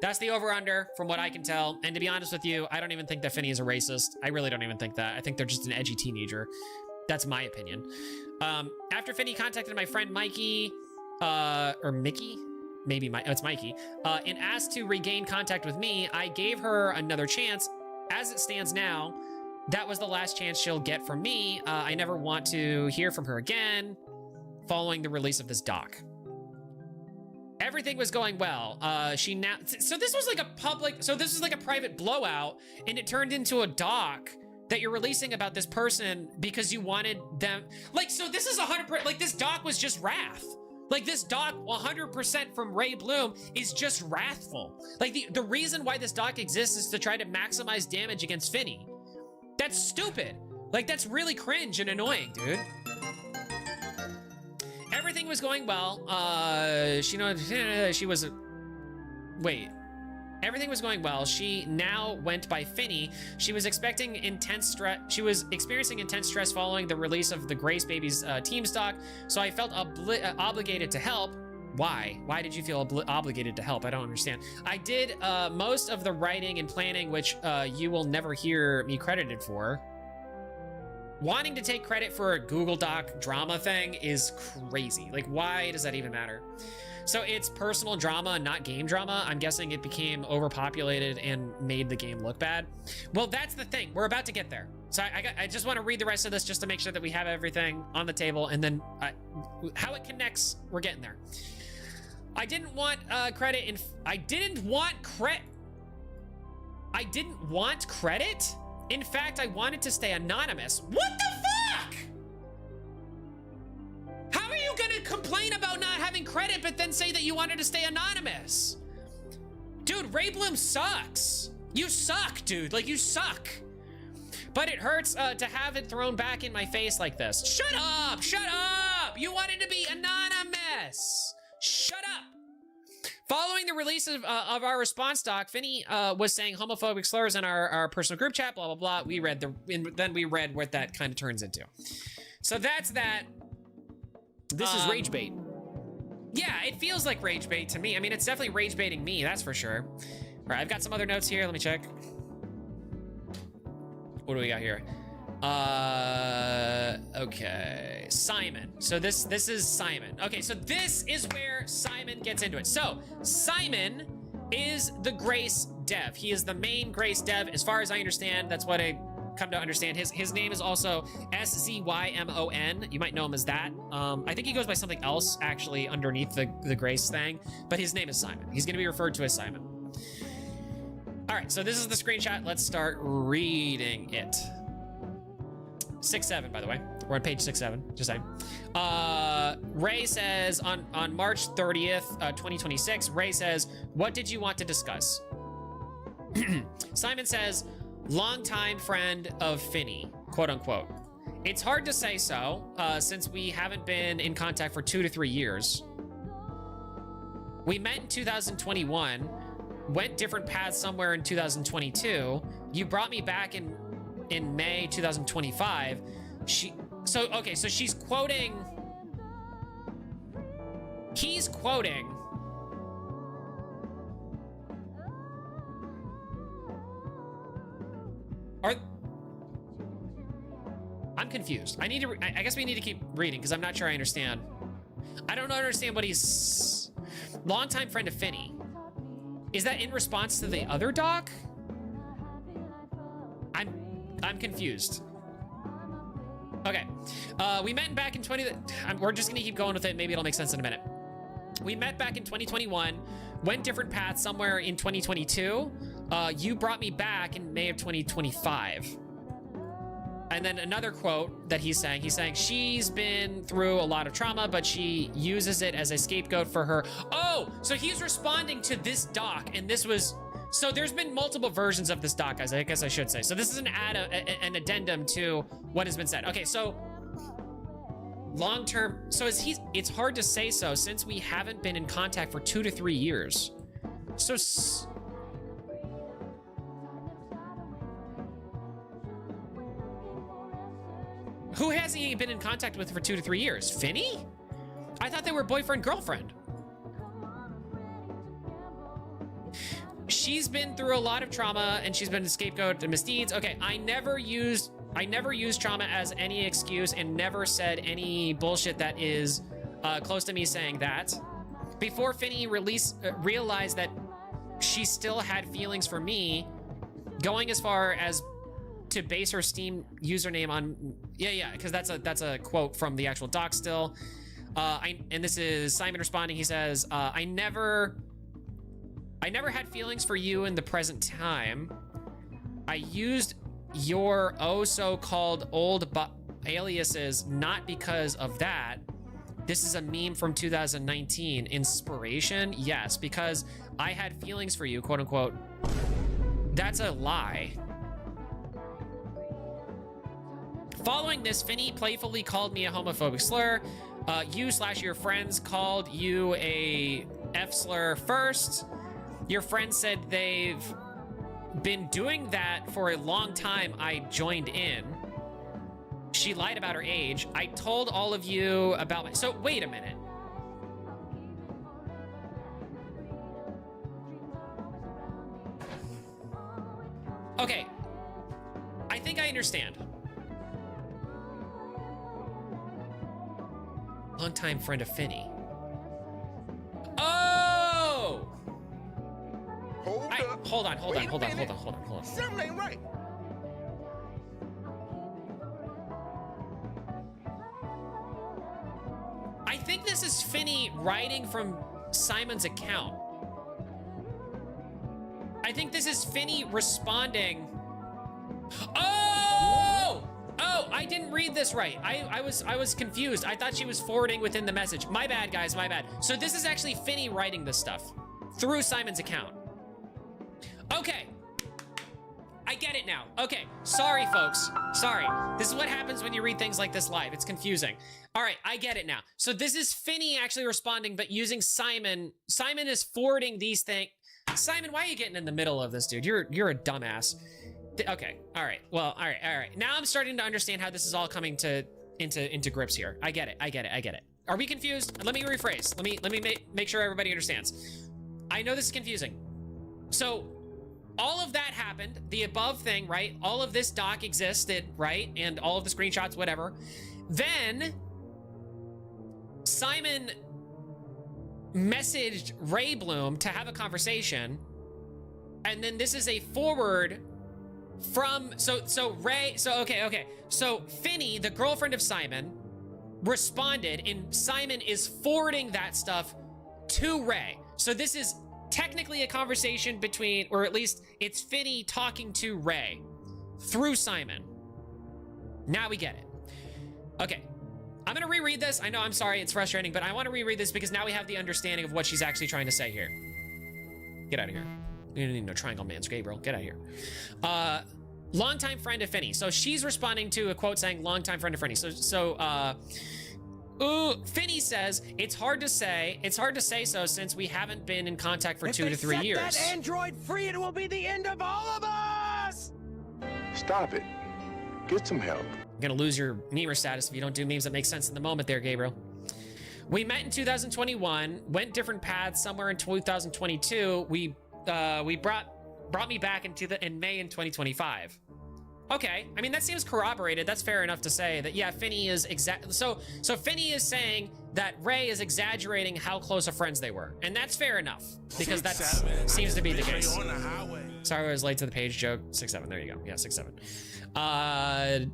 That's the over-under, from what I can tell. And to be honest with you, I don't even think that Finney is a racist. I really don't even think that. I think they're just an edgy teenager. That's my opinion. After Finney contacted my friend Mikey, or Mickey? Maybe it's Mikey, and asked to regain contact with me, I gave her another chance. As it stands now, that was the last chance she'll get from me. I never want to hear from her again following the release of this doc. Everything was going well. So this was like a private blowout, and it turned into a doc that you're releasing about this person because you wanted them. Like, so this is 100%, like, this doc was just wrath. Like, this doc, 100% from Ray Bloom, is just wrathful. Like, the reason why this doc exists is to try to maximize damage against Finney. That's stupid. Like, that's really cringe and annoying, dude. Everything was going well. She was... Wait. Everything was going well. She now went by Finny. She was expecting intense stress. She was experiencing intense stress following the release of the Grace Babies team stock. So I felt obligated to help. Why? Why did you feel obligated to help? I don't understand. I did most of the writing and planning, which you will never hear me credited for. Wanting to take credit for a Google Doc drama thing is crazy. Like, why does that even matter? So it's personal drama, not game drama. I'm guessing it became overpopulated and made the game look bad. Well, that's the thing. We're about to get there. So I just want to read the rest of this just to make sure that we have everything on the table, and then how it connects, we're getting there. I didn't want credit. I didn't want credit. In fact, I wanted to stay anonymous. What the fuck? How are you gonna complain about not having credit, but then say that you wanted to stay anonymous? Dude, Ray Bloom sucks. You suck, dude. Like, you suck. But it hurts to have it thrown back in my face like this. Shut up! Shut up! You wanted to be anonymous. Shut up. Following the release of our response doc, Finny was saying homophobic slurs in our personal group chat, blah, blah, blah. We read then we read what that kind of turns into. So that's that. This is rage bait. Yeah, it feels like rage bait to me. I mean, it's definitely rage baiting me, that's for sure. All right, I've got some other notes here. Let me check. What do we got here? Okay, Simon. So this is Simon. Okay, so this is where Simon gets into it. So Simon is the Grace dev. He is the main Grace dev, as far as I understand. That's what I come to understand. His name is also SZYMON. You might know him as that. I think he goes by something else actually underneath the Grace thing, but his name is Simon. He's going to be referred to as Simon. All right, so this is the screenshot. Let's start reading it. 6-7, by the way. We're on page 6-7, just saying. Ray says on March 30th, 2026, Ray says, what did you want to discuss? Simon says, longtime friend of Finny, quote unquote. It's hard to say so, since we haven't been in contact for 2 to 3 years. We met in 2021, went different paths somewhere in 2022. You brought me back in May 2025. So she's quoting. He's quoting. I'm confused. I guess we need to keep reading because I'm not sure I understand. I don't understand what he's. Longtime friend of Finny. Is that in response to the other doc? I'm confused. Okay. We met back in we're just gonna keep going with it. Maybe it'll make sense in a minute. We met back in 2021, went different paths somewhere in 2022. You brought me back in May of 2025. And then another quote that he's saying she's been through a lot of trauma, but she uses it as a scapegoat for her. Oh, so he's responding to this doc, and this was, so there's been multiple versions of this doc, guys, I guess I should say. So this is an addendum to what has been said. Okay, so long-term, so it's hard to say so since we haven't been in contact for 2 to 3 years. So who hasn't he been in contact with for 2 to 3 years? Finny? I thought they were boyfriend-girlfriend. She's been through a lot of trauma and she's been a scapegoat to misdeeds. Okay, I never used trauma as any excuse and never said any bullshit that is close to me saying that. Before Finny realized that she still had feelings for me, going as far as to base her Steam username on, because that's a quote from the actual doc still. And this is Simon responding. He says, I never had feelings for you in the present time. I used your so-called old aliases not because of that. This is a meme from 2019. Inspiration? Yes, because I had feelings for you, quote unquote. That's a lie. Following this, Finny playfully called me a homophobic slur. You/your friends called you a F slur first. Your friend said they've been doing that for a long time. I joined in. She lied about her age. I told all of you about my... So, wait a minute. Okay. I think I understand. Longtime friend of Finny. Oh! Hold on. Something ain't right. I think this is Finny writing from Simon's account. I think this is Finny responding. Oh! Oh, I didn't read this right. I was confused. I thought she was forwarding within the message. My bad, guys, my bad. So this is actually Finny writing this stuff through Simon's account. Okay. I get it now. Okay, sorry, folks. Sorry. This is what happens when you read things like this live. It's confusing. All right, I get it now. So this is Finny actually responding, but using Simon. Simon is forwarding these things. Simon, why are you getting in the middle of this, dude? You're a dumbass. Okay, all right. Well, all right. Now I'm starting to understand how this is all coming into grips here. I get it. Are we confused? Let me rephrase. Let me make sure everybody understands. I know this is confusing. So all of that happened, the above thing, right? All of this doc existed, right? And all of the screenshots, whatever. Then Simon messaged Ray Bloom to have a conversation. And then this is a forward from, so Finny, the girlfriend of Simon, responded, and Simon is forwarding that stuff to Ray. So this is technically a conversation between, or at least it's Finny talking to Ray through Simon. Now we get it. Okay, I'm gonna reread this. I know, I'm sorry, it's frustrating, but I want to reread this because now we have the understanding of what she's actually trying to say here. Get out of here. You don't need no triangle man's Gabriel. Get out of here. Longtime friend of Finny. So she's responding to a quote saying longtime friend of Finny. Finny says, it's hard to say so since we haven't been in contact for 2 to 3 years. If they set that android free, it will be the end of all of us! Stop it. Get some help. You're gonna lose your memer status if you don't do memes that make sense in the moment there, Gabriel. We met in 2021, went different paths. Somewhere in 2022, we brought me back in May in 2025. Okay, I mean, that seems corroborated. That's fair enough to say that, yeah, Finny is so Finny is saying that Ray is exaggerating how close of friends they were. And that's fair enough, because that seems to be the case. Sorry I was late to the page joke. 6-7, there you go. Yeah, 6-7.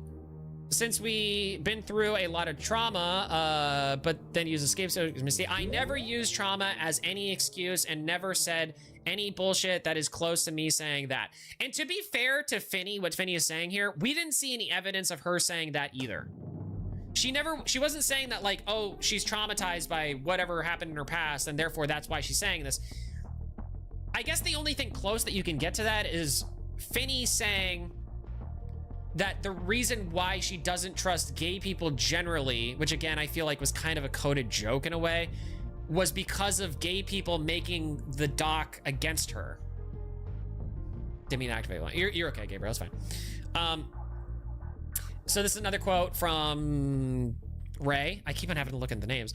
Since we been through a lot of trauma, but then use escape, so I never used trauma as any excuse and never said any bullshit that is close to me saying that. And to be fair to Finny, what Finny is saying here, we didn't see any evidence of her saying that either. She wasn't saying that like, oh, she's traumatized by whatever happened in her past and therefore that's why she's saying this. I guess the only thing close that you can get to that is Finny saying that the reason why she doesn't trust gay people generally, which again, I feel like was kind of a coded joke in a way, was because of gay people making the doc against her. Didn't mean to activate one. You're okay, Gabriel, that's fine. So this is another quote from Ray. I keep on having to look at the names.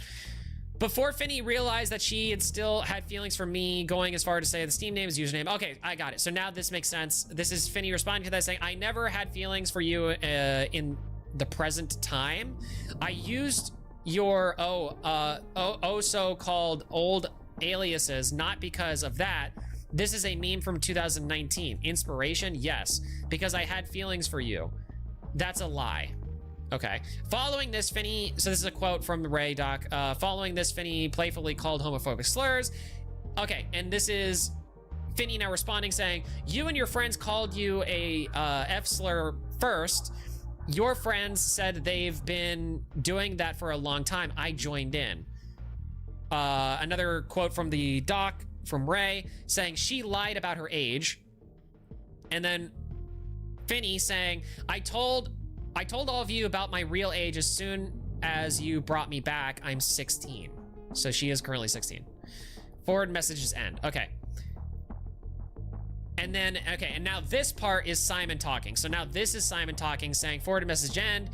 Before Finny realized that she still had feelings for me, going as far to say the Steam name is username. Okay, I got it. So now this makes sense. This is Finny responding to that saying, I never had feelings for you in the present time. I used your so-called old aliases, not because of that. This is a meme from 2019. Inspiration? Yes, because I had feelings for you. That's a lie. Okay. Following this, Finny, so this is a quote from the Ray doc. Following this, Finny playfully called homophobic slurs. Okay, and this is Finny now responding saying, you and your friends called you a F slur first. Your friends said they've been doing that for a long time. I joined in. Another quote from the doc from Ray saying she lied about her age. And then Finny saying, I told all of you about my real age as soon as you brought me back. I'm 16. So she is currently 16. Forward messages end. Okay. And then, okay, and now this part is Simon talking. So now this is Simon talking, saying, forwarded message end.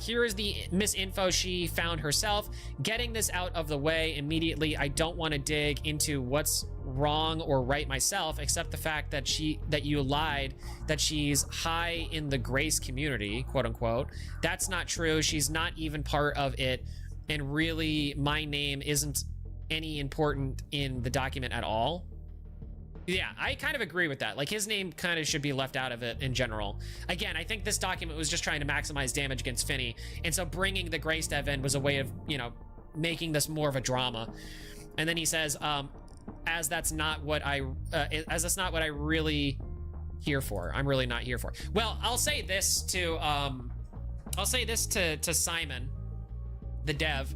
Here is the misinfo she found herself. Getting this out of the way immediately. I don't want to dig into what's wrong or right myself, except the fact that you lied, that she's high in the Grace community, quote unquote. That's not true. She's not even part of it. And really, my name isn't any important in the document at all. Yeah, I kind of agree with that. Like, his name kind of should be left out of it in general. Again, I think this document was just trying to maximize damage against Finney. And so bringing the Grace Dev in was a way of, you know, making this more of a drama. And then he says, as that's not what I really here for. I'm really not here for. Well, I'll say this to Simon, the dev.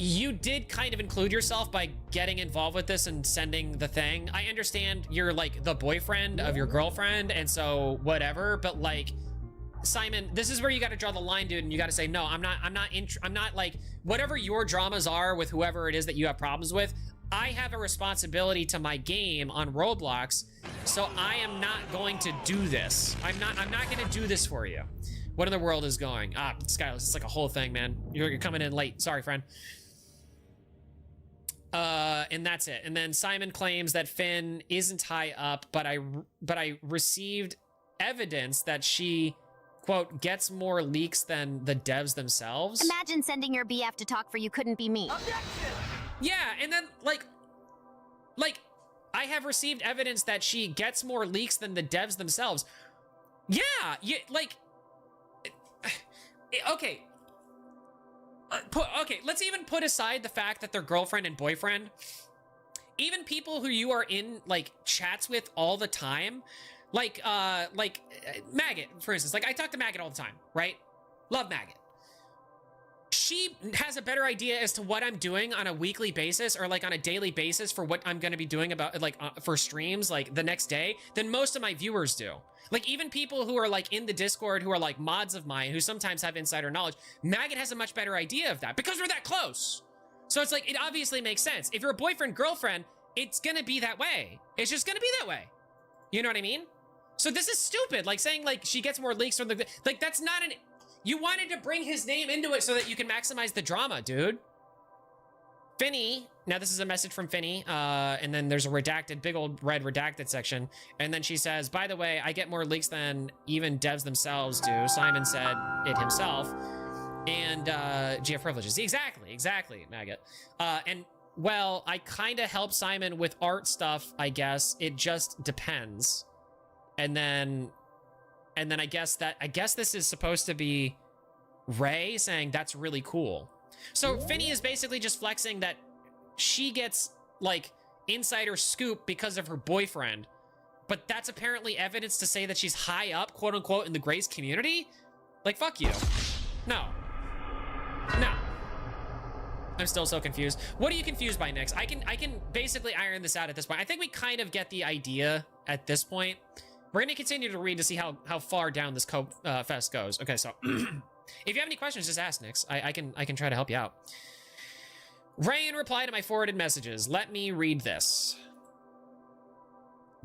You did kind of include yourself by getting involved with this and sending the thing. I understand you're like the boyfriend of your girlfriend, and so whatever, but like, Simon, this is where you got to draw the line, dude, and you got to say, no, I'm not like, whatever your dramas are with whoever it is that you have problems with, I have a responsibility to my game on Roblox, so I am not going to do this. I'm not going to do this for you. What in the world is going? Skyless, it's like a whole thing, man. You're coming in late. Sorry, friend. And that's it. And then Simon claims that Finn isn't high up, but I received evidence that she, quote, gets more leaks than the devs themselves. Imagine sending your BF to talk for you couldn't be me. Yeah, and then like I have received evidence that she gets more leaks than the devs themselves. Yeah, like, okay. Okay, let's even put aside the fact that they're girlfriend and boyfriend. Even people who you are in like chats with all the time, like Maggot, for instance. Like, I talk to Maggot all the time, right? Love Maggot. She has a better idea as to what I'm doing on a weekly basis or like on a daily basis for what I'm going to be doing about like for streams like the next day than most of my viewers do. Like, even people who are like in the Discord who are like mods of mine who sometimes have insider knowledge, Maggot has a much better idea of that because we're that close. So it's like, it obviously makes sense. If you're a boyfriend, girlfriend, it's gonna be that way. It's just gonna be that way. You know what I mean? So this is stupid. Like, saying like she gets more leaks from the, like, that's not an, you wanted to bring his name into it so that you can maximize the drama, dude. Finney, now this is a message from Finney, and then there's a redacted, big old red redacted section, and then she says, by the way, I get more leaks than even devs themselves do. Simon said it himself, and GF privileges. Exactly, Maggot. And, well, I kind of help Simon with art stuff, I guess. It just depends. And then I guess this is supposed to be Ray saying that's really cool. So Finney is basically just flexing that she gets like insider scoop because of her boyfriend, but that's apparently evidence to say that she's high up, quote unquote, in the Grace community. Like, fuck you. No. I'm still so confused. What are you confused by, Nix? I can basically iron this out at this point. I think we kind of get the idea at this point. We're gonna continue to read to see how far down this fest goes. Okay, so if you have any questions, just ask, Nix. I can try to help you out. Ray in reply to my forwarded messages. Let me read this.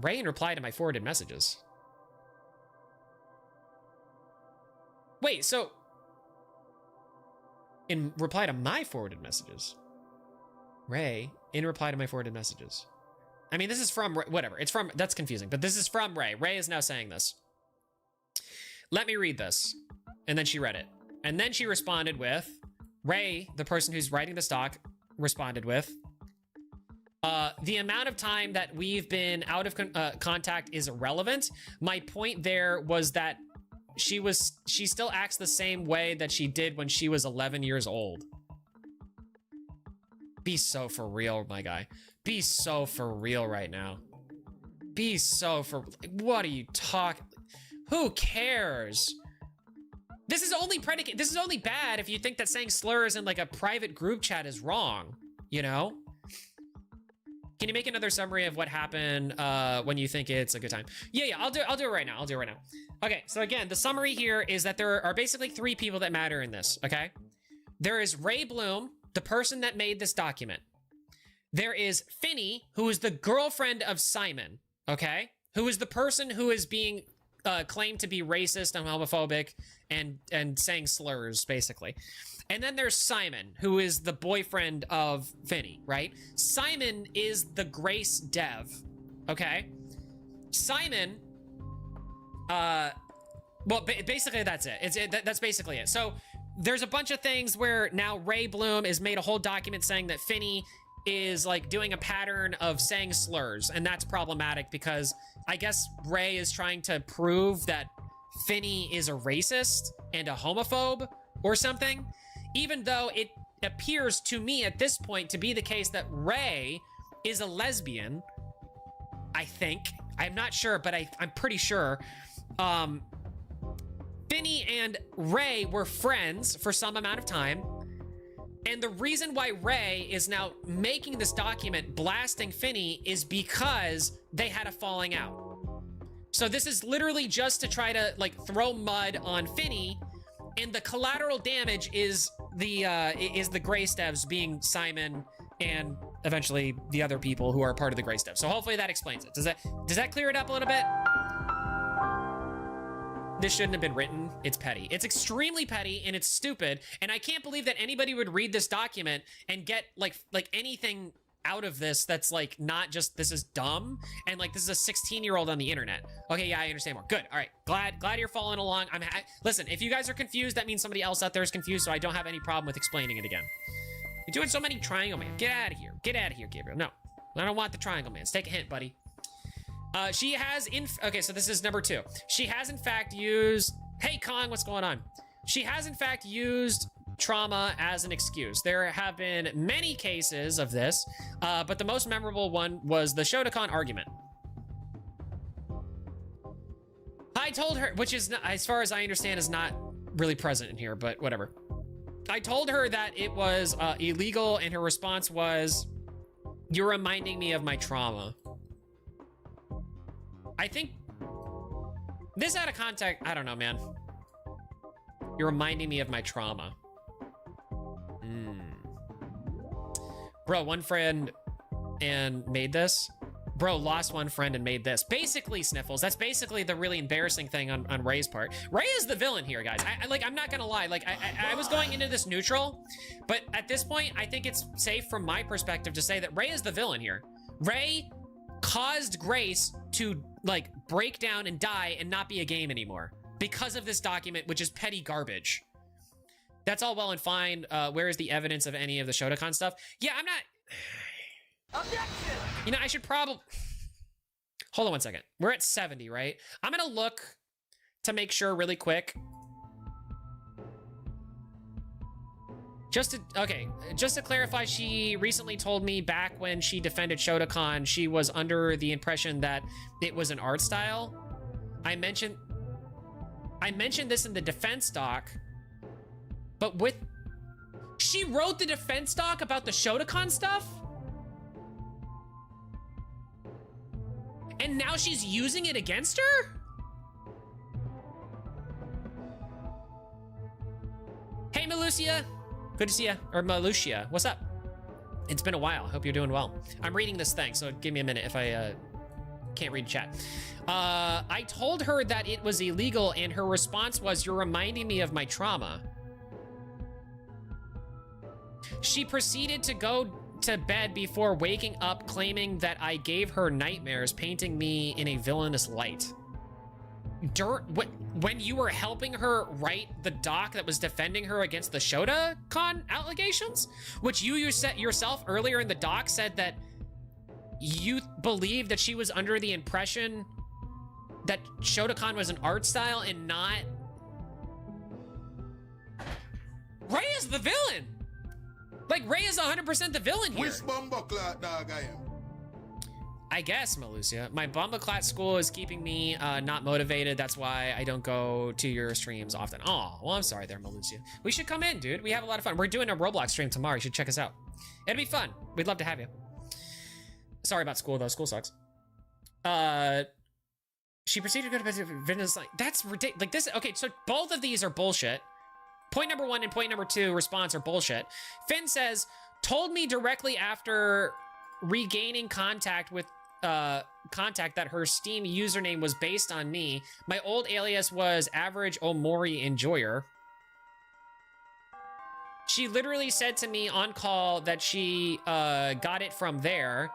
Ray in reply to my forwarded messages. Wait, so in reply to my forwarded messages. Ray in reply to my forwarded messages. I mean, this is from, whatever. It's from, that's confusing, but this is from Ray. Ray is now saying this. Let me read this. And then she read it. And then she responded with, Ray, the person who's writing this doc, responded with, the amount of time that we've been out of contact is irrelevant. My point there was that she still acts the same way that she did when she was 11 years old. Be so for real, my guy. Be so for real right now. Be so for, what are you talking? Who cares? This is only bad if you think that saying slurs in like a private group chat is wrong, you know? Can you make another summary of what happened when you think it's a good time? Yeah, I'll do it right now. Okay, so again, the summary here is that there are basically 3 people that matter in this, okay? There is Ray Bloom, the person that made this document. There is Finney, who is the girlfriend of Simon. okay? Who is the person who is being claimed to be racist and homophobic and saying slurs, basically. And then there's Simon, who is the boyfriend of Finny, right? Simon is the Grace dev, okay? Simon, well, basically that's it. That's basically it. So there's a bunch of things where now Ray Bloom has made a whole document saying that Finny is like doing a pattern of saying slurs, and that's problematic because I guess Ray is trying to prove that Finny is a racist and a homophobe or something, even though it appears to me at this point to be the case that Ray is a lesbian, I think. I'm not sure, but I'm pretty sure. Finny and Ray were friends for some amount of time. And the reason why Ray is now making this document blasting Finny is because they had a falling out. So this is literally just to try to like throw mud on Finny, and the collateral damage is the Grace devs being Simon and eventually the other people who are part of the Grace devs. So hopefully that explains it. Does that clear it up a little bit? This shouldn't have been written. It's petty. It's extremely petty and it's stupid. And I can't believe that anybody would read this document and get like anything out of this that's like not just this is dumb and like this is a 16-year-old on the internet. Okay, yeah, I understand more. Good. All right. Glad you're following along. Listen, if you guys are confused, that means somebody else out there is confused, so I don't have any problem with explaining it again. You're doing so many triangle man. Get out of here. Get out of here, Gabriel. No, I don't want the triangle man. Take a hint, buddy. She has okay, so this is number 2. She has in fact used, hey Kong, what's going on? She has in fact used trauma as an excuse. There have been many cases of this, but the most memorable one was the Shotokan argument. I told her, which is, not, as far as I understand, is not really present in here, but whatever. I told her that it was illegal, and her response was, "You're reminding me of my trauma." I think this out of context, I don't know, man. You're reminding me of my trauma. Bro, one friend and made this. Bro, lost one friend and made this. Basically, Sniffles, that's basically the really embarrassing thing on Ray's part. Ray is the villain here, guys. I'm not gonna lie. Like, I was going into this neutral, but at this point, I think it's safe from my perspective to say that Ray is the villain here. Ray caused Grace to like break down and die and not be a game anymore because of this document, which is petty garbage. That's all well and fine. Where is the evidence of any of the Shotokan stuff? Yeah, I'm not. Objection! You know, I should probably hold on one second. We're at 70, right? I'm gonna look to make sure really quick. Just to clarify, she recently told me back when she defended Shotokan, she was under the impression that it was an art style. I mentioned this in the defense doc, but she wrote the defense doc about the Shotokan stuff? And now she's using it against her? Hey, Malucia. Good to see you. Or Malucia. What's up? It's been a while. Hope you're doing well. I'm reading this thing, so give me a minute if I can't read chat. I told her that it was illegal, and her response was, "You're reminding me of my trauma." She proceeded to go to bed before waking up, claiming that I gave her nightmares, painting me in a villainous light. When you were helping her write the doc that was defending her against the Shotokan allegations, which you yourself earlier in the doc said that you believed that she was under the impression that Shotokan was an art style and not... Ray is the villain! Like, Ray is 100% the villain here. Which bumbleclot dog I am? I guess, Malucia. My bumbleclat school is keeping me not motivated. That's why I don't go to your streams often. Oh, well, I'm sorry there, Malucia. We should come in, dude. We have a lot of fun. We're doing a Roblox stream tomorrow. You should check us out. It'll be fun. We'd love to have you. Sorry about school, though. School sucks. She proceeded to go to bed. Like, that's ridiculous. Like, this. Okay, so both of these are bullshit. Point number 1 and point number 2 response are bullshit. Finn says, told me directly after regaining contact with contact that her Steam username was based on me. My old alias was Average Omori Enjoyer. She literally said to me on call that she got it from there.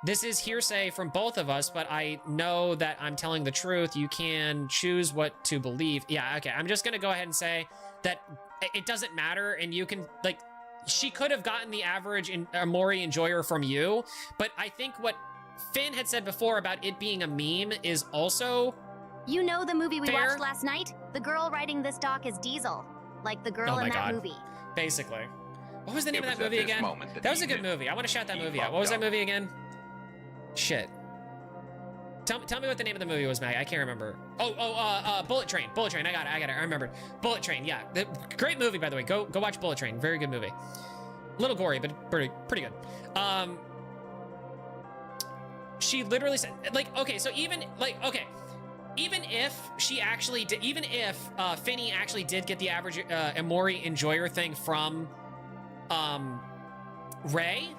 This is hearsay from both of us, but I know that I'm telling the truth. You can choose what to believe. Yeah, okay. I'm just gonna go ahead and say that it doesn't matter, and you can, like, she could have gotten the Average Omori Enjoyer from you, but I think what Finn had said before about it being a meme is also You know the movie we fair. watched last night? The girl writing this doc is Diesel. Like the girl Oh my in that God. movie. Basically. What was the name of that was at movie this again? moment that That was he a good knew. movie. I want to shout that He movie out. fucked What was that up. movie again? Shit. Tell me what the name of the movie was, Mag. I can't remember. Bullet Train. Bullet Train. I got it. I remembered. Bullet Train. Yeah. Great movie, by the way. Go watch Bullet Train. Very good movie. A little gory, but pretty good. She literally said, like, okay, so even if she actually did, even if Finny actually did get the Average Omori Enjoyer thing from Ray,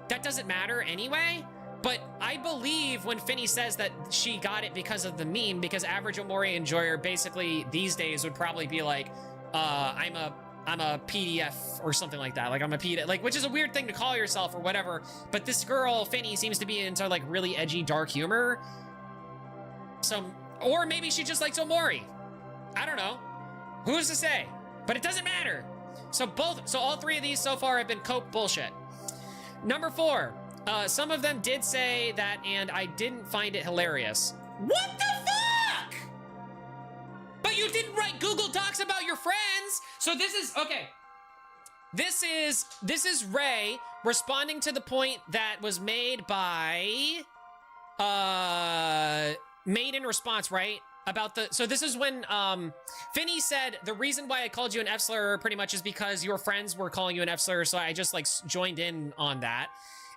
that doesn't matter anyway. But I believe when Finny says that she got it because of the meme, because Average Omori Enjoyer basically these days would probably be like, I'm a PDF or something like that. Like I'm a PDF, like, which is a weird thing to call yourself or whatever. But this girl, Finny, seems to be into like really edgy, dark humor. So, or maybe she just likes Omori. I don't know. Who's to say? But it doesn't matter. So all three of these so far have been Coke bullshit. Number 4. Some of them did say that, and I didn't find it hilarious. What the fuck? But you didn't write Google Docs about your friends. So this is, okay. This is Ray responding to the point that was made by, made in response, right? About so this is when, Finny said, the reason why I called you an F-slur pretty much is because your friends were calling you an F-slur, so I just, like, joined in on that.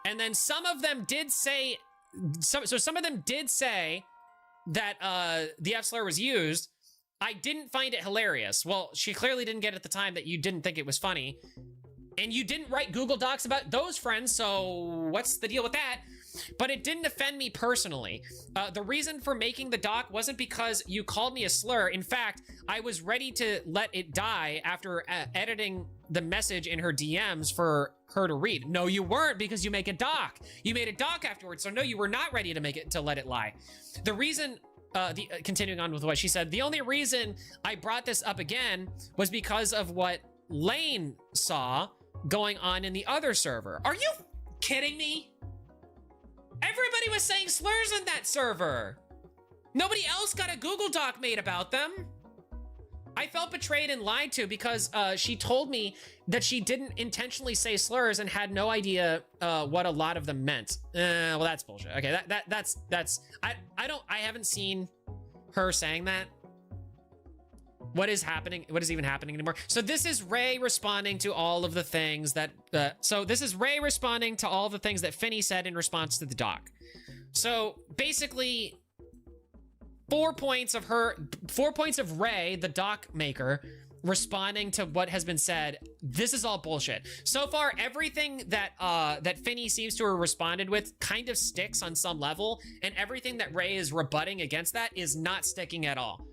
And then some of them did say, some of them did say that the F-slur was used. I didn't find it hilarious. Well, she clearly didn't get at the time that you didn't think it was funny. And you didn't write Google Docs about those friends, so what's the deal with that? But it didn't offend me personally. The reason for making the doc wasn't because you called me a slur. In fact, I was ready to let it die after editing the message in her DMs for her to read. No, you weren't, because you make a doc. You made a doc afterwards, so no, you were not ready to let it lie. The reason, continuing on with what she said, the only reason I brought this up again was because of what Lane saw going on in the other server. Are you kidding me? Everybody was saying slurs in that server. Nobody else got a Google Doc made about them. I felt betrayed and lied to because she told me that she didn't intentionally say slurs and had no idea what a lot of them meant. Well, that's bullshit. Okay, that's I haven't seen her saying that. What is happening? What is even happening anymore? So this is Ray responding to all of the things that, that Finny said in response to the doc. So basically 4 points of Ray, the doc maker, responding to what has been said. This is all bullshit. So far, everything that that Finny seems to have responded with kind of sticks on some level, and everything that Ray is rebutting against that is not sticking at all.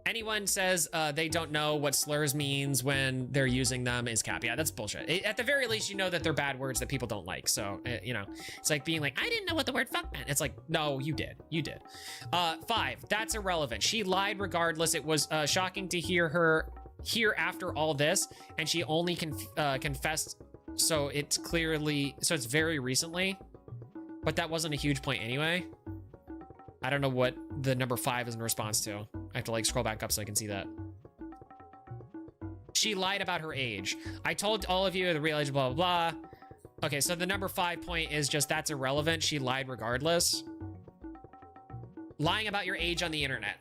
Anyone says they don't know what slurs means when they're using them is cap. Yeah, that's bullshit. At the very least, you know that they're bad words that people don't like. So, you know, it's like being like, I didn't know what the word fuck meant. It's like, no, you did. You did. 5, that's irrelevant. She lied regardless. It was shocking to hear her here after all this, and she only confessed. So it's very recently, but that wasn't a huge point anyway. I don't know what the number 5 is in response to. I have to like scroll back up so I can see that. She lied about her age. I told all of you the real age, blah, blah, blah. Okay, so the number 5 point is just that's irrelevant. She lied regardless. Lying about your age on the internet.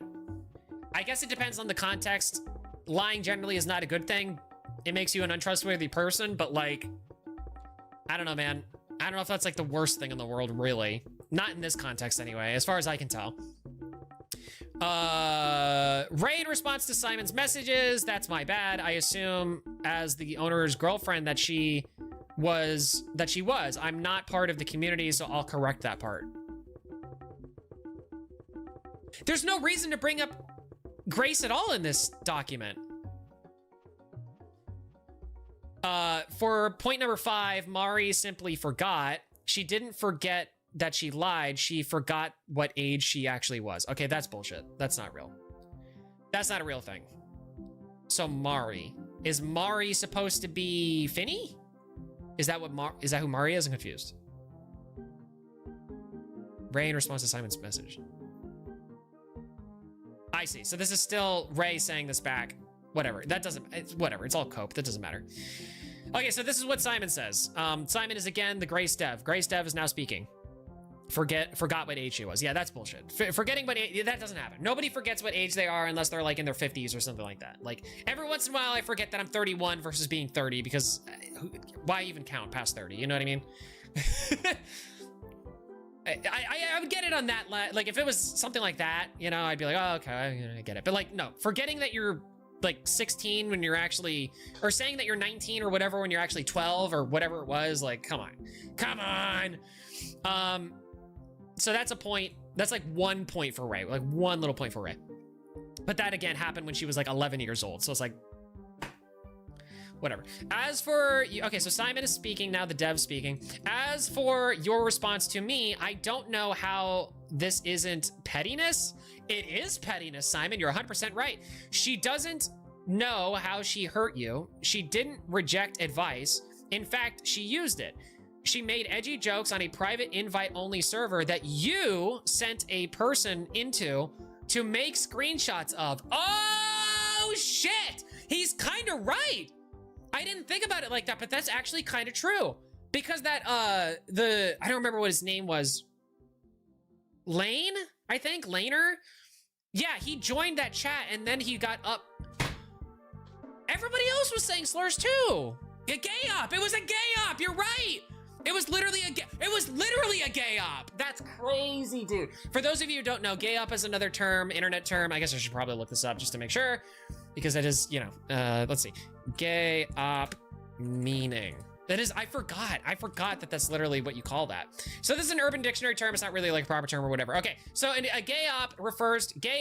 I guess it depends on the context. Lying generally is not a good thing. It makes you an untrustworthy person, but like, I don't know, man. I don't know if that's like the worst thing in the world, really. Not in this context anyway, as far as I can tell. Ray in response to Simon's messages, that's my bad. I assume as the owner's girlfriend that she was that she was. I'm not part of the community, so I'll correct that part. There's no reason to bring up Grace at all in this document. For point number 5, Mari simply forgot. She didn't forget that she lied. She forgot what age she actually was. Okay, that's bullshit. That's not real. That's not a real thing. So Mari. Is Mari supposed to be Finny? Is that who Mari is? I'm confused. Ray in response to Simon's message. I see. So this is still Ray saying this back. Whatever. That doesn't, whatever. It's all cope. That doesn't matter. Okay, so this is what Simon says. Simon is again the Grace Dev. Grace Dev is now speaking. Forgot what age she was. Yeah, that's bullshit. Forgetting what age, that doesn't happen. Nobody forgets what age they are unless they're like in their 50s or something like that. Like every once in a while I forget that I'm 31 versus being 30 because why even count past 30? You know what I mean? I would get it on that. Like if it was something like that, you know, I'd be like, oh, okay, I get it. But like, no, forgetting that you're like 16 when you're actually, or saying that you're 19 or whatever when you're actually 12 or whatever it was, like, come on. So that's a point. That's like 1 point for Ray, like one little point for Ray. But that again happened when she was like 11 years old. So it's like, whatever. As for, okay, so Simon is speaking now, the dev speaking. As for your response to me, I don't know how this isn't pettiness. It is pettiness, Simon. You're 100% right. She doesn't know how she hurt you. She didn't reject advice. In fact, she used it. She made edgy jokes on a private invite-only server that you sent a person into to make screenshots of. Oh, shit! He's kind of right! I didn't think about it like that, but that's actually kind of true. Because that, I don't remember what his name was. Lane? I think? Laner? Yeah, he joined that chat and then he got up. Everybody else was saying slurs too. A gay op. It was a gay op. You're right. It was literally a gay op. That's crazy, dude. For those of you who don't know, gay op is another term, internet term. I guess I should probably look this up just to make sure, because it is, you know, let's see. Gay op meaning. That is, I forgot that that's literally what you call that. So this is an Urban Dictionary term. It's not really like a proper term or whatever. Okay, so a gay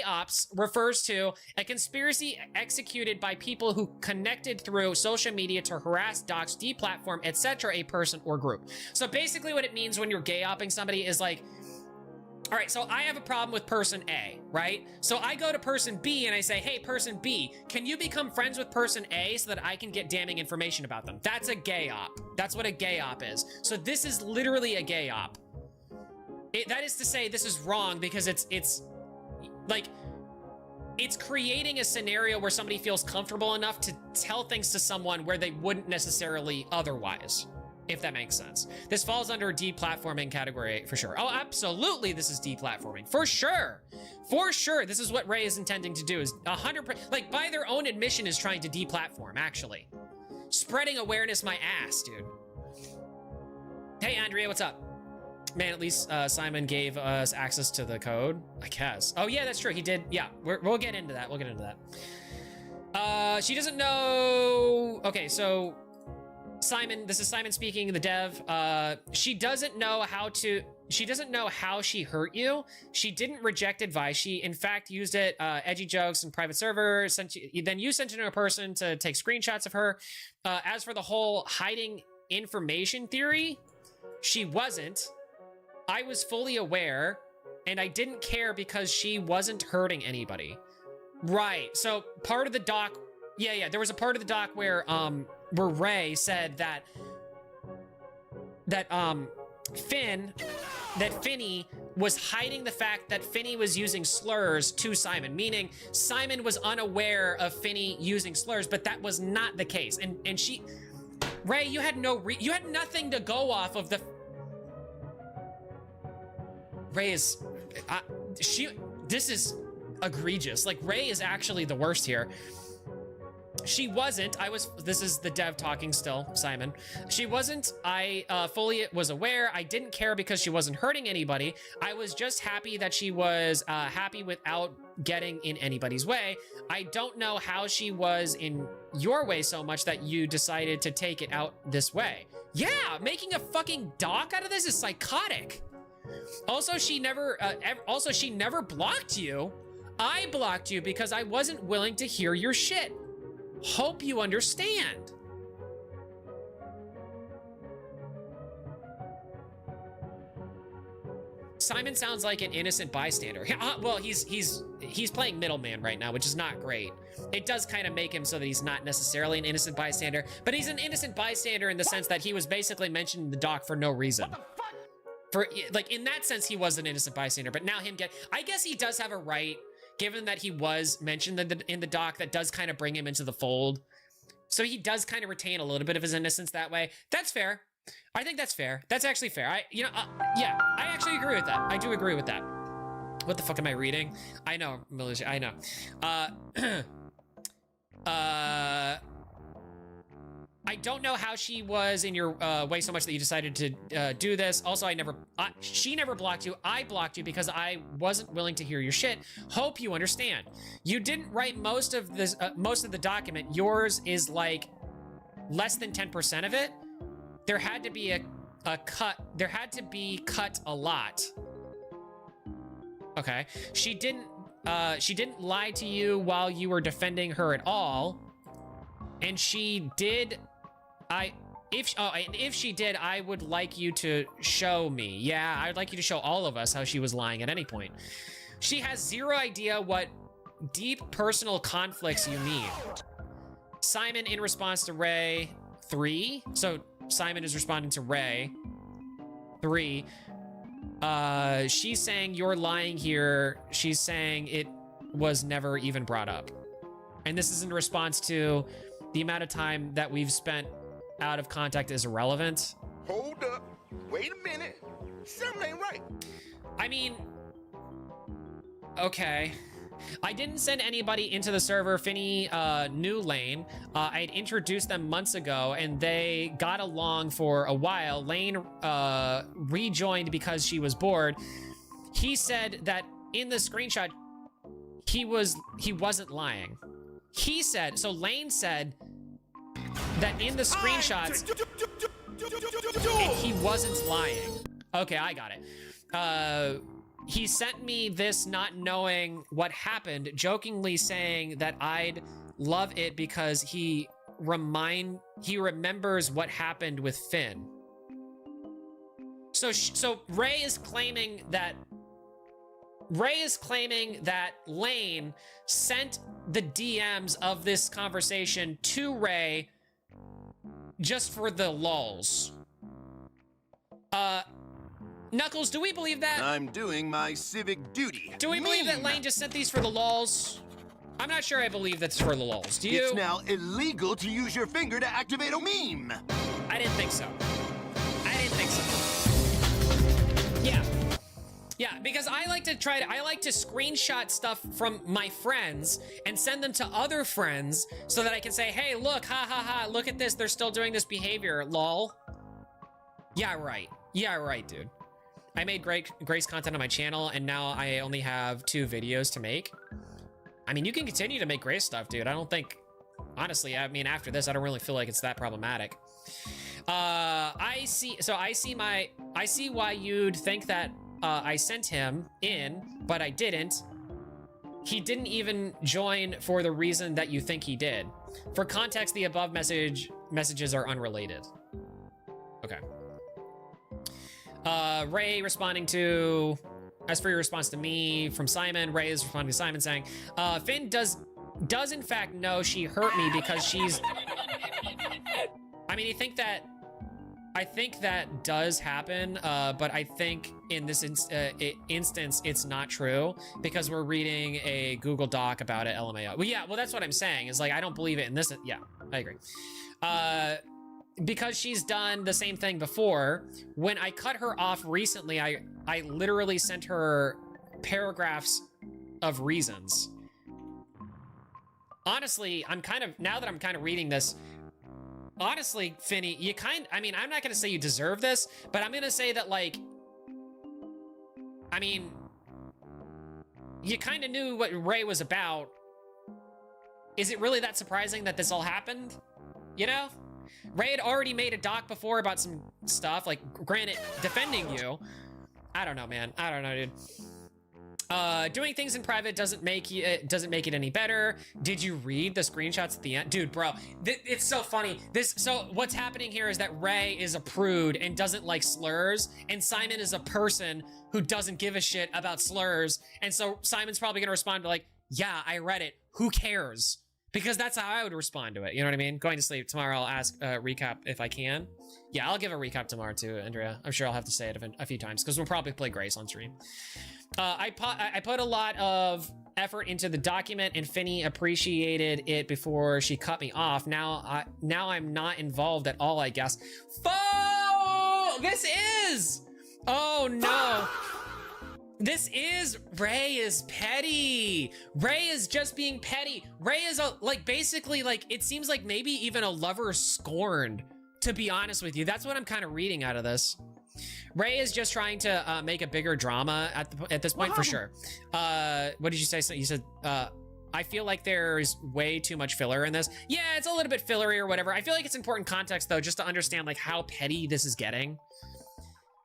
ops refers to a conspiracy executed by people who connected through social media to harass, dox, deplatform, etc. a person or group. So basically what it means when you're gay opping somebody is like, all right, so I have a problem with person A, right? So I go to person B and I say, hey, person B, can you become friends with person A so that I can get damning information about them? That's a gay op. That's what a gay op is. So this is literally a gay op. That is to say, this is wrong because it's like, it's creating a scenario where somebody feels comfortable enough to tell things to someone where they wouldn't necessarily otherwise. If that makes sense. This falls under a deplatforming category for sure. Oh, absolutely, this is deplatforming. For sure. For sure, this is what Ray is intending to do, is 100%, like, by their own admission is trying to deplatform, actually. Spreading awareness my ass, dude. Hey, Andrea, what's up? Man, at least Simon gave us access to the code, I guess. Oh, yeah, that's true, he did. Yeah, we'll get into that, we'll get into that. She doesn't know... Okay, so... Simon, this is Simon speaking, the dev. She doesn't know how she hurt you. She didn't reject advice. She, in fact, used it, edgy jokes in private server, then you sent it to a person to take screenshots of her. As for the whole hiding information theory, she wasn't. I was fully aware, and I didn't care because she wasn't hurting anybody. Right, so part of the doc, yeah, there was a part of the doc where Ray said that Finny was hiding the fact that Finny was using slurs to Simon, meaning Simon was unaware of Finny using slurs, but that was not the case. And she, Ray, you had nothing to go off of. Ray is, this is egregious. Like, Ray is actually the worst here. She wasn't. This is the dev talking still, Simon. She wasn't. I fully was aware. I didn't care because she wasn't hurting anybody. I was just happy that she was happy without getting in anybody's way. I don't know how she was in your way so much that you decided to take it out this way. Yeah, making a fucking doc out of this is psychotic. Also, she never blocked you. I blocked you because I wasn't willing to hear your shit. Hope you understand. Simon sounds like an innocent bystander. Well, he's playing middleman right now, which is not great. It does kind of make him so that he's not necessarily an innocent bystander, but he's an innocent bystander in the sense that he was basically mentioned in the doc for no reason. For like in that sense, he was an innocent bystander, but now I guess he does have a right, given that he was mentioned in the doc, that does kind of bring him into the fold. So he does kind of retain a little bit of his innocence that way. That's fair. I think that's fair. That's actually fair. Yeah, I actually agree with that. I do agree with that. What the fuck am I reading? I know, militia. I know. I don't know how she was in your way so much that you decided to do this. Also, she never blocked you. I blocked you because I wasn't willing to hear your shit. Hope you understand. You didn't write most of this, most of the document. Yours is like less than 10% of it. There had to be a cut. There had to be cut a lot. Okay. She didn't lie to you while you were defending her at all. And she did. If she did, I would like you to show me. Yeah, I'd like you to show all of us how she was lying at any point. She has zero idea what deep personal conflicts you mean. Simon in response to Ray 3. So Simon is responding to Ray 3. She's saying you're lying here. She's saying it was never even brought up. And this is in response to the amount of time that we've spent out of contact is irrelevant. Hold up. Wait a minute. Something ain't right. I mean, okay. I didn't send anybody into the server. Finny knew Lane. I'd introduced them months ago and they got along for a while. Lane rejoined because she was bored. He said that in the screenshot, he wasn't lying. He said, so Lane said that in the screenshots, he wasn't lying. Okay, I got it. He sent me this not knowing what happened, jokingly saying that I'd love it because he remembers what happened with Finn. So Ray is claiming that Lane sent the DMs of this conversation to Ray just for the lulz. Knuckles, do we believe that? I'm doing my civic duty. Do we believe that Lane just sent these for the lulz? I'm not sure I believe that's for the lulz. Do you? It's now illegal to use your finger to activate a meme. I didn't think so. Yeah. Yeah, because I like to screenshot stuff from my friends and send them to other friends so that I can say, hey, look, ha ha ha, look at this, they're still doing this behavior, lol. Yeah, right, dude. I made Grace content on my channel and now I only have 2 videos to make. I mean, you can continue to make Grace stuff, dude. I don't think, honestly, I mean, after this, I don't really feel like it's that problematic. I see why you'd think that I sent him in, but I didn't. He didn't even join for the reason that you think he did. For context, the above messages are unrelated. Okay. Ray responding to, as for your response to me from Simon, Ray is responding to Simon saying, Finn does in fact know she hurt me because she's, I mean, I think that does happen, but I think in this instance, it's not true because we're reading a Google Doc about it, LMAO. Well, yeah, well, that's what I'm saying is like, I don't believe it in this. Yeah, I agree. Because she's done the same thing before. When I cut her off recently, I literally sent her paragraphs of reasons. honestly, now that I'm kind of reading this, honestly, Finny, I mean, I'm not gonna say you deserve this, but I'm gonna say that, like, I mean, you kind of knew what Ray was about. Is it really that surprising that this all happened? You know? Ray had already made a doc before about some stuff, like, granted, defending you. I don't know, man. I don't know, dude. Doing things in private doesn't make it any better. Did you read the screenshots at the end? Dude, bro, it's so funny. So what's happening here is that Ray is a prude and doesn't like slurs, and Simon is a person who doesn't give a shit about slurs, and so Simon's probably gonna respond to like, yeah, I read it. Who cares? Because that's how I would respond to it. You know what I mean? Going to sleep. Tomorrow I'll ask recap if I can. Yeah, I'll give a recap tomorrow too, Andrea. I'm sure I'll have to say it a few times because we'll probably play Grace on stream. I put a lot of effort into the document, and Finny appreciated it before she cut me off. Now I'm not involved at all, I guess. This is! Oh no. This is, Ray is petty. Ray is just being petty. Ray is basically it seems like maybe even a lover scorned, to be honest with you. That's what I'm kind of reading out of this. Ray is just trying to make a bigger drama at this point, for sure. What did you say? So you said, I feel like there's way too much filler in this. Yeah, it's a little bit fillery or whatever. I feel like it's important context though, just to understand like how petty this is getting.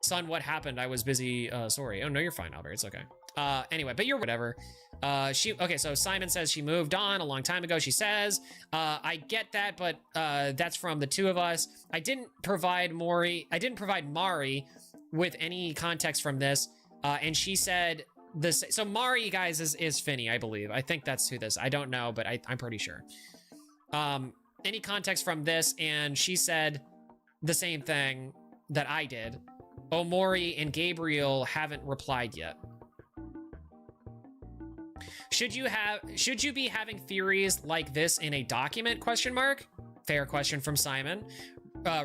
Son, what happened? I was busy. Sorry. Oh no, you're fine, Albert. It's okay. Anyway, but you're whatever. Okay, so Simon says she moved on a long time ago. She says, I get that, but that's from the two of us. I didn't provide Mari with any context from this. And she said this. So Mari, guys, is Finny, I believe. I think that's who this. I don't know, but I'm pretty sure. Any context from this, and she said the same thing that I did. Omori and Gabriel haven't replied yet. Should you be having theories like this in a document? ? Fair question from Simon.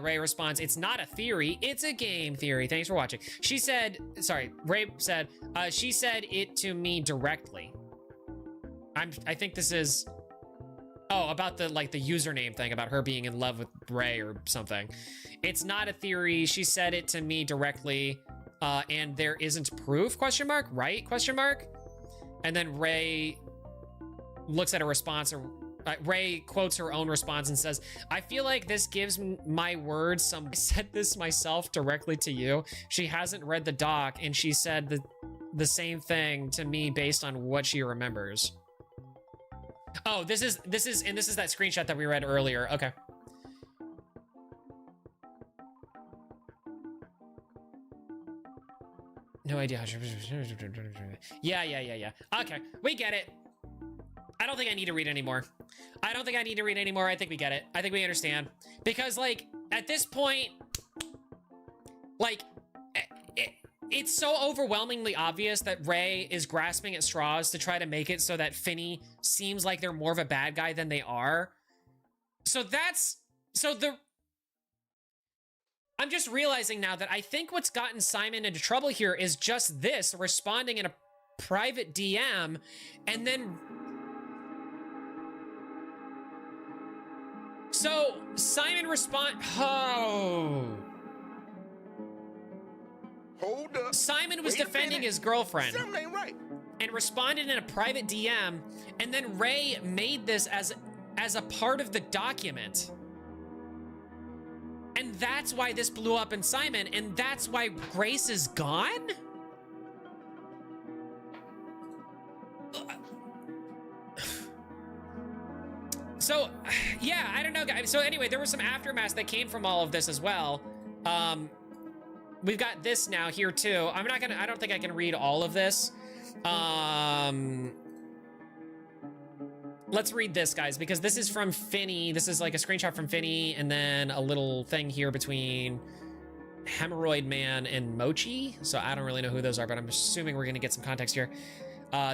Ray responds, it's not a theory, it's a game theory. Thanks for watching. She said, sorry, Ray said, she said it to me directly. I think this is, oh, about the username thing, about her being in love with Ray or something. It's not a theory. She said it to me directly, and there isn't proof, ? Right? ? And then Ray looks at a response, or Ray quotes her own response and says, I feel like this gives my words some, I said this myself directly to you. She hasn't read the doc, and she said the same thing to me based on what she remembers. Oh, this is that screenshot that we read earlier. Okay. No idea how. Yeah. Okay, we get it. I don't think I need to read anymore. I think we get it. I think we understand. Because, like, at this point, like, it's so overwhelmingly obvious that Ray is grasping at straws to try to make it so that Finny seems like they're more of a bad guy than they are. I'm just realizing now that I think what's gotten Simon into trouble here is just this, responding in a private DM, and then... So, Simon Oh. Hold up. Simon was defending his girlfriend. Something ain't right. And responded in a private DM, and then Ray made this as a part of the document. And that's why this blew up in Simon, and that's why Grace is gone? So, yeah, I don't know, guys. So anyway, there was some aftermath that came from all of this as well. We've got this now here too. I don't think I can read all of this. Let's read this, guys, because this is from Finny. This is like a screenshot from Finny, and then a little thing here between Hemorrhoid Man and Mochi. So I don't really know who those are, but I'm assuming we're gonna get some context here.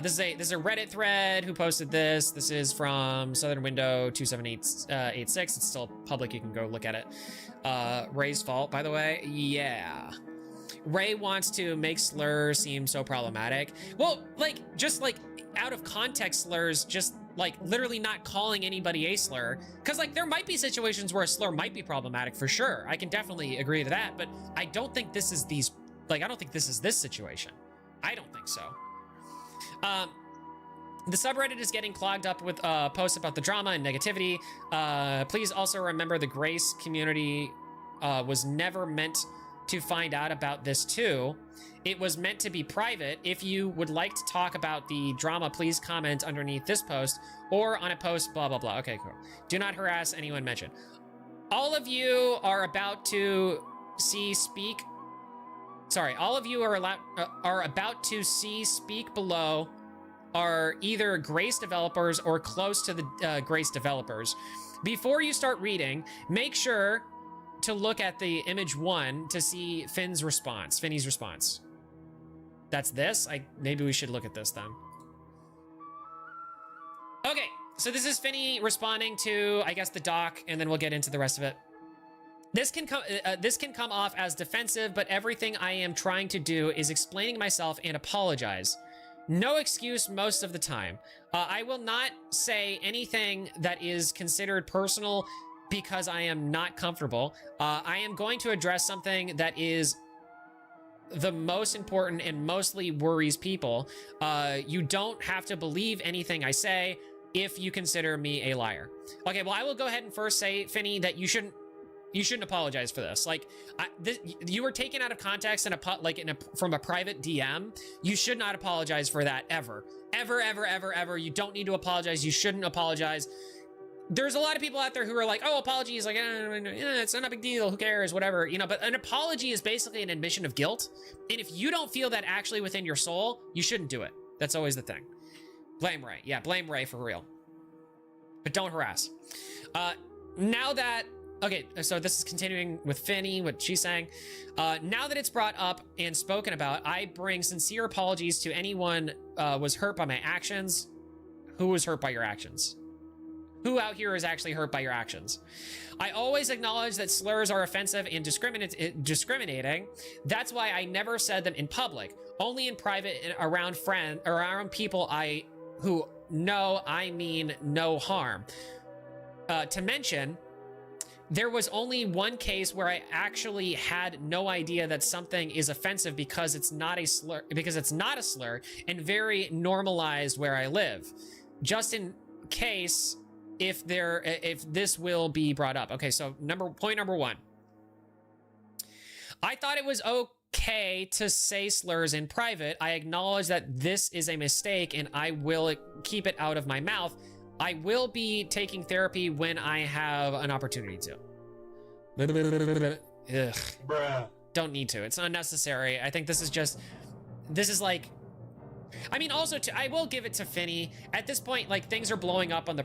This is a Reddit thread who posted this. This is from Southern Window 27886. It's still public. You can go look at it. Ray's fault, by the way. Yeah. Ray wants to make slurs seem so problematic. Well, like, just like out of context slurs just like literally not calling anybody a slur, because like there might be situations where a slur might be problematic for sure. I can definitely agree to that, but I don't think this is I don't think this is this situation. I don't think so. The subreddit is getting clogged up with posts about the drama and negativity. Please also remember the Grace community was never meant to find out about this too. It was meant to be private. If you would like to talk about the drama, please comment underneath this post or on a post, blah, blah, blah. Okay, cool. Do not harass anyone mentioned. All of you are about to see speak. Sorry, all of you are about to see speak below are either Grace developers or close to the Grace developers. Before you start reading, make sure to look at the image 1 to see Finney's response. That's this? Maybe we should look at this then. Okay, so this is Finney responding to, I guess, the doc, and then we'll get into the rest of it. This can come off as defensive, but everything I am trying to do is explaining myself and apologize. No excuse most of the time. I will not say anything that is considered personal because I am not comfortable. I am going to address something that is the most important and mostly worries people. You don't have to believe anything I say if you consider me a liar. Okay, well, I will go ahead and first say, Finney, that you shouldn't apologize for this. Like, you were taken out of context from a private DM. You should not apologize for that ever. Ever. You don't need to apologize. You shouldn't apologize. There's a lot of people out there who are like, oh, apologies, like, it's not a big deal, who cares, whatever, but an apology is basically an admission of guilt. And if you don't feel that actually within your soul, you shouldn't do it. That's always the thing. Blame Ray. Yeah, blame Ray for real. But don't harass. Okay, so this is continuing with Finney, what she's saying. Now that it's brought up and spoken about, I bring sincere apologies to anyone was hurt by my actions. Who was hurt by your actions? Who out here is actually hurt by your actions? I always acknowledge that slurs are offensive and discriminating. That's why I never said them in public, only in private and around people who know I mean no harm. To mention, there was only one case where I actually had no idea that something is offensive because it's not a slur, and very normalized where I live. Just in case if this will be brought up. Okay, so point number 1. I thought it was okay to say slurs in private. I acknowledge that this is a mistake and I will keep it out of my mouth. I will be taking therapy when I have an opportunity to. Ugh. Bruh. Don't need to. It's unnecessary. I think this is like, I mean, also I will give it to Finney. At this point, like, things are blowing up on the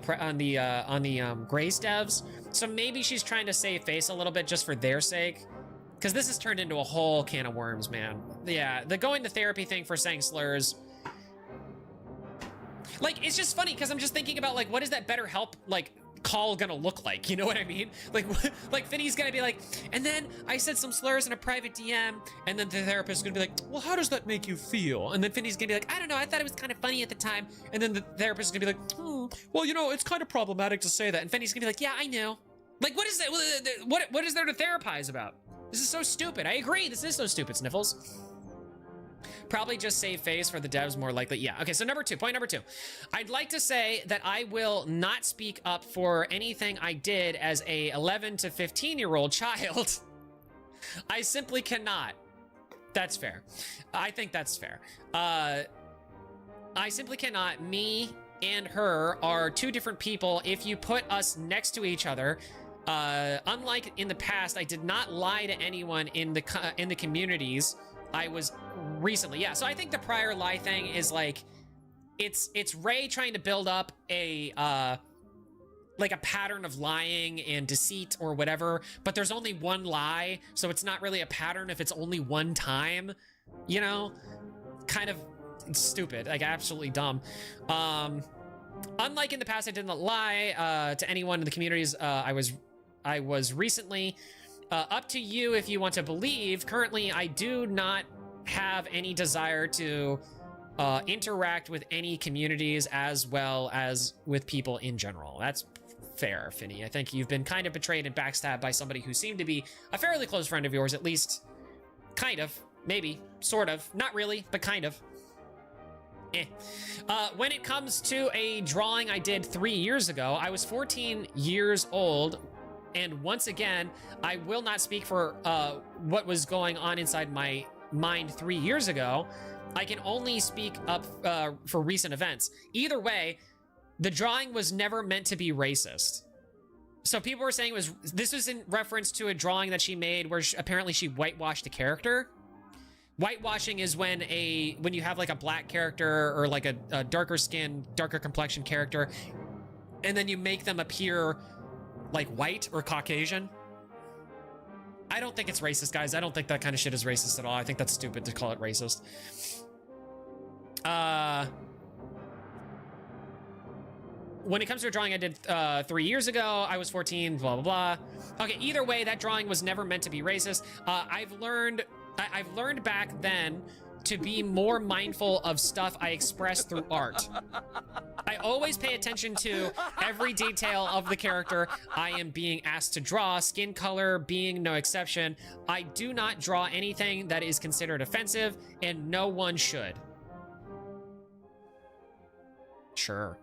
Grace devs, so maybe she's trying to save face a little bit just for their sake, because this has turned into a whole can of worms, man. Yeah, the going to therapy thing for saying slurs. Like, it's just funny because I'm just thinking about, like, what is that BetterHelp, like, call gonna look like? You know what I mean? Like Finney's gonna be like, and then I said some slurs in a private DM, and then the therapist is gonna be like, well, how does that make you feel? And then Finney's gonna be like, I don't know, I thought it was kind of funny at the time. And then the therapist is gonna be like, well, it's kind of problematic to say that. And Finney's gonna be like, yeah, I know. Like, what is that? What is there to therapize about? This is so stupid. I agree, this is so stupid, Sniffles. Probably just save face for the devs more likely. Yeah, okay, so point number 2. I'd like to say that I will not speak up for anything I did as a 11 to 15-year-old child. I simply cannot. That's fair. I think that's fair. I simply cannot. Me and her are two different people. If you put us next to each other, unlike in the past, I did not lie to anyone in the communities. I was recently, yeah. So I think the prior lie thing is like, it's Ray trying to build up a like a pattern of lying and deceit or whatever, but there's only one lie, so it's not really a pattern if it's only one time, kind of stupid, like absolutely dumb. Unlike in the past, I did not lie to anyone in the communities. I was recently. Up to you if you want to believe. Currently, I do not have any desire to interact with any communities as well as with people in general. That's fair, Finny. I think you've been kind of betrayed and backstabbed by somebody who seemed to be a fairly close friend of yours, at least. Kind of. Maybe. Sort of. Not really, but kind of. When it comes to a drawing I did 3 years ago, I was 14 years old, and once again, I will not speak for what was going on inside my mind 3 years ago. I can only speak up for recent events. Either way, the drawing was never meant to be racist. So people were saying this was in reference to a drawing that she made where apparently she whitewashed a character. Whitewashing is when you have like a black character or like a darker skin, darker complexion character, and then you make them appear like white or Caucasian. I don't think it's racist, guys. I don't think that kind of shit is racist at all. I think that's stupid to call it racist. When it comes to a drawing I did 3 years ago, I was 14, blah, blah, blah. Okay, either way, that drawing was never meant to be racist. I've learned back then to be more mindful of stuff I express through art. I always pay attention to every detail of the character I am being asked to draw, skin color being no exception. I do not draw anything that is considered offensive, and no one should. Sure.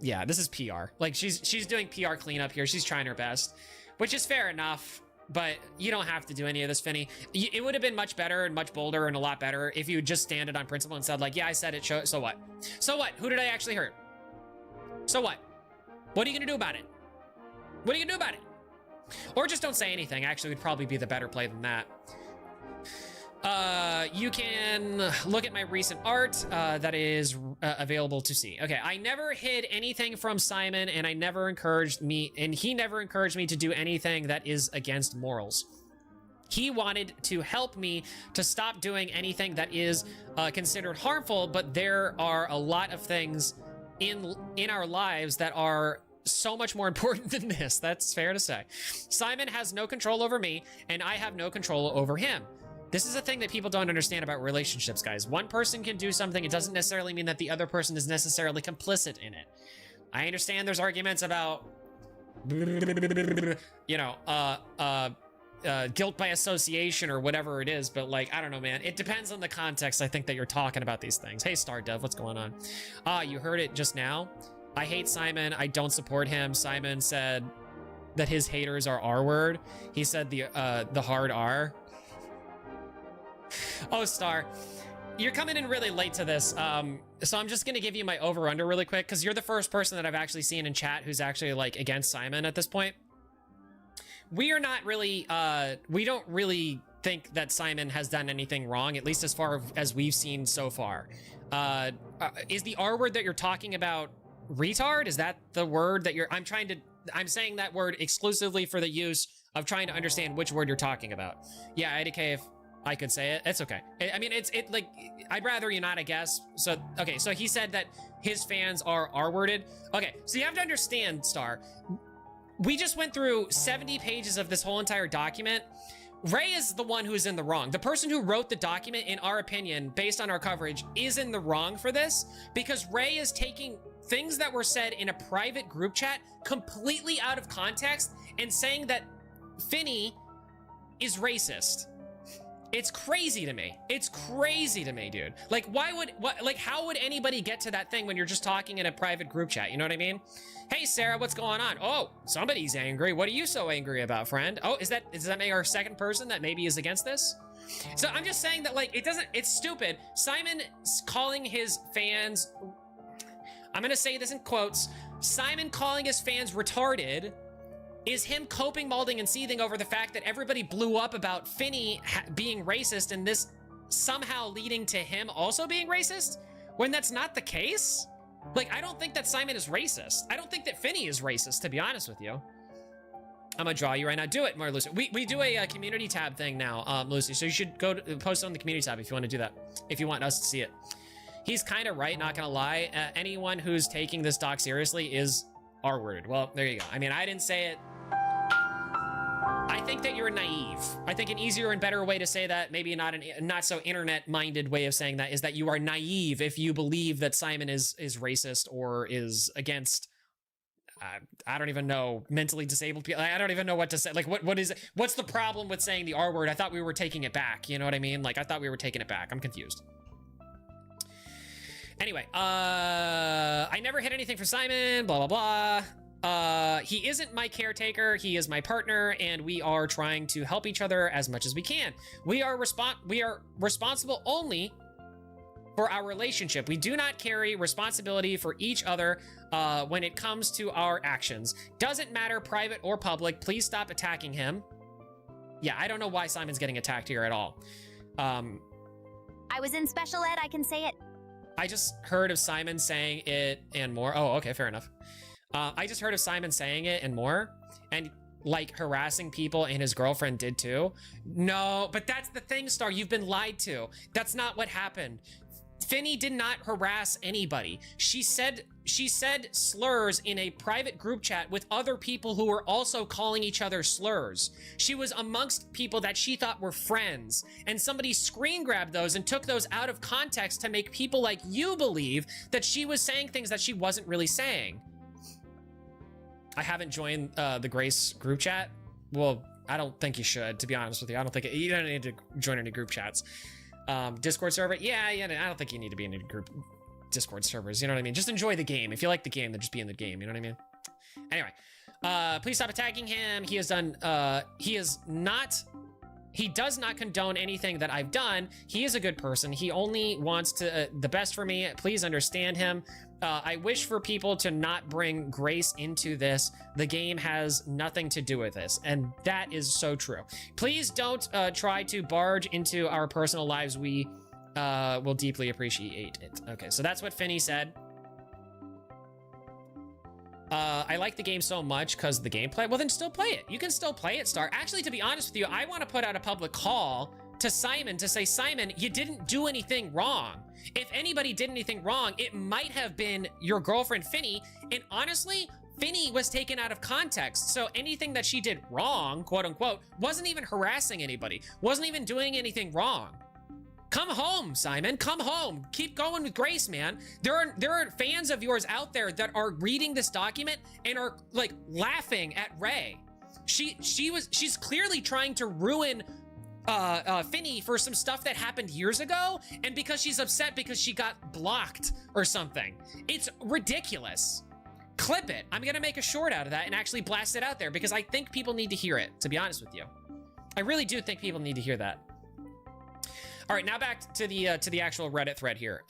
Yeah, this is PR. Like, she's doing PR cleanup here. She's trying her best, which is fair enough. But you don't have to do any of this, Finny. It would have been much better and much bolder and a lot better if you just stand it on principle and said, like, yeah, I said it, so what? So what? Who did I actually hurt? So what? What are you gonna do about it? What are you gonna do about it? Or just don't say anything, actually would probably be the better play than that. You can look at my recent art that is available to see. Okay, I never hid anything from Simon, and he never encouraged me to do anything that is against morals. He wanted to help me to stop doing anything that is considered harmful, but there are a lot of things in our lives that are so much more important than this. That's fair to say. Simon has no control over me, and I have no control over him. This is a thing that people don't understand about relationships, guys. One person can do something. It doesn't necessarily mean that the other person is necessarily complicit in it. I understand there's arguments about, you know, guilt by association or whatever it is, but like, I don't know, man. It depends on the context, I think, that you're talking about these things. Hey, Star Dev, what's going on? You heard it just now. I hate Simon. I don't support him. Simon said that his haters are R-word. He said the hard R. Oh, Star, you're coming in really late to this, so I'm just gonna give you my over-under really quick, because you're the first person that I've actually seen in chat who's actually, like, against Simon at this point. We are not really, we don't really think that Simon has done anything wrong, at least as far as we've seen so far. Is the R-word that you're talking about retard? Is that the word that you're... I'm saying that word exclusively for the use of trying to understand which word you're talking about. Yeah, IDK, if I could say it. It's okay. I mean, it's like, I'd rather you not, I guess. So, okay, so he said that his fans are R-worded. Okay, so you have to understand, Star. We just went through 70 pages of this whole entire document. Ray is the one who's in the wrong. The person who wrote the document, in our opinion, based on our coverage, is in the wrong for this, because Ray is taking things that were said in a private group chat completely out of context and saying that Finny is racist. It's crazy to me. It's crazy to me, dude. Like, how would anybody get to that thing when you're just talking in a private group chat? You know what I mean? Hey, Sarah, what's going on? Oh, somebody's angry. What are you so angry about, friend? Oh, does that make our second person that maybe is against this? So I'm just saying that, like, it's stupid. Simon calling his fans, I'm gonna say this in quotes, Simon calling his fans retarded is him coping, molding, and seething over the fact that everybody blew up about Finny being racist and this somehow leading to him also being racist, when that's not the case. Like, I don't think that Simon is racist. I don't think that Finny is racist, to be honest with you. I'm gonna draw you right now. Do it, more Lucy. We do a community tab thing now, Lucy, so you should go to, post it on the community tab if you want to do that, if you want us to see it. He's kind of right, not gonna lie. Anyone who's taking this doc seriously is R-worded. Well, there you go. I mean, I didn't say it. I think that you're naive. I think an easier and better way to say that, maybe not so internet-minded way of saying that, is that you are naive if you believe that Simon is racist or is against, I don't even know, mentally disabled people. I don't even know what to say. Like, what's the problem with saying the R word? I thought we were taking it back. You know what I mean? Like, I thought we were taking it back. I'm confused. Anyway, I never hid anything for Simon, blah, blah, blah. He isn't my caretaker. He is my partner, and we are trying to help each other as much as we can. We are responsible only for our relationship. We do not carry responsibility for each other when it comes to our actions. Doesn't matter, private or public. Please stop attacking him. Yeah, I don't know why Simon's getting attacked here at all. I was in special ed, I can say it. I just heard of Simon saying it and more. Oh, okay, fair enough. I just heard of Simon saying it and more, and like harassing people, and his girlfriend did too. No, but that's the thing, Star. You've been lied to. That's not what happened. Finny did not harass anybody. She said slurs in a private group chat with other people who were also calling each other slurs. She was amongst people that she thought were friends, and somebody screen grabbed those and took those out of context to make people like you believe that she was saying things that she wasn't really saying. I haven't joined the Grace group chat. Well, I don't think you should, to be honest with you. I don't think you don't need to join any group chats. Discord server, yeah, I don't think you need to be in any group Discord servers, you know what I mean? Just enjoy the game. If you like the game, then just be in the game, you know what I mean? Anyway, please stop attacking him. He does not condone anything that I've done. He is a good person. He only wants the best for me. Please understand him. I wish for people to not bring Grace into this. The game has nothing to do with this, and that is so true. Please don't try to barge into our personal lives. We will deeply appreciate it. Okay, so that's what Finny said. I like the game so much because of the gameplay. Well, then still play it. You can still play it, Star. Actually, to be honest with you, I want to put out a public call to Simon to say, Simon, you didn't do anything wrong. If anybody did anything wrong, it might have been your girlfriend, Finny. And honestly, Finny was taken out of context. So anything that she did wrong, quote unquote, wasn't even harassing anybody, wasn't even doing anything wrong. Come home, Simon, come home. Keep going with Grace, man. There are fans of yours out there that are reading this document and are like laughing at Ray. She's clearly trying to ruin Finny for some stuff that happened years ago, and because she's upset because she got blocked or something. It's ridiculous. Clip it. I'm gonna make a short out of that and actually blast it out there because I think people need to hear it, to be honest with you. I really do think people need to hear that. All right, now back to the actual Reddit thread here.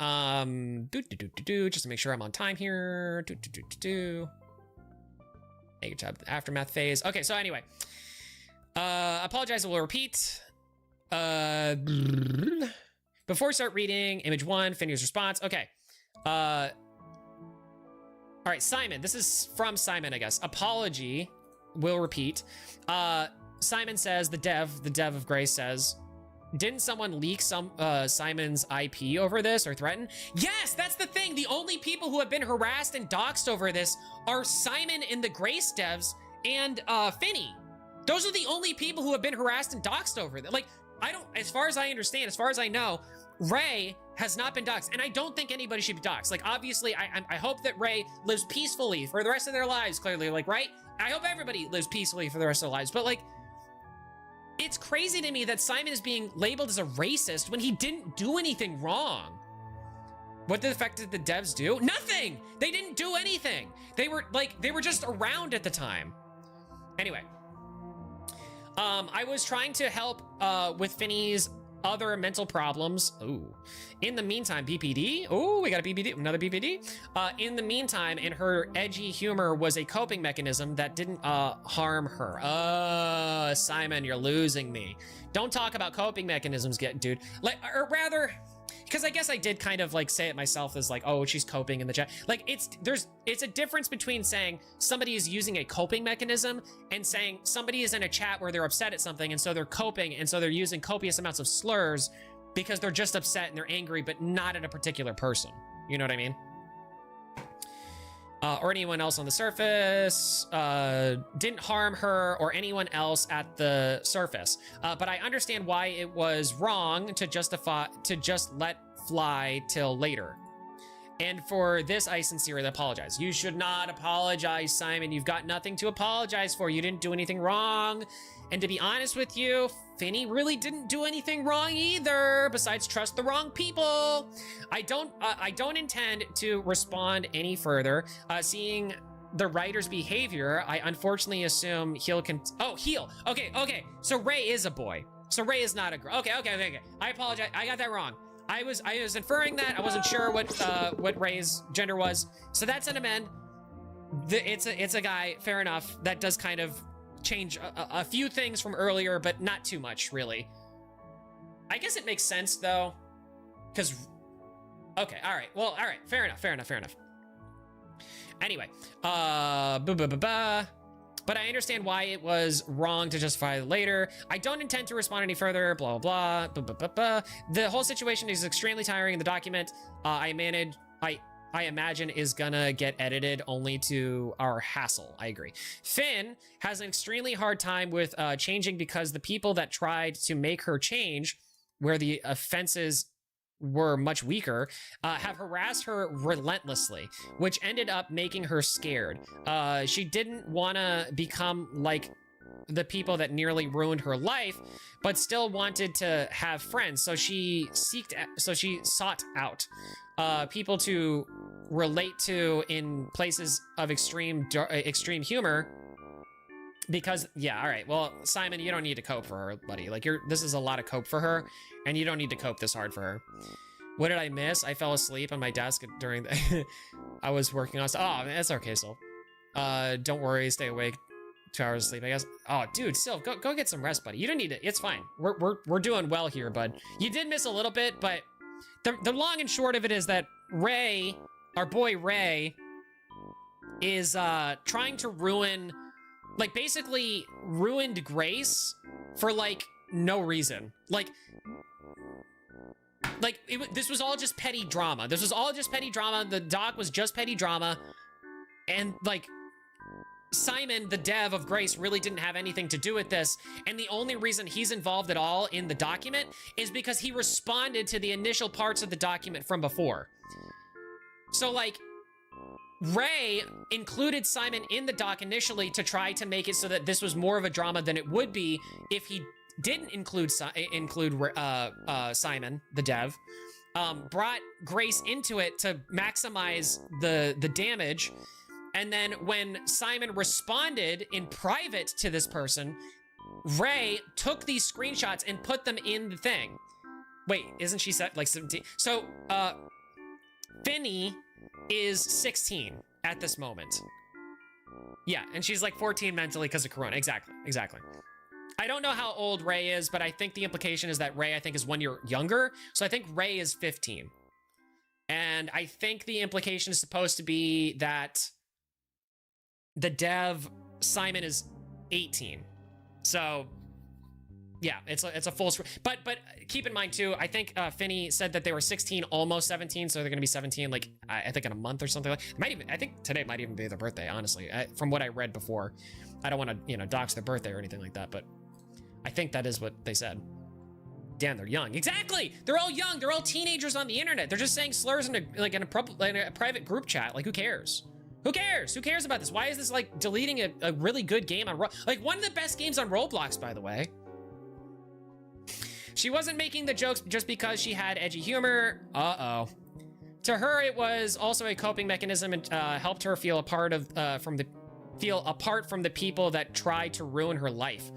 Just to make sure I'm on time here. Hey, good job. Aftermath phase. Okay, so anyway, apologize. I will repeat. Before we start reading, image 1, Finny's response. Okay. All right, Simon. This is from Simon, I guess. Apology. Will repeat. Simon says, the dev of Grace says, didn't someone leak Simon's IP over this or threaten? Yes, that's the thing. The only people who have been harassed and doxxed over this are Simon and the Grace devs and Finny. Those are the only people who have been harassed and doxxed over this. Like, as far as I understand, as far as I know, Ray has not been doxxed, and I don't think anybody should be doxxed. Like, obviously, I hope that Ray lives peacefully for the rest of their lives, clearly, like, right? I hope everybody lives peacefully for the rest of their lives, but, like, it's crazy to me that Simon is being labeled as a racist when he didn't do anything wrong. What the effect did the devs do? Nothing! They didn't do anything. They were just around at the time. Anyway. I was trying to help with Finny's other mental problems. Ooh. In the meantime, BPD. Ooh, we got a BPD, another BPD. In the meantime, and her edgy humor was a coping mechanism that didn't harm her. Simon, you're losing me. Don't talk about coping mechanisms, dude. Like, or rather, because I guess I did kind of like say it myself as like, oh, she's coping in the chat. Like, it's a difference between saying somebody is using a coping mechanism and saying somebody is in a chat where they're upset at something and so they're coping and so they're using copious amounts of slurs because they're just upset and they're angry, but not at a particular person. You know what I mean? or anyone else on the surface, didn't harm her or anyone else at the surface. But I understand why it was wrong to just let fly till later. And for this, I sincerely apologize. You should not apologize, Simon. You've got nothing to apologize for. You didn't do anything wrong. And to be honest with you, Finny really didn't do anything wrong either, besides trust the wrong people. I don't intend to respond any further. Seeing the writer's behavior, I unfortunately assume he'll heal. Okay. So Ray is a boy. So Ray is not a girl. Okay. I apologize. I got that wrong. I was inferring that. I wasn't sure what Ray's gender was. So that's an amend. It's a guy. Fair enough. That does kind of change a few things from earlier, but not too much, really. I guess it makes sense though, because okay, all right, fair enough. Anyway, but I understand why it was wrong to justify it later. I don't intend to respond any further, blah, blah, blah. The whole situation is extremely tiring. The document I imagine is gonna get edited only to our hassle. I agree. Finn has an extremely hard time with changing because the people that tried to make her change, where the offenses were much weaker, have harassed her relentlessly, which ended up making her scared. She didn't want to become like the people that nearly ruined her life, but still wanted to have friends. So she sought out people to relate to in places of extreme humor. Because yeah, all right. Well, Simon, you don't need to cope for her, buddy. Like this is a lot of cope for her, and you don't need to cope this hard for her. What did I miss? I fell asleep on my desk during the I was working on stuff. Oh, man, that's okay, Sylv. Don't worry, stay awake. 2 hours of sleep, I guess. Oh, dude, Sylv, go get some rest, buddy. You don't need it. It's fine. We're doing well here, bud. You did miss a little bit, but the long and short of it is that Ray, our boy Ray, is trying to ruin, like, basically ruined Grace for like no reason. This was all just petty drama. The doc was just petty drama. And like, Simon, the dev of Grace, really didn't have anything to do with this. And the only reason he's involved at all in the document is because he responded to the initial parts of the document from before. So like, Ray included Simon in the doc initially to try to make it so that this was more of a drama than it would be if he didn't include Simon, the dev, brought Grace into it to maximize the damage. And then when Simon responded in private to this person, Ray took these screenshots and put them in the thing. Wait, isn't she set like 17? So, Finny is 16 at this moment. Yeah, and she's like 14 mentally because of Corona. Exactly. I don't know how old Ray is, but I think the implication is that Ray, I think, is 1 year younger. So I think Ray is 15. And I think the implication is supposed to be that the dev, Simon, is 18. So yeah, it's a full screen. But keep in mind too, I think Finny said that they were 16, almost 17, so they're gonna be 17, like I think in a month or something. I think today might even be their birthday, honestly, from what I read before. I don't want to, dox their birthday or anything like that, but I think that is what they said. Damn, they're young. Exactly! They're all young. They're all teenagers on the internet. They're just saying slurs in a private group chat. Like, who cares? Who cares? Who cares about this? Why is this like deleting a really good game on like one of the best games on Roblox, by the way? She wasn't making the jokes just because she had edgy humor. Uh-oh. To her, it was also a coping mechanism and helped her feel apart from the people that tried to ruin her life.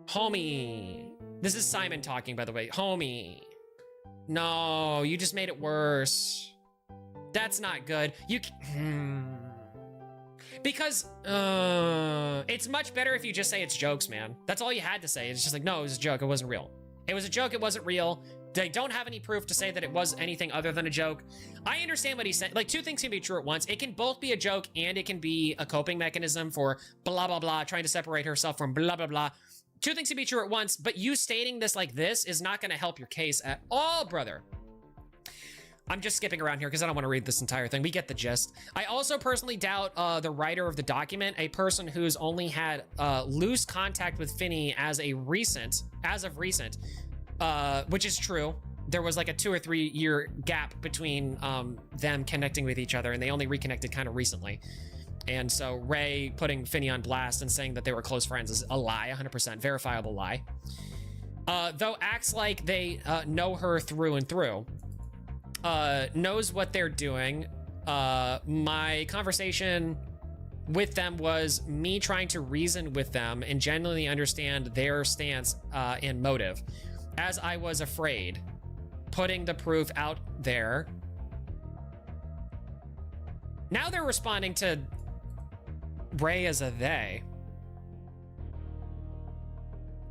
Homie. This is Simon talking, by the way. Homie. No, you just made it worse. That's not good. Because it's much better if you just say it's jokes, man. That's all you had to say. It's just like, no, it was a joke. It wasn't real. It was a joke. It wasn't real. They don't have any proof to say that it was anything other than a joke. I understand what he's saying. Like, two things can be true at once. It can both be a joke and it can be a coping mechanism for blah, blah, blah, trying to separate herself from blah, blah, blah. Two things can be true at once, but you stating this like this is not going to help your case at all, brother. I'm just skipping around here because I don't want to read this entire thing. We get the gist. I also personally doubt the writer of the document, a person who's only had loose contact with Finney as of recent, which is true. There was like a 2 or 3 year gap between them connecting with each other, and they only reconnected kind of recently. And so Ray putting Finney on blast and saying that they were close friends is a lie, 100% verifiable lie. Though acts like they know her through and through. Knows what they're doing. My conversation with them was me trying to reason with them and genuinely understand their stance and motive, as I was afraid, putting the proof out there. Now they're responding to Ray as a they.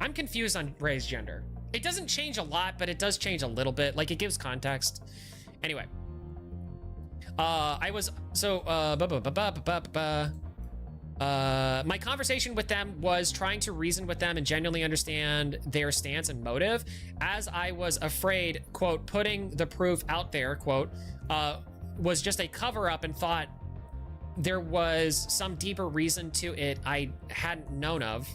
I'm confused on Ray's gender. It doesn't change a lot, but it does change a little bit. Like, it gives context. Anyway, I was so my conversation with them was trying to reason with them and genuinely understand their stance and motive, as I was afraid, quote, putting the proof out there, quote, was just a cover up, and thought there was some deeper reason to it I hadn't known of.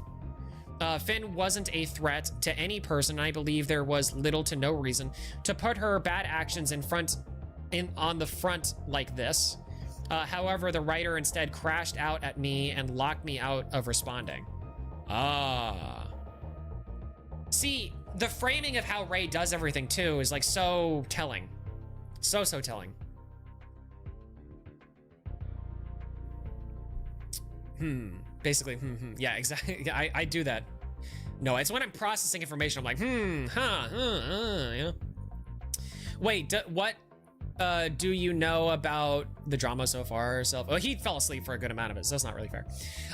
Finn wasn't a threat to any person. I believe there was little to no reason to put her bad actions on the front like this. However, the writer instead crashed out at me and locked me out of responding. See, the framing of how Ray does everything too is like so telling. So telling. Basically, yeah, exactly. I do that. No, it's when I'm processing information. I'm like, yeah. Wait, what do you know about the drama so far herself? Oh, he fell asleep for a good amount of it, so that's not really fair.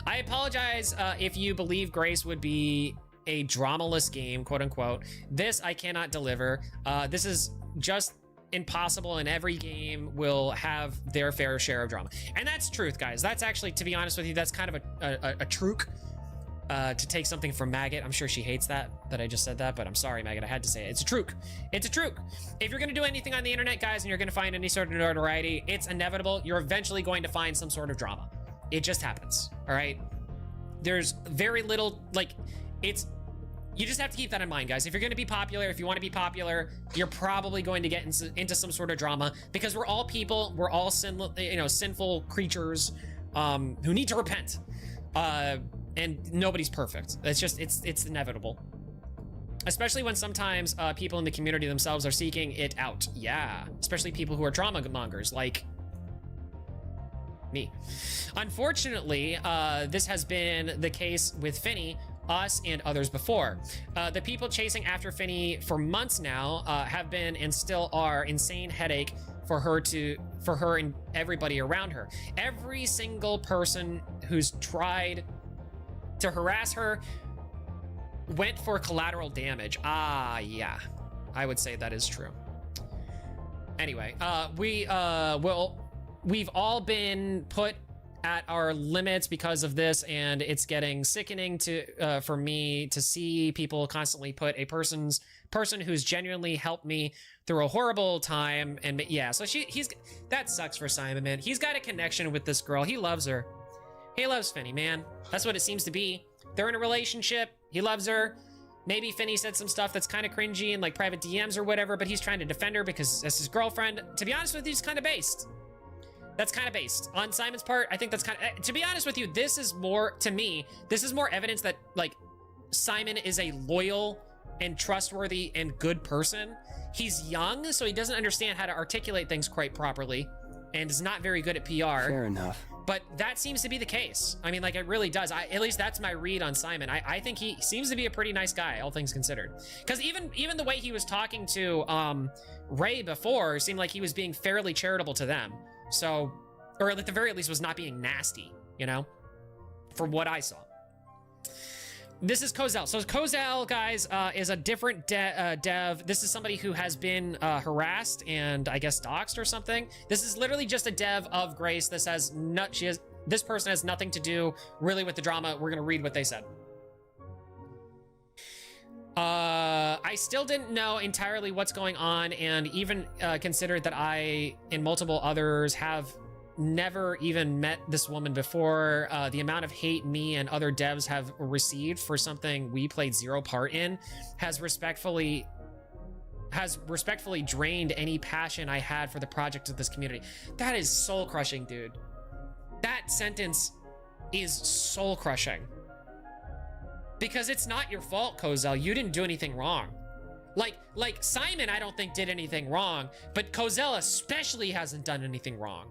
I apologize if you believe Grace would be a dramaless game, quote unquote. This I cannot deliver. This is just impossible, and every game will have their fair share of drama. And that's truth, guys. That's actually, to be honest with you, that's kind of a truc. To take something from Maggot. I'm sure she hates that I just said that, but I'm sorry, Maggot, I had to say it. It's a truc. It's a truc. If you're gonna do anything on the internet, guys, and you're gonna find any sort of notoriety, it's inevitable. You're eventually going to find some sort of drama. It just happens, all right? There's very little, like, you just have to keep that in mind, guys. If you're gonna be popular, if you wanna be popular, you're probably going to get into some sort of drama, because we're all people, we're all sinful creatures who need to repent. And nobody's perfect. It's inevitable. Especially when sometimes people in the community themselves are seeking it out. Yeah, especially people who are drama mongers, like me. Unfortunately, this has been the case with Finney, us, and others before. The people chasing after Finney for months now have been and still are insane headache for her and everybody around her. Every single person who's tried to harass her went for collateral damage. Yeah, I would say that is true. Anyway, we've all been put at our limits because of this, and it's getting sickening for me to see people constantly put a person who's genuinely helped me through a horrible time. And yeah, so that sucks for Simon, man. He's got a connection with this girl. He loves her. He loves Finney, man. That's what it seems to be. They're in a relationship. He loves her. Maybe Finney said some stuff that's kind of cringy in like private DMs or whatever, but he's trying to defend her because that's his girlfriend. To be honest with you, it's kind of based. That's kind of based. On Simon's part, I think that's kind of... To be honest with you, this is more, to me, this is more evidence that, like, Simon is a loyal and trustworthy and good person. He's young, so he doesn't understand how to articulate things quite properly and is not very good at PR. Fair enough. But that seems to be the case. I mean, like, it really does. At least that's my read on Simon. I think he seems to be a pretty nice guy, all things considered. Because even the way he was talking to Ray before seemed like he was being fairly charitable to them. So, or at the very least was not being nasty, you know, from what I saw. This is Kozel. So Kozel, guys, is a different dev. This is somebody who has been harassed and I guess doxxed or something. This is literally just a dev of Grace. This person has nothing to do really with the drama. We're gonna read what they said. I still didn't know entirely what's going on, and even considered that I and multiple others have never even met this woman before. The amount of hate me and other devs have received for something we played zero part in has respectfully drained any passion I had for the project of this community. That is soul crushing, dude. That sentence is soul crushing. Because it's not your fault, Kozel. You didn't do anything wrong. Like Simon, I don't think did anything wrong, but Kozel especially hasn't done anything wrong.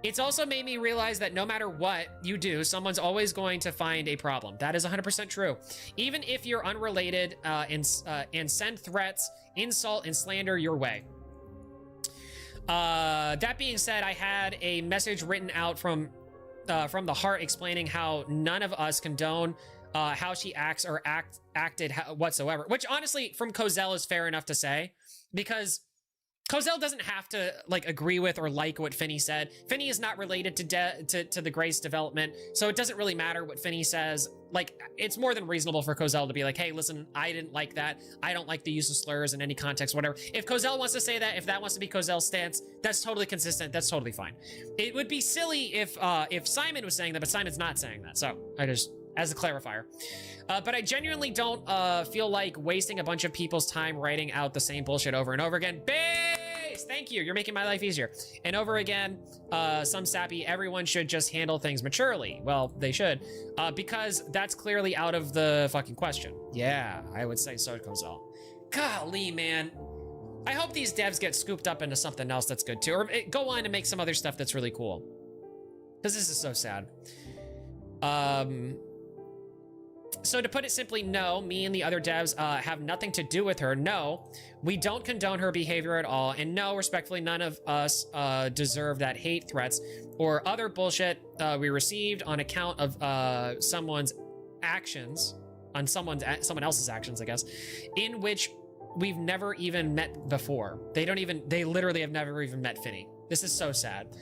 It's also made me realize that no matter what you do, someone's always going to find a problem. That is 100% true. Even if you're unrelated and send threats, insult, and slander your way. That being said, I had a message written out from the heart explaining how none of us condone how she acts or acted whatsoever, which honestly from Kozel is fair enough to say, because Kozel doesn't have to like agree with or like what Finny said. Finny is not related to the Grace development, so it doesn't really matter what Finny says. Like, it's more than reasonable for Kozel to be like, hey, listen, I didn't like that. I don't like the use of slurs in any context, whatever. If Kozel wants to say that, if that wants to be Kozel's stance, that's totally consistent. That's totally fine. It would be silly if Simon was saying that, but Simon's not saying that. So I just, as a clarifier. But I genuinely don't feel like wasting a bunch of people's time writing out the same bullshit over and over again. Base! Thank you. You're making my life easier. And over again, some sappy, everyone should just handle things maturely. Well, they should. Because that's clearly out of the fucking question. Yeah, I would say so, Kozel. Golly, man. I hope these devs get scooped up into something else that's good too. Or go on and make some other stuff that's really cool. Because this is so sad. So to put it simply, no, me and the other devs have nothing to do with her. No, we don't condone her behavior at all. And no, respectfully, none of us deserve that hate threats or other bullshit we received on account of someone's actions, on someone else's actions, I guess, in which we've never even met before. They literally have never even met Finny. This is so sad.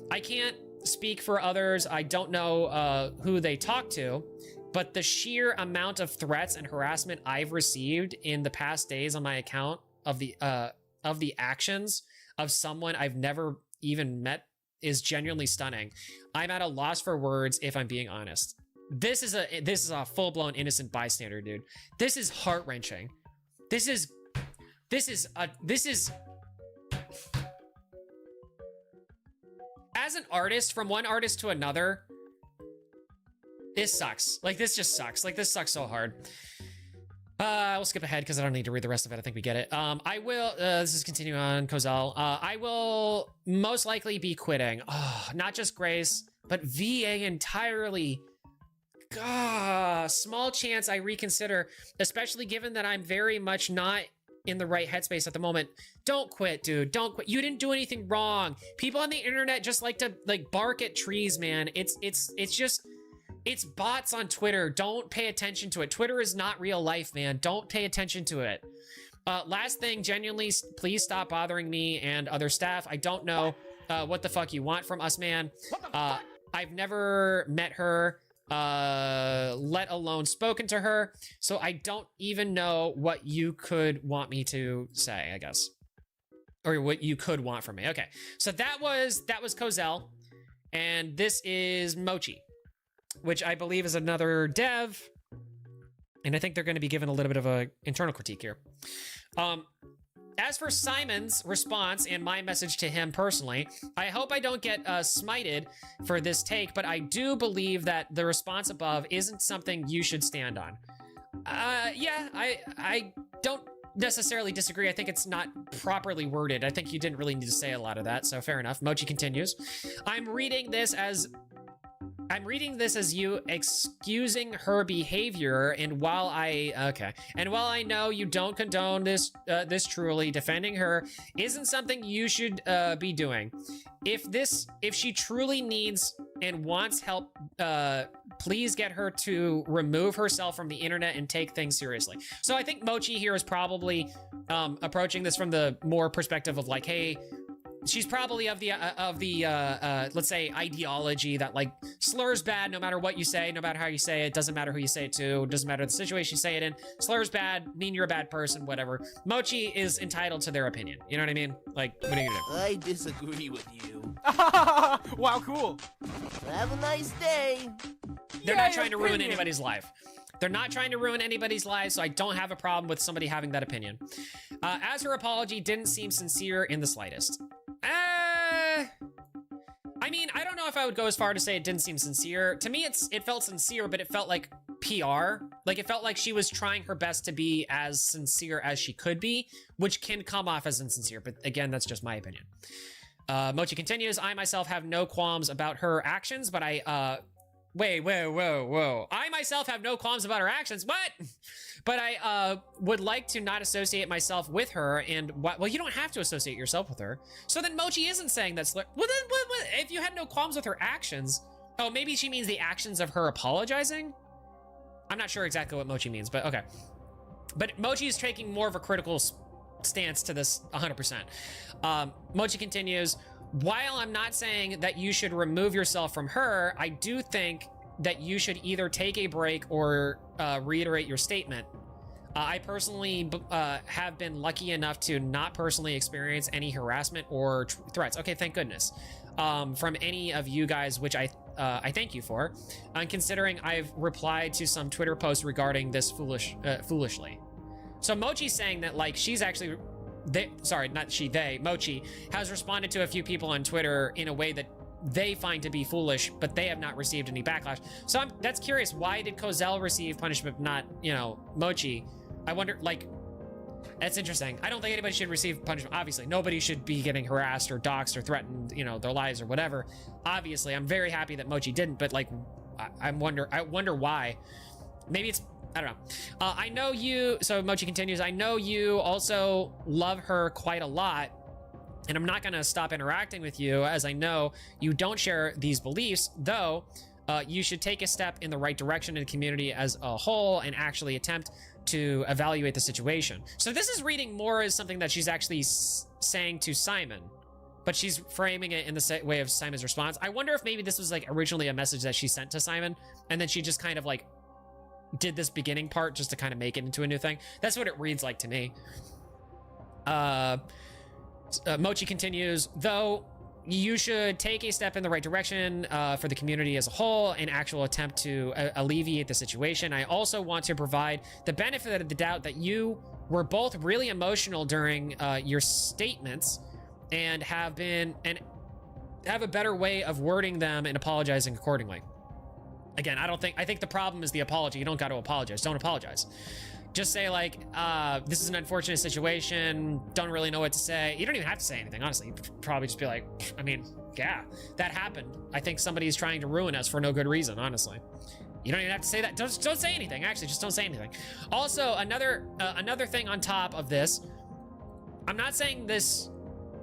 I can't speak for others. I don't know who they talk to. But the sheer amount of threats and harassment I've received in the past days on my account of the actions of someone I've never even met is genuinely stunning. I'm at a loss for words if I'm being honest. This is a full-blown innocent bystander, dude. This is heart-wrenching. This is as an artist, from one artist to another, this sucks. Like, this just sucks. Like, this sucks so hard. We'll skip ahead because I don't need to read the rest of it. I think we get it. I will, this is continuing on, Kozel. I will most likely be quitting. Oh, not just Grace, but VA entirely. Small chance I reconsider, especially given that I'm very much not in the right headspace at the moment. Don't quit, dude. Don't quit. You didn't do anything wrong. People on the internet just like to, like, bark at trees, man. It's bots on Twitter. Don't pay attention to it. Twitter is not real life, man. Don't pay attention to it. Last thing, genuinely, please stop bothering me and other staff. I don't know what the fuck you want from us, man. I've never met her, let alone spoken to her, so I don't even know what you could want me to say, I guess. Or what you could want from me. Okay, so that was Kozel, and this is Mochi, which I believe is another dev, and I think they're going to be given a little bit of a internal critique here. As for Simon's response and my message to him personally, I hope I don't get smited for this take, but I do believe that the response above isn't something you should stand on. Yeah, I don't necessarily disagree. I think it's not properly worded. I think you didn't really need to say a lot of that, so fair enough. Mochi continues. I'm reading this as you excusing her behavior, and while I know you don't condone this truly, defending her isn't something you should be doing. If she truly needs and wants help, please get her to remove herself from the internet and take things seriously. So I think Mochi here is probably approaching this from the more perspective of like, hey, she's probably of the let's say ideology that like slurs bad no matter what you say, no matter how you say it, doesn't matter who you say it to, doesn't matter the situation you say it in. Slurs bad, mean you're a bad person, whatever. Mochi is entitled to their opinion. You know what I mean? Like, what are you gonna do? I disagree with you. Wow, cool. Have a nice day. They're not trying to ruin anybody's life. They're not trying to ruin anybody's life, so I don't have a problem with somebody having that opinion. As her apology didn't seem sincere in the slightest. I mean, I don't know if I would go as far to say it didn't seem sincere. To me, it felt sincere, but it felt like PR. Like, it felt like she was trying her best to be as sincere as she could be, which can come off as insincere, but again, that's just my opinion. Mochi continues, I myself have no qualms about her actions, but whoa. I myself have no qualms about her actions. What? But I would like to not associate myself with her. And well, you don't have to associate yourself with her. So then Mochi isn't saying that's. Well, then if you had no qualms with her actions, oh, maybe she means the actions of her apologizing. I'm not sure exactly what Mochi means, but okay. But Mochi is taking more of a critical stance to this 100%. Mochi continues. While I'm not saying that you should remove yourself from her, I do think that you should either take a break or reiterate your statement. I personally have been lucky enough to not personally experience any harassment or threats. Okay, thank goodness. From any of you guys, which I thank you for. Considering I've replied to some Twitter posts regarding this foolishly. So Mochi's saying that like she's actually. Mochi has responded to a few people on Twitter in a way that they find to be foolish, but they have not received any backlash. So that's curious. Why did Kozel receive punishment, not, Mochi? I wonder, like, that's interesting. I don't think anybody should receive punishment. Obviously, nobody should be getting harassed or doxxed or threatened, their lives or whatever. Obviously, I'm very happy that Mochi didn't, but like, I wonder why. Maybe it's, I don't know. I know you, so Mochi continues, I know you also love her quite a lot, and I'm not gonna stop interacting with you as I know you don't share these beliefs, though you should take a step in the right direction in the community as a whole and actually attempt to evaluate the situation. So this is reading more as something that she's actually saying to Simon, but she's framing it in the way of Simon's response. I wonder if maybe this was like originally a message that she sent to Simon, and then she just kind of like did this beginning part just to kind of make it into a new thing. That's what it reads like to me. Mochi continues, though you should take a step in the right direction for the community as a whole, an actual attempt to alleviate the situation. I also want to provide the benefit of the doubt that you were both really emotional during your statements and have a better way of wording them and apologizing accordingly. Again, I think the problem is the apology. You don't got to apologize. Don't apologize. Just say like, this is an unfortunate situation. Don't really know what to say. You don't even have to say anything, honestly. You'd probably just be like, I mean, yeah, that happened. I think somebody's trying to ruin us for no good reason, honestly. You don't even have to say that. Don't say anything, actually. Just don't say anything. Also, another thing on top of this, I'm not saying this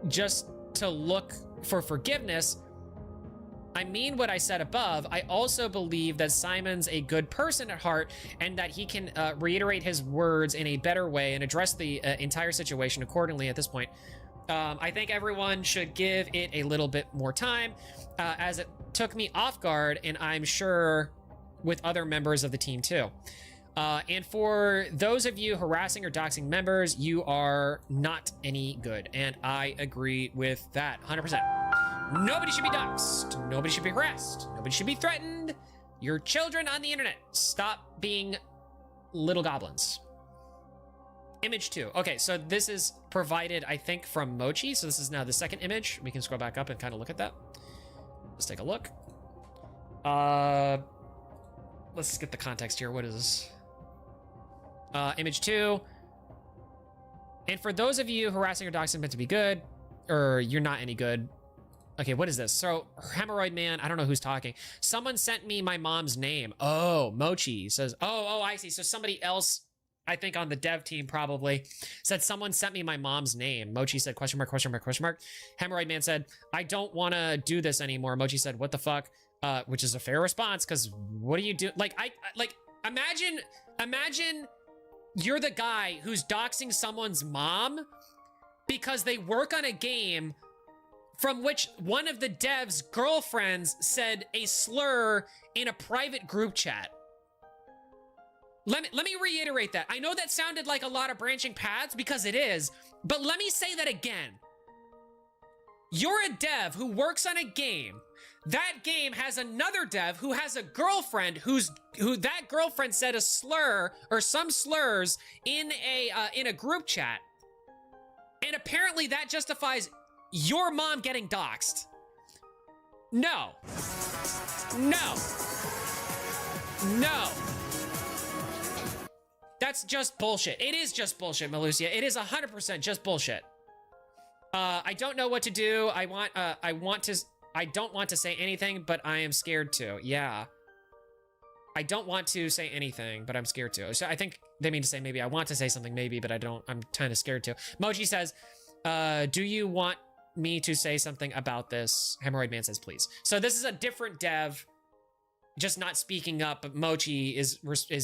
just to look for forgiveness. I mean what I said above. I also believe that Simon's a good person at heart and that he can reiterate his words in a better way and address the entire situation accordingly at this point. I think everyone should give it a little bit more time as it took me off guard, and I'm sure with other members of the team too. And for those of you harassing or doxing members, you are not any good. And I agree with that 100%. Nobody should be doxxed. Nobody should be harassed. Nobody should be threatened. You're children on the internet. Stop being little goblins. Image 2. Okay, so this is provided, I think, from Mochi. So this is now the second image. We can scroll back up and kind of look at that. Let's take a look. Let's get the context here. What is this? Image 2. And for those of you harassing or doxing meant to be good, or you're not any good. Okay, what is this? So, Hemorrhoid Man, I don't know who's talking. Someone sent me my mom's name. Oh, Mochi says, oh, I see. So somebody else, I think on the dev team probably, said someone sent me my mom's name. Mochi said, question mark, question mark, question mark. Hemorrhoid Man said, I don't want to do this anymore. Mochi said, what the fuck? Which is a fair response, because what do you do? Like, imagine you're the guy who's doxing someone's mom because they work on a game from which one of the dev's girlfriends said a slur in a private group chat. Let me reiterate that. I know that sounded like a lot of branching paths because it is, but let me say that again. You're a dev who works on a game. That game has another dev who has a girlfriend who that girlfriend said a slur or some slurs in a group chat. And apparently that justifies your mom getting doxxed. No. No. No. That's just bullshit. It is just bullshit, Malusia. It is 100% just bullshit. I don't know what to do. I don't want to say anything, but I am scared to. Yeah. I don't want to say anything, but I'm scared to. So I think they mean to say maybe I want to say something maybe, but I don't. I'm kind of scared to. Moji says, do you want me to say something about this? Hemorrhoid Man says, please. So this is a different dev, just not speaking up, but Mochi is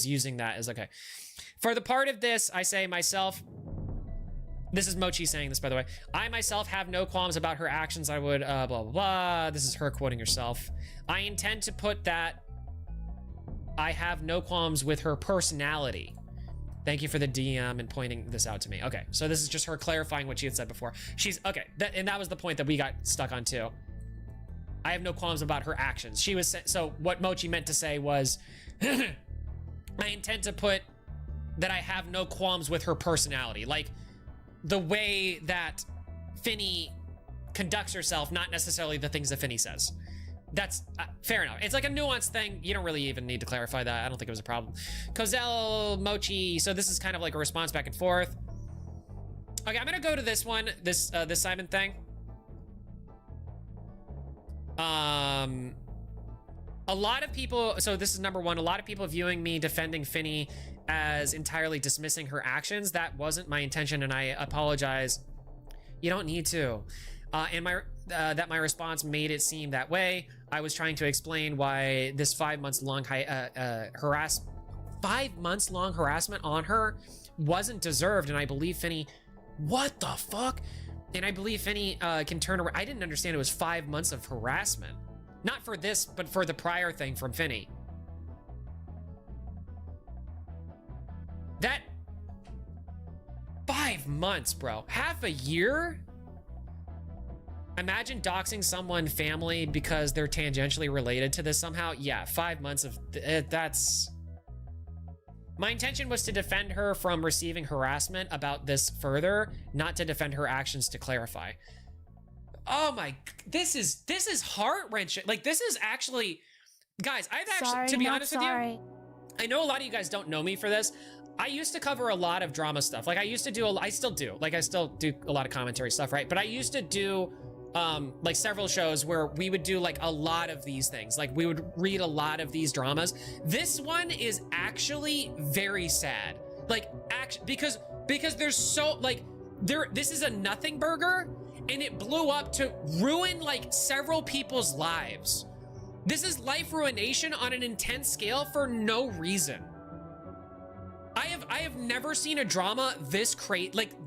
using that as okay. For the part of this, I say myself, this is Mochi saying this, by the way. I myself have no qualms about her actions. I would, blah, blah, blah. This is her quoting herself. I intend to put that I have no qualms with her personality. Thank you for the DM and pointing this out to me. Okay, so this is just her clarifying what she had said before. She's, okay, and that was the point that we got stuck on too. I have no qualms about her actions. She was, so what Mochi meant to say was, I intend to put that I have no qualms with her personality. Like, the way that Finny conducts herself, not necessarily the things that Finny says. That's fair enough. It's like a nuanced thing. You don't really even need to clarify that. I don't think it was a problem. Kozel, Mochi. So this is kind of like a response back and forth. Okay, I'm gonna go to this one, this Simon thing. A lot of people, so this is number one, a lot of people viewing me defending Finny as entirely dismissing her actions. That wasn't my intention, and I apologize. You don't need to. And that my response made it seem that way. I was trying to explain why this 5 months long 5 months long harassment on her wasn't deserved, and I believe Finny, what the fuck? And I believe Finny can turn around. I didn't understand it was 5 months of harassment. Not for this, but for the prior thing from Finny. That 5 months, bro. Half a year? Imagine doxing someone family because they're tangentially related to this somehow. Yeah, 5 months of that's. My intention was to defend her from receiving harassment about this further, not to defend her actions to clarify. Oh my, this is heart-wrenching. Like, this is actually, guys, I've actually, to be honest with you, I know a lot of you guys don't know me for this. I used to cover a lot of drama stuff. Like, I used to do, I still do a lot of commentary stuff, right? But I used to do, like several shows where we would do like a lot of these things. Like, we would read a lot of these dramas. This one is actually very sad. Like, because there's so, like, this is a nothing burger, and it blew up to ruin like several people's lives. This is life ruination on an intense scale for no reason. I have never seen a drama this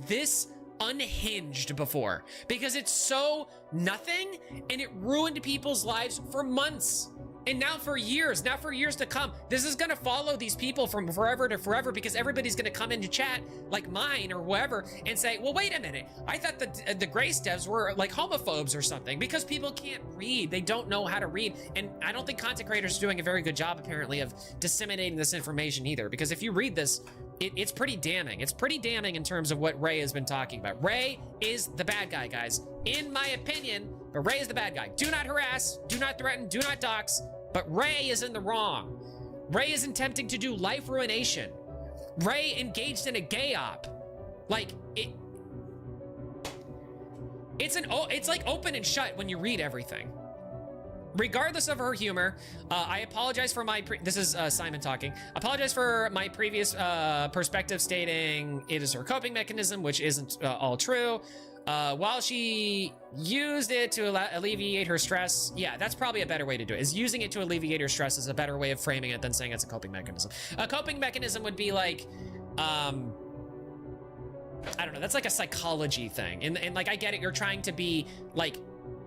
this unhinged before, because it's so nothing and it ruined people's lives for months. And now for years to come, this is gonna follow these people from forever to forever, because everybody's gonna come into chat, like mine or whoever, and say, well, wait a minute, I thought the Grace devs were like homophobes or something, because people can't read. They don't know how to read. And I don't think content creators are doing a very good job, apparently, of disseminating this information either, because if you read this, it's pretty damning. It's pretty damning in terms of what Ray has been talking about. Ray is the bad guy, guys. In my opinion, but Ray is the bad guy. Do not harass, do not threaten, do not dox. But Ray is in the wrong. Ray is attempting to do life ruination. Ray engaged in a gay op. Like, it's like open and shut when you read everything. Regardless of her humor, I apologize for my this is Simon talking. Apologize for my previous perspective stating it is her coping mechanism, which isn't all true. While she used it to alleviate her stress, yeah, that's probably a better way to do it. Is using it to alleviate her stress is a better way of framing it than saying it's a coping mechanism. A coping mechanism would be like, I don't know, that's like a psychology thing. And like, I get it, you're trying to be like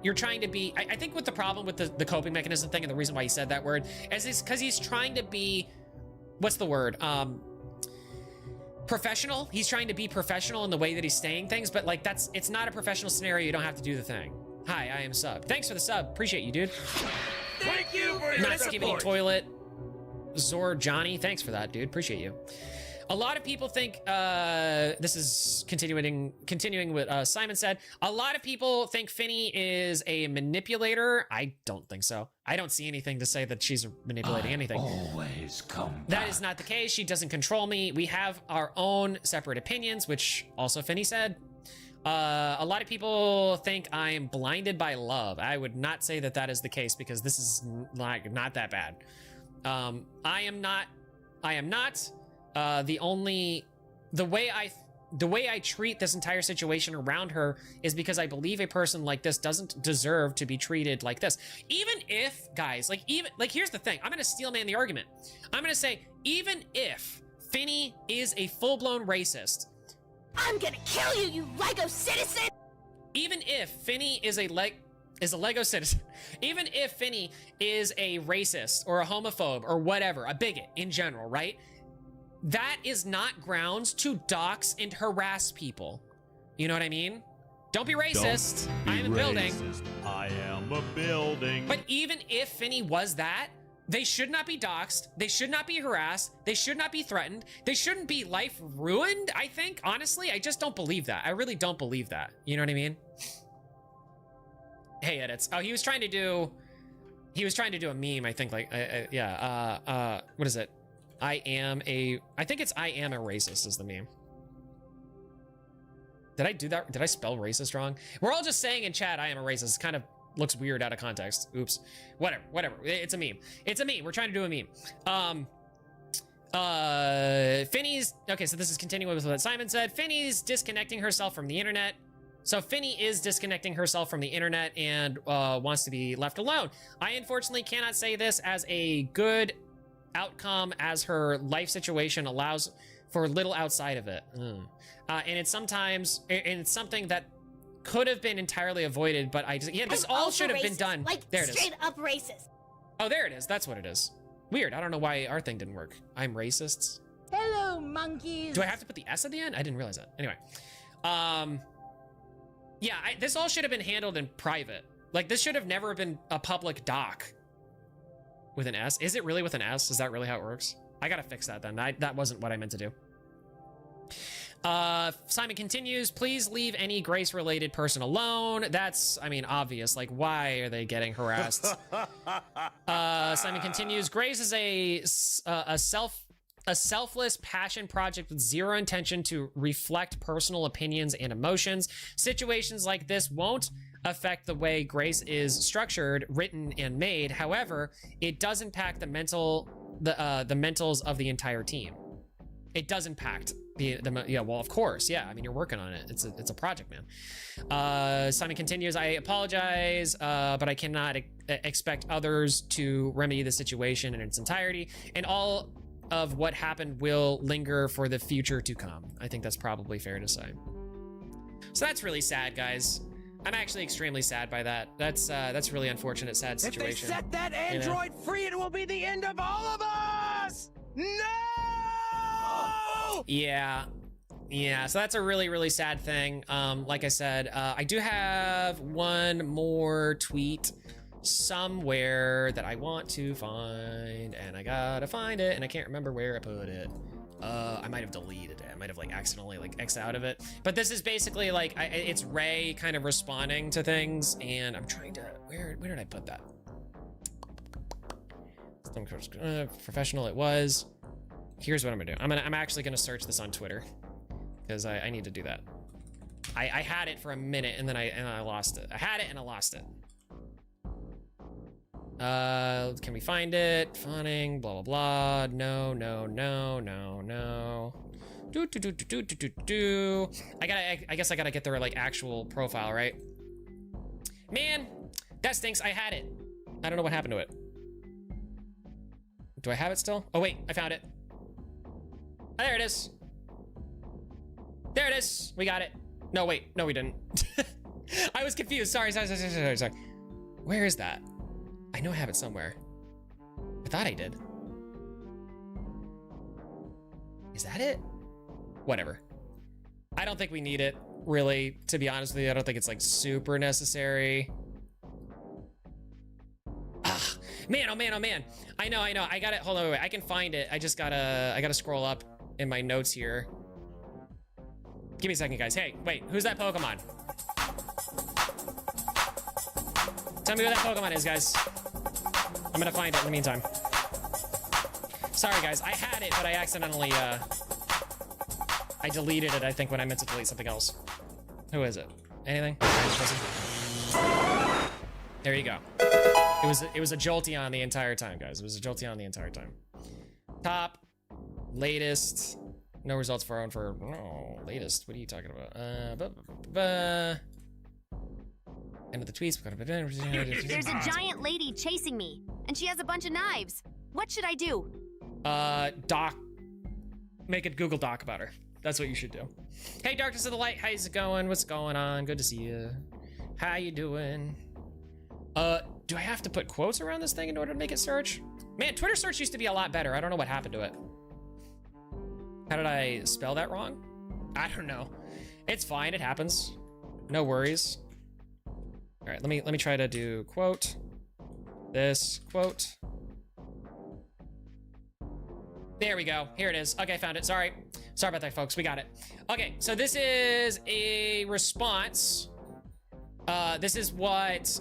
you're trying to be, I think what the problem with the coping mechanism thing and the reason why he said that word is because he's trying to be, what's the word? Professional. He's trying to be professional in the way that he's saying things, but like it's not a professional scenario. You don't have to do the thing. Hi, I am sub. Thanks for the sub. Appreciate you, dude. Thank you for your Not skipping support. toilet. Zor Johnny, thanks for that, dude. Appreciate you. A lot of people think, this is continuing what Simon said. A lot of people think Finny is a manipulator. I don't think so. I don't see anything to say that she's manipulating anything. Always come That back. is not the case. She doesn't control me. We have our own separate opinions, which also Finny said. A lot of people think I'm blinded by love. I would not say that that is the case because this is like not that bad. I am not. The way I treat this entire situation around her is because I believe a person like this doesn't deserve to be treated like this. Even if, guys, here's the thing. I'm gonna steel man the argument. I'm gonna say, even if Finny is a full-blown racist, I'm gonna kill you, you Lego citizen! even if Finny is a Lego citizen, even if Finny is a racist or a homophobe or whatever, a bigot in general, right? That is not grounds to dox and harass people. You know what I mean? Don't be racist. I am a building. I am a building. But even if Finny was that, they should not be doxxed. They should not be harassed. They should not be threatened. They shouldn't be life ruined, I think. Honestly, I just don't believe that. I really don't believe that. You know what I mean? Hey, edits. Oh, he was trying to do a meme, I think, like, what is it? I think it's I am a racist is the meme. Did I do that? Did I spell racist wrong? We're all just saying in chat I am a racist. It kind of looks weird out of context. Oops. Whatever. It's a meme. It's a meme. We're trying to do a meme. Finny's, okay, so this is continuing with what Simon said. Finny's disconnecting herself from the internet. So Finny is disconnecting herself from the internet and wants to be left alone. I unfortunately cannot say this as a good outcome, as her life situation allows for little outside of it. And it's something that could have been entirely avoided, but this all should have been done. Like, there it is. straight up racist. Oh, there it is. That's what it is. Weird. I don't know why our thing didn't work. I'm racists. Hello, monkeys. Do I have to put the S at the end? I didn't realize that. Anyway. Yeah, this all should have been handled in private. Like, this should have never been a public doc. With an S? Is it really with an S? Is that really how it works? I gotta fix that then. That wasn't what I meant to do. Simon continues, please leave any Grace-related person alone. That's, I mean, obvious. Like, why are they getting harassed? Simon continues, Grace is a selfless passion project with zero intention to reflect personal opinions and emotions. Situations like this won't affect the way Grace is structured, written, and made. However, it does impact the mentals of the entire team. It does impact yeah, well, of course, yeah. I mean, you're working on it. It's a project, man. Simon continues, I apologize, but I cannot expect others to remedy the situation in its entirety, and all of what happened will linger for the future to come. I think that's probably fair to say. So that's really sad, guys. I'm actually extremely sad by that. That's really unfortunate, sad situation. If they set that android free, it will be the end of all of us! No! Yeah. So that's a really, really sad thing. Like I said, I do have one more tweet somewhere that I want to find, and I gotta find it, and I can't remember where I put it. I might have deleted it. I might have like accidentally like X'd out of it. But this is basically like, it's Ray kind of responding to things, and I'm trying to, where did I put that? Professional it was. Here's what I'm gonna do. I'm actually gonna search this on Twitter, because I need to do that. I had it for a minute, and then I lost it. I had it and I lost it. Can we find it? Fawning, blah, blah, blah. No. Do. I guess I gotta get their like actual profile, right? Man, that stinks. I had it. I don't know what happened to it. Do I have it still? Oh wait, I found it. There it is. There it is. We got it. No, wait. No, we didn't. I was confused. Sorry. Where is that? I know I have it somewhere. I thought I did. Is that it? Whatever. I don't think we need it, really, to be honest with you. I don't think it's like super necessary. Ah, man, oh man, oh man. I know. I got it. Hold on, wait. I can find it. I gotta scroll up in my notes here. Give me a second, guys. Hey, wait, who's that Pokemon? Tell me who that Pokemon is, guys. I'm gonna find it in the meantime. Sorry, guys. I had it, but I accidentally, I deleted it, I think, when I meant to delete something else. Who is it? Anything? There you go. It was a Jolteon the entire time, guys. It was a Jolteon the entire time. Top. Latest. No results for own for... Oh, latest. What are you talking about? End of the tweets. There's a giant lady chasing me, and she has a bunch of knives. What should I do? Doc. Make a Google Doc about her. That's what you should do. Hey, Darkness of the Light. How's it going? What's going on? Good to see you. How you doing? Do I have to put quotes around this thing in order to make it search? Man, Twitter search used to be a lot better. I don't know what happened to it. How did I spell that wrong? I don't know. It's fine. It happens. No worries. All right, let me try to do quote. This quote. There we go. Here it is. Okay, I found it. Sorry about that, folks. We got it. Okay, so this is a response. This is what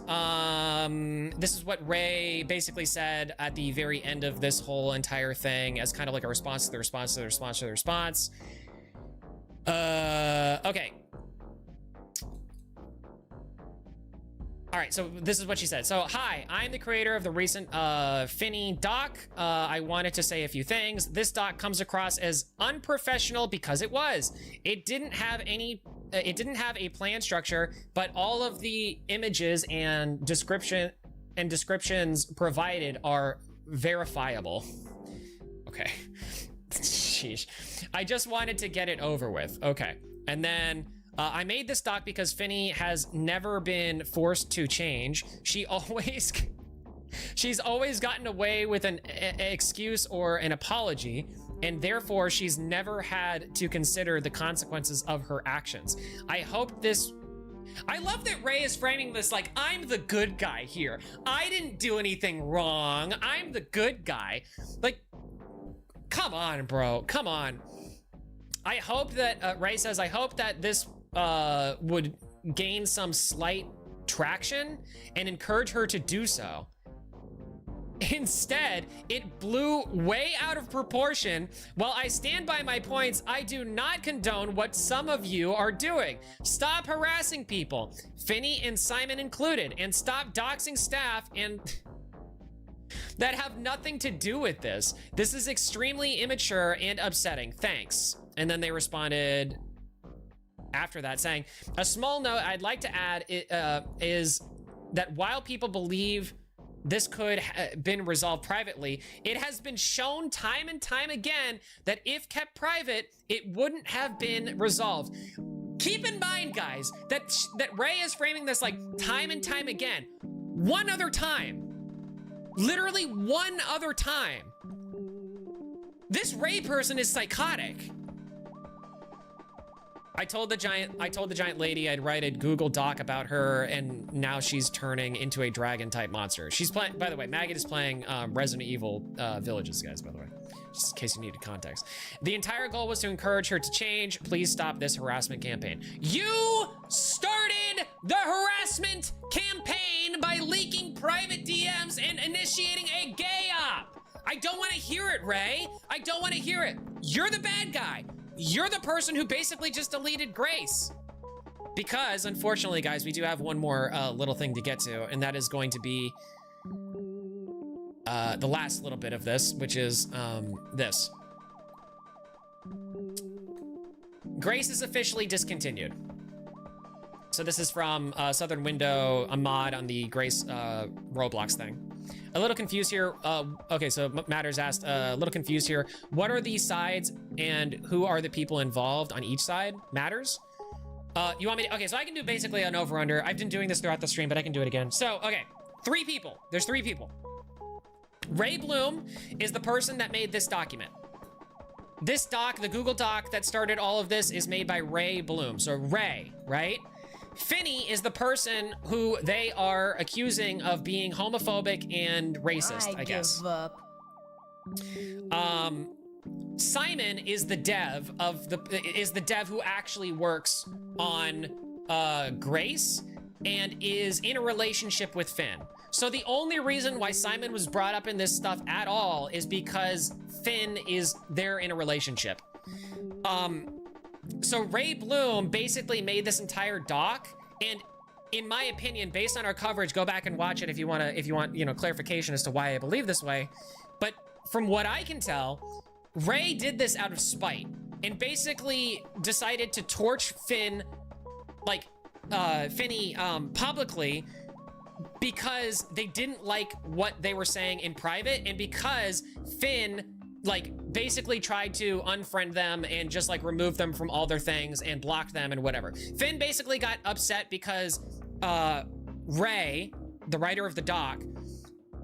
Ray basically said at the very end of this whole entire thing, as kind of like a response to the response to the response to the response. Okay. All right, so this is what she said. So, hi, I'm the creator of the recent Finny doc. I wanted to say a few things. This doc comes across as unprofessional because it was. It didn't have a plan structure, but all of the images and descriptions provided are verifiable. Okay. Sheesh. I just wanted to get it over with. Okay. And then I made this doc because Finny has never been forced to change. She's always gotten away with an excuse or an apology, and therefore she's never had to consider the consequences of her actions. I love that Ray is framing this like, I'm the good guy here. I didn't do anything wrong. I'm the good guy. Like, come on, bro. Come on. I hope that, Ray says, I hope that this would gain some slight traction and encourage her to do so. Instead, it blew way out of proportion. While I stand by my points, I do not condone what some of you are doing. Stop harassing people, Finny and Simon included, and stop doxing staff and that have nothing to do with this. This is extremely immature and upsetting. Thanks. And then they responded after that saying, a small note I'd like to add is that while people believe this could have been resolved privately, it has been shown time and time again that if kept private, it wouldn't have been resolved. Keep in mind, guys, that Ray is framing this like time and time again. One other time. Literally one other time. This Ray person is psychotic. I told the giant lady I'd write a Google Doc about her, and now she's turning into a dragon type monster. She's playing, by the way, Maggot is playing Resident Evil Villages, guys, by the way, just in case you needed context. The entire goal was to encourage her to change. Please stop this harassment campaign. You started the harassment campaign by leaking private DMs and initiating a gay op. I don't want to hear it, Ray. I don't want to hear it. You're the bad guy. You're the person who basically just deleted Grace. Because, unfortunately, guys, we do have one more little thing to get to, and that is going to be the last little bit of this, which is this. Grace is officially discontinued. So this is from Southern Window, a mod on the Grace Roblox thing. A little confused here. Okay, so Matters asked, a little confused here. What are these sides and who are the people involved on each side? Matters? You want me to, okay, so I can do basically an over-under. I've been doing this throughout the stream, but I can do it again. So, okay, 3 people. There's 3 people. Ray Bloom is the person that made this document. This doc, the Google Doc that started all of this, is made by Ray Bloom. So Ray, right? Finney is the person who they are accusing of being homophobic and racist, I guess. Give up. Simon is the dev who actually works on Grace and is in a relationship with Finn. So the only reason why Simon was brought up in this stuff at all is because Finn is there in a relationship. So Ray Bloom basically made this entire doc, and in my opinion, based on our coverage, go back and watch it if you want, you know, clarification as to why I believe this way. But from what I can tell, Ray did this out of spite and basically decided to torch Finn, like, Finney, publicly, because they didn't like what they were saying in private, and because Finn, like, basically tried to unfriend them and just, like, remove them from all their things and block them and whatever. Finn basically got upset because Ray, the writer of the doc,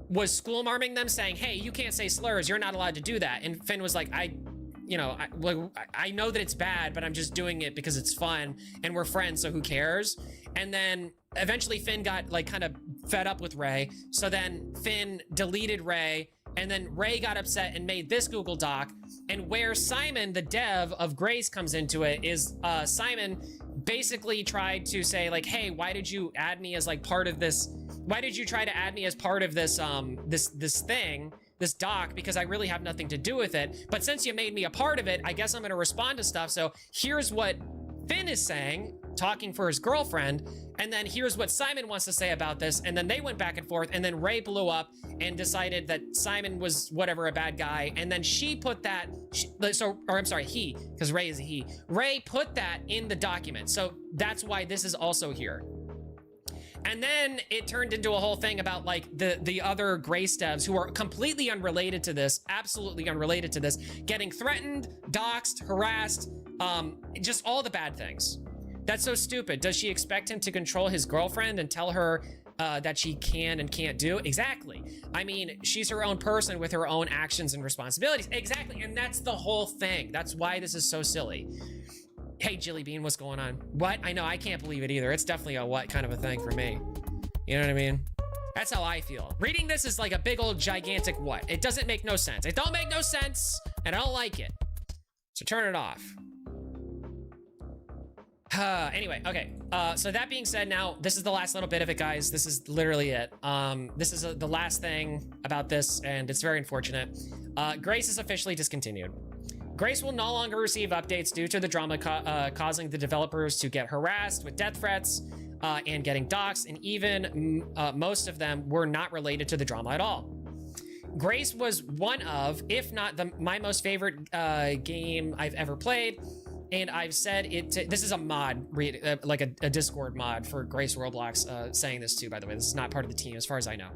was school-marming them, saying, hey, you can't say slurs, you're not allowed to do that. And Finn was like, I know that it's bad, but I'm just doing it because it's fun, and we're friends, so who cares? And then eventually Finn got, like, kind of fed up with Ray, so then Finn deleted Ray, and then Ray got upset and made this Google Doc. And where Simon, the dev of Grace, comes into it is Simon basically tried to say, like, hey, why did you add me as, like, part of this? Why did you try to add me as part of this this doc? Because I really have nothing to do with it. But since you made me a part of it, I guess I'm gonna respond to stuff. So here's what Finn is saying, talking for his girlfriend, and then here's what Simon wants to say about this, and then they went back and forth, and then Ray blew up and decided that Simon was whatever, a bad guy, and then she put that, he, because Ray is a he. Ray put that in the document, so that's why this is also here. And then it turned into a whole thing about, like, the other Grace devs who are completely unrelated to this, absolutely unrelated to this, getting threatened, doxxed, harassed, just all the bad things. That's so stupid. Does she expect him to control his girlfriend and tell her that she can and can't do? Exactly. I mean, she's her own person with her own actions and responsibilities. Exactly, and that's the whole thing. That's why this is so silly. Hey, Jilly Bean, what's going on? What? I know, I can't believe it either. It's definitely a what kind of a thing for me. You know what I mean? That's how I feel. Reading this is like a big old gigantic what. It doesn't make no sense. It don't make no sense, and I don't like it. So turn it off. Anyway, okay. So that being said, now, this is the last little bit of it, guys. This is literally it. This is the last thing about this, and it's very unfortunate. Grace is officially discontinued. Grace will no longer receive updates due to the drama causing the developers to get harassed with death threats and getting doxxed, and even most of them were not related to the drama at all. Grace was one of, if not my most favorite game I've ever played, and I've said it. This is a mod, like a Discord mod for Grace Roblox, saying this too. By the way, this is not part of the team, as far as I know.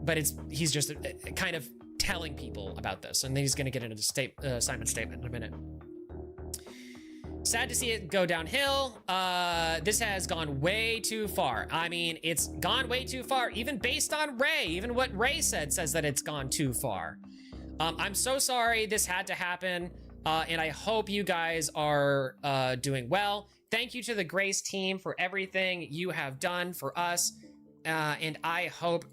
But he's just kind of telling people about this, and then he's going to get into Simon's statement in a minute. Sad to see it go downhill. This has gone way too far. I mean, it's gone way too far, even based on Ray. Even what Ray says that it's gone too far. I'm so sorry this had to happen, and I hope you guys are doing well. Thank you to the Grace team for everything you have done for us, and I hope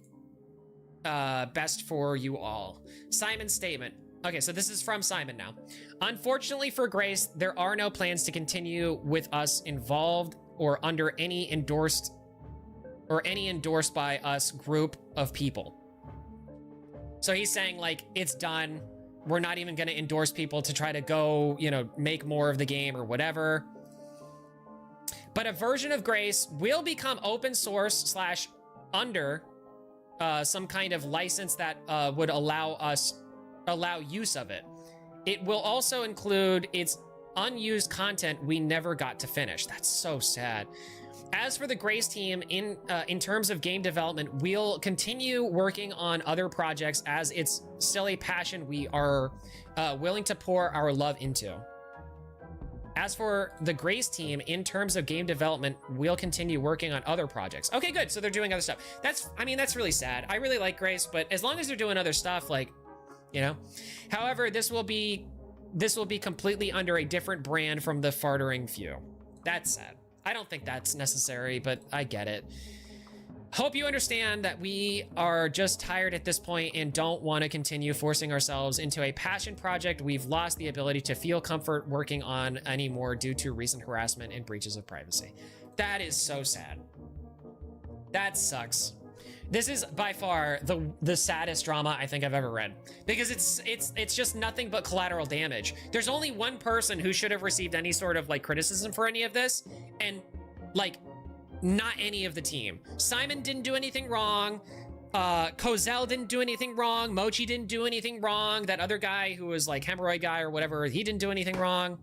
best for you all. Simon's statement. Okay, so this is from Simon now. Unfortunately for Grace, there are no plans to continue with us involved or under any endorsed by us group of people. So he's saying, like, it's done. We're not even going to endorse people to try to go, you know, make more of the game or whatever. But a version of Grace will become open source / under some kind of license that would allow use of it. It will also include its unused content we never got to finish. That's so sad. As for the Grace team, in terms of game development, we'll continue working on other projects as it's still a passion we are willing to pour our love into. As for the Grace team, in terms of game development, we'll continue working on other projects. Okay, good. So they're doing other stuff. I mean, that's really sad. I really like Grace, but as long as they're doing other stuff, like, you know. However, this will be completely under a different brand from the Fartering Few. That's sad. I don't think that's necessary, but I get it. Hope you understand that we are just tired at this point and don't want to continue forcing ourselves into a passion project we've lost the ability to feel comfort working on anymore due to recent harassment and breaches of privacy. That is so sad. That sucks. This is by far the saddest drama I think I've ever read, because it's just nothing but collateral damage. There's only one person who should have received any sort of like criticism for any of this, and like not any of the team. Simon didn't do anything wrong. Kozel didn't do anything wrong. Mochi didn't do anything wrong. That other guy who was like hemorrhoid guy or whatever, he didn't do anything wrong.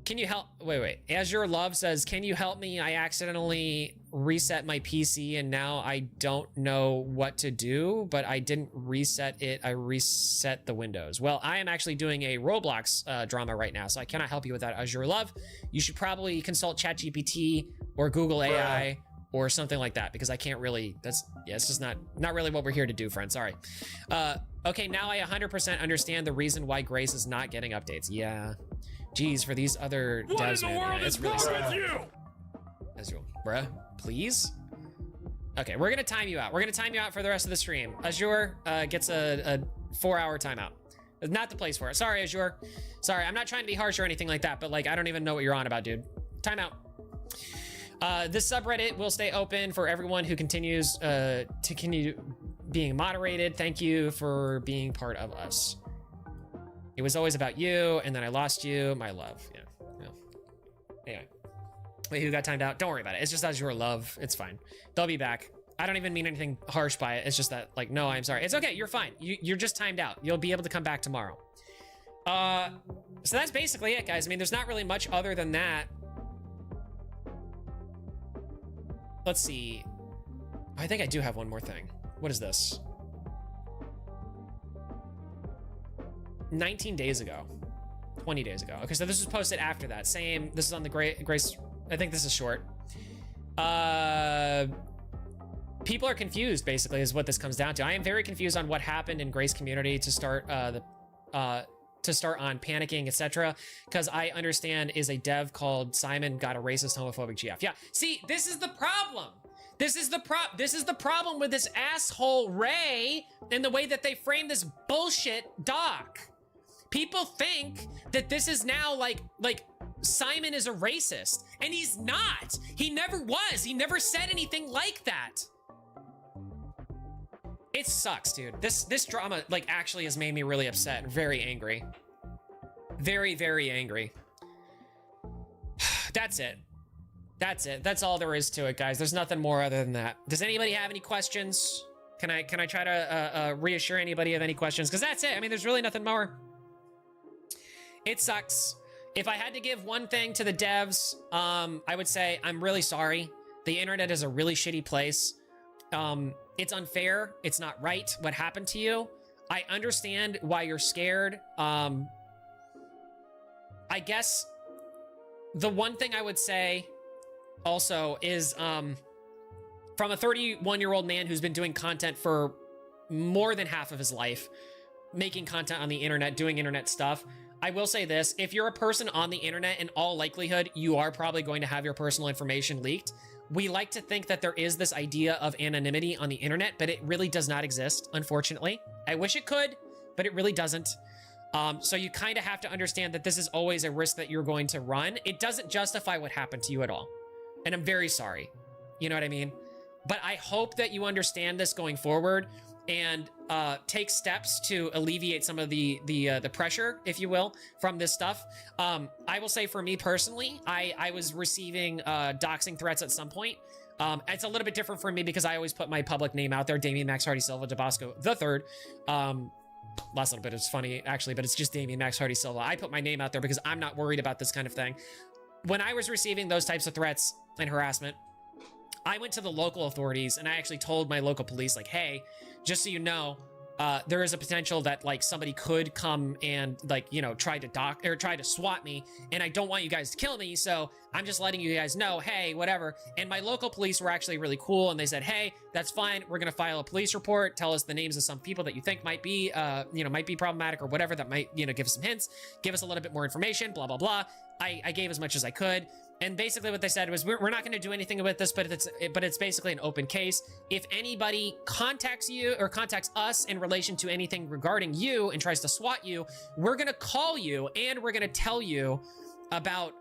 Can you help? Wait. Azure Love says, can you help me? I accidentally reset my PC and now I don't know what to do, but I didn't reset it. I reset the Windows. Well, I am actually doing a Roblox drama right now, so I cannot help you with that, Azure Love. You should probably consult ChatGPT or Google AI or something like that, because I can't really, it's just not really what we're here to do, friend. Sorry. Okay, now I 100% understand the reason why Grace is not getting updates. Yeah. Geez, for these other devs, man, yeah, it's really sad. Azure, bruh, please? Okay, we're gonna time you out. We're gonna time you out for the rest of the stream. Azure gets a 4-hour timeout. It's not the place for it. Sorry, Azure. Sorry, I'm not trying to be harsh or anything like that, but like, I don't even know what you're on about, dude. Timeout. This subreddit will stay open for everyone who continues to continue being moderated. Thank you for being part of us. It was always about you, and then I lost you, my love. Yeah. Anyway. Wait, who got timed out? Don't worry about it. It's just Azure Love. It's fine. They'll be back. I don't even mean anything harsh by it. It's just that, like, no, I'm sorry. It's okay. You're fine. You're just timed out. You'll be able to come back tomorrow. So that's basically it, guys. I mean, there's not really much other than that. Let's see. I think I do have one more thing. What is this? 19 days ago. 20 days ago. Okay, so this was posted after that. Same. This is on the Grace. I think this is short. People are confused, basically, is what this comes down to. I am very confused on what happened in Grace community to start on panicking, etc. Because I understand is a dev called Simon got a racist, homophobic GF. Yeah. See, this is the problem. This is the problem with this asshole Ray and the way that they frame this bullshit doc. People think that this is now like Simon is a racist, and he's not. He never was. He never said anything like that. It sucks, dude. This drama like actually has made me really upset and very angry. Very, very angry. That's it. That's it. That's all there is to it, guys. There's nothing more other than that. Does anybody have any questions? Can I try to reassure anybody of any questions? Because that's it. I mean, there's really nothing more. It sucks. If I had to give one thing to the devs, I would say I'm really sorry. The internet is a really shitty place. It's unfair. It's not right what happened to you. I understand why you're scared. I guess the one thing I would say also is from a 31-year-old man who's been doing content for more than half of his life, making content on the internet, doing internet stuff, I will say this: if you're a person on the internet, in all likelihood, you are probably going to have your personal information leaked. We like to think that there is this idea of anonymity on the internet, but it really does not exist, unfortunately. I wish it could, but it really doesn't. So you kind of have to understand that this is always a risk that you're going to run. It doesn't justify what happened to you at all. And I'm very sorry. You know what I mean? But I hope that you understand this going forward and take steps to alleviate some of the pressure, if you will, from this stuff. I will say for me personally, I was receiving doxing threats at some point. It's a little bit different for me because I always put my public name out there, Damien Max Hardy Silva DeBosco III. Last little bit is funny, actually, but it's just Damien Max Hardy Silva. I put my name out there because I'm not worried about this kind of thing. When I was receiving those types of threats and harassment, I went to the local authorities and I actually told my local police, like, hey, just so you know, there is a potential that like somebody could come and like, you know, try to swat me, and I don't want you guys to kill me. So I'm just letting you guys know, hey, whatever. And my local police were actually really cool, and they said, hey, that's fine. We're going to file a police report. Tell us the names of some people that you think might be, might be problematic or whatever, that might, you know, give us some hints, give us a little bit more information, blah, blah, blah. I gave as much as I could. And basically what they said was, we're not going to do anything with this, but it's basically an open case. If anybody contacts you or contacts us in relation to anything regarding you and tries to swat you, we're going to call you and we're going to tell you about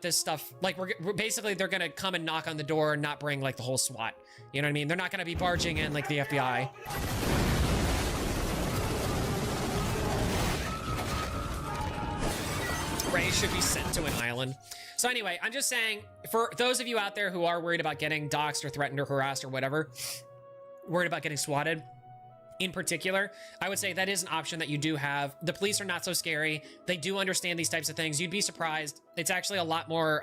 this stuff. Like we're basically, they're going to come and knock on the door and not bring like the whole SWAT. You know what I mean? They're not going to be barging in like the FBI. Ray should be sent to an island. So anyway, I'm just saying, for those of you out there who are worried about getting doxxed or threatened or harassed or whatever, worried about getting swatted in particular, I would say that is an option that you do have. The police are not so scary. They do understand these types of things. You'd be surprised. It's actually a lot more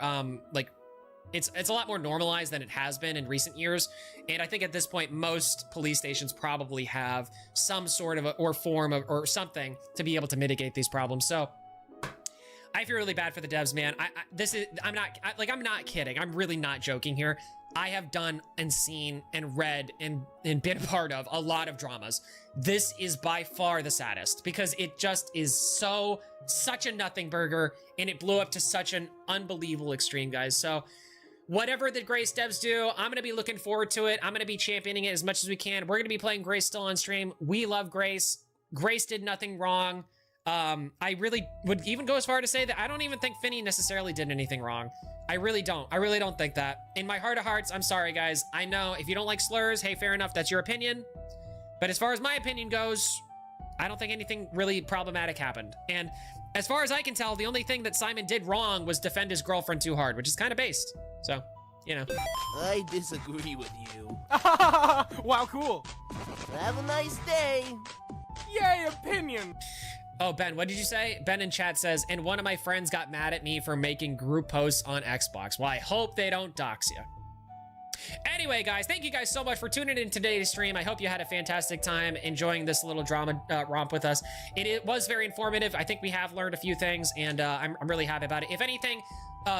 it's a lot more normalized than it has been in recent years. And I think at this point, most police stations probably have some sort of form of or something to be able to mitigate these problems. So I feel really bad for the devs, man. I'm not kidding. I'm really not joking here. I have done and seen and read and been a part of a lot of dramas. This is by far the saddest because it just is such a nothing burger, and it blew up to such an unbelievable extreme, guys. So whatever the Grace devs do, I'm going to be looking forward to it. I'm going to be championing it as much as we can. We're going to be playing Grace still on stream. We love Grace. Grace did nothing wrong. I really would even go as far to say that I don't even think Finny necessarily did anything wrong. I really don't. I really don't think that. In my heart of hearts, I'm sorry, guys. I know if you don't like slurs, hey, fair enough. That's your opinion. But as far as my opinion goes, I don't think anything really problematic happened. And as far as I can tell, the only thing that Simon did wrong was defend his girlfriend too hard, which is kind of based. So, you know. I disagree with you. Wow, cool. Have a nice day. Yay, opinion. Oh, Ben, what did you say? Ben in chat says, and one of my friends got mad at me for making group posts on Xbox. Well, I hope they don't dox you. Anyway, guys, thank you guys so much for tuning in today's stream. I hope you had a fantastic time enjoying this little drama romp with us. It was very informative. I think we have learned a few things, and I'm really happy about it. If anything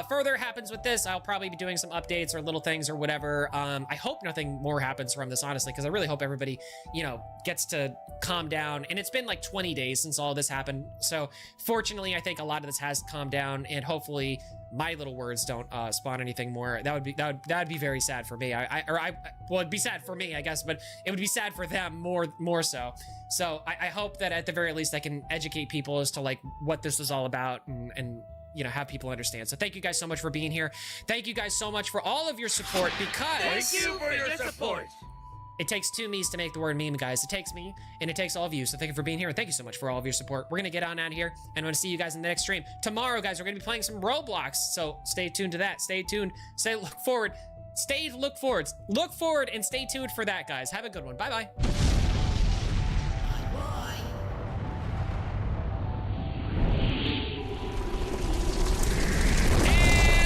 further happens with this, I'll probably be doing some updates or little things or whatever. I hope nothing more happens from this, honestly, because I really hope everybody, you know, gets to calm down. And it's been like 20 days since all this happened. So fortunately, I think a lot of this has calmed down, and hopefully my little words don't spawn anything more. That would be very sad for me. Well, it'd be sad for me, I guess, but it would be sad for them more so. So I hope that at the very least I can educate people as to like what this is all about and you know, have people understand. So thank you guys so much for being here. Thank you guys so much for all of your support, because Thank you for your support. It takes two me's to make the word meme, guys. It takes me, and it takes all of you. So thank you for being here, and thank you so much for all of your support. We're going to get on out of here, and I'm going to see you guys in the next stream. Tomorrow, guys, we're going to be playing some Roblox, so stay tuned to that. Stay tuned. Look forward, and stay tuned for that, guys. Have a good one. Bye-bye.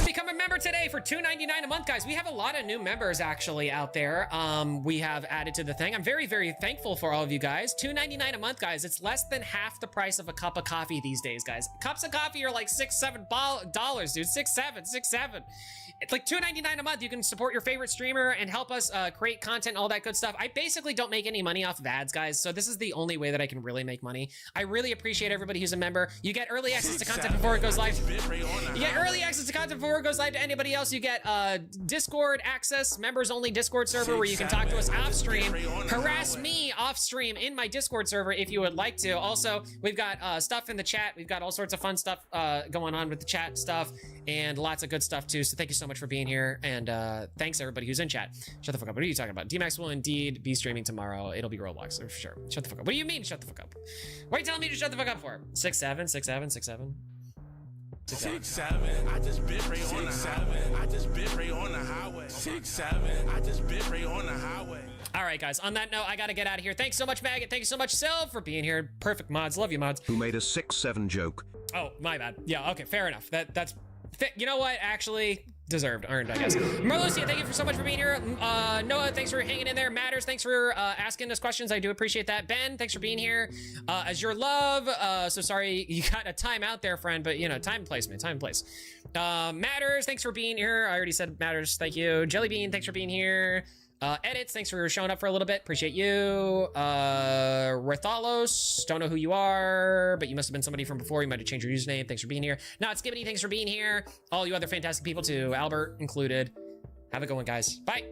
Become a member today for $2.99 a month, guys. We have a lot of new members actually out there. We have added to the thing. I'm very, very thankful for all of you guys. $2.99 a month, guys. It's less than half the price of a cup of coffee these days, guys. Cups of coffee are like $6, $7, dude. $6, $7. It's like $2.99 a month. You can support your favorite streamer and help us create content, all that good stuff. I basically don't make any money off of ads, guys. So this is the only way that I can really make money. I really appreciate everybody who's a member. You get early access to content before it goes live. You get early access to content before it goes live to anybody else. You get Discord access, members only Discord server where you can talk to us off stream, harass me off stream in my Discord server if you would like to. Also, we've got stuff in the chat. We've got all sorts of fun stuff going on with the chat stuff and lots of good stuff too. So thank you so much for being here, and thanks everybody who's in chat. Shut the fuck up. What are you talking about? D-Max will indeed be streaming tomorrow. It'll be Roblox for sure. Shut the fuck up. What do you mean shut the fuck up? What are you telling me to shut the fuck up for? 6'7", 6'7", 6'7". 6'7", I just bit Ray on the highway. I just bit Ray on the highway. 6'7", I just bit Ray on the highway. All right, guys. On that note, I gotta get out of here. Thanks so much, Maggot. Thank you so much, Sylv, for being here. Perfect mods. Love you, mods. Who made a 6'7" joke? Oh, my bad. Yeah. Okay. Fair enough. That's. You know what? Actually, Deserved, earned, I guess. Marlucia, thank you so much for being here. Noah, thanks for hanging in there. Matters, thanks for asking us questions. I do appreciate that. Ben, thanks for being here. As your love, so sorry you got a time out there, friend, but you know, time and place, man, time and place. Matters, thanks for being here. I already said Matters, thank you. Jellybean, thanks for being here. Edits, thanks for showing up for a little bit. Appreciate you. Rethalos, don't know who you are, but you must have been somebody from before. You might have changed your username. Thanks for being here. Not Skibbity, thanks for being here. All you other fantastic people too, Albert included. Have a good one, guys. Bye.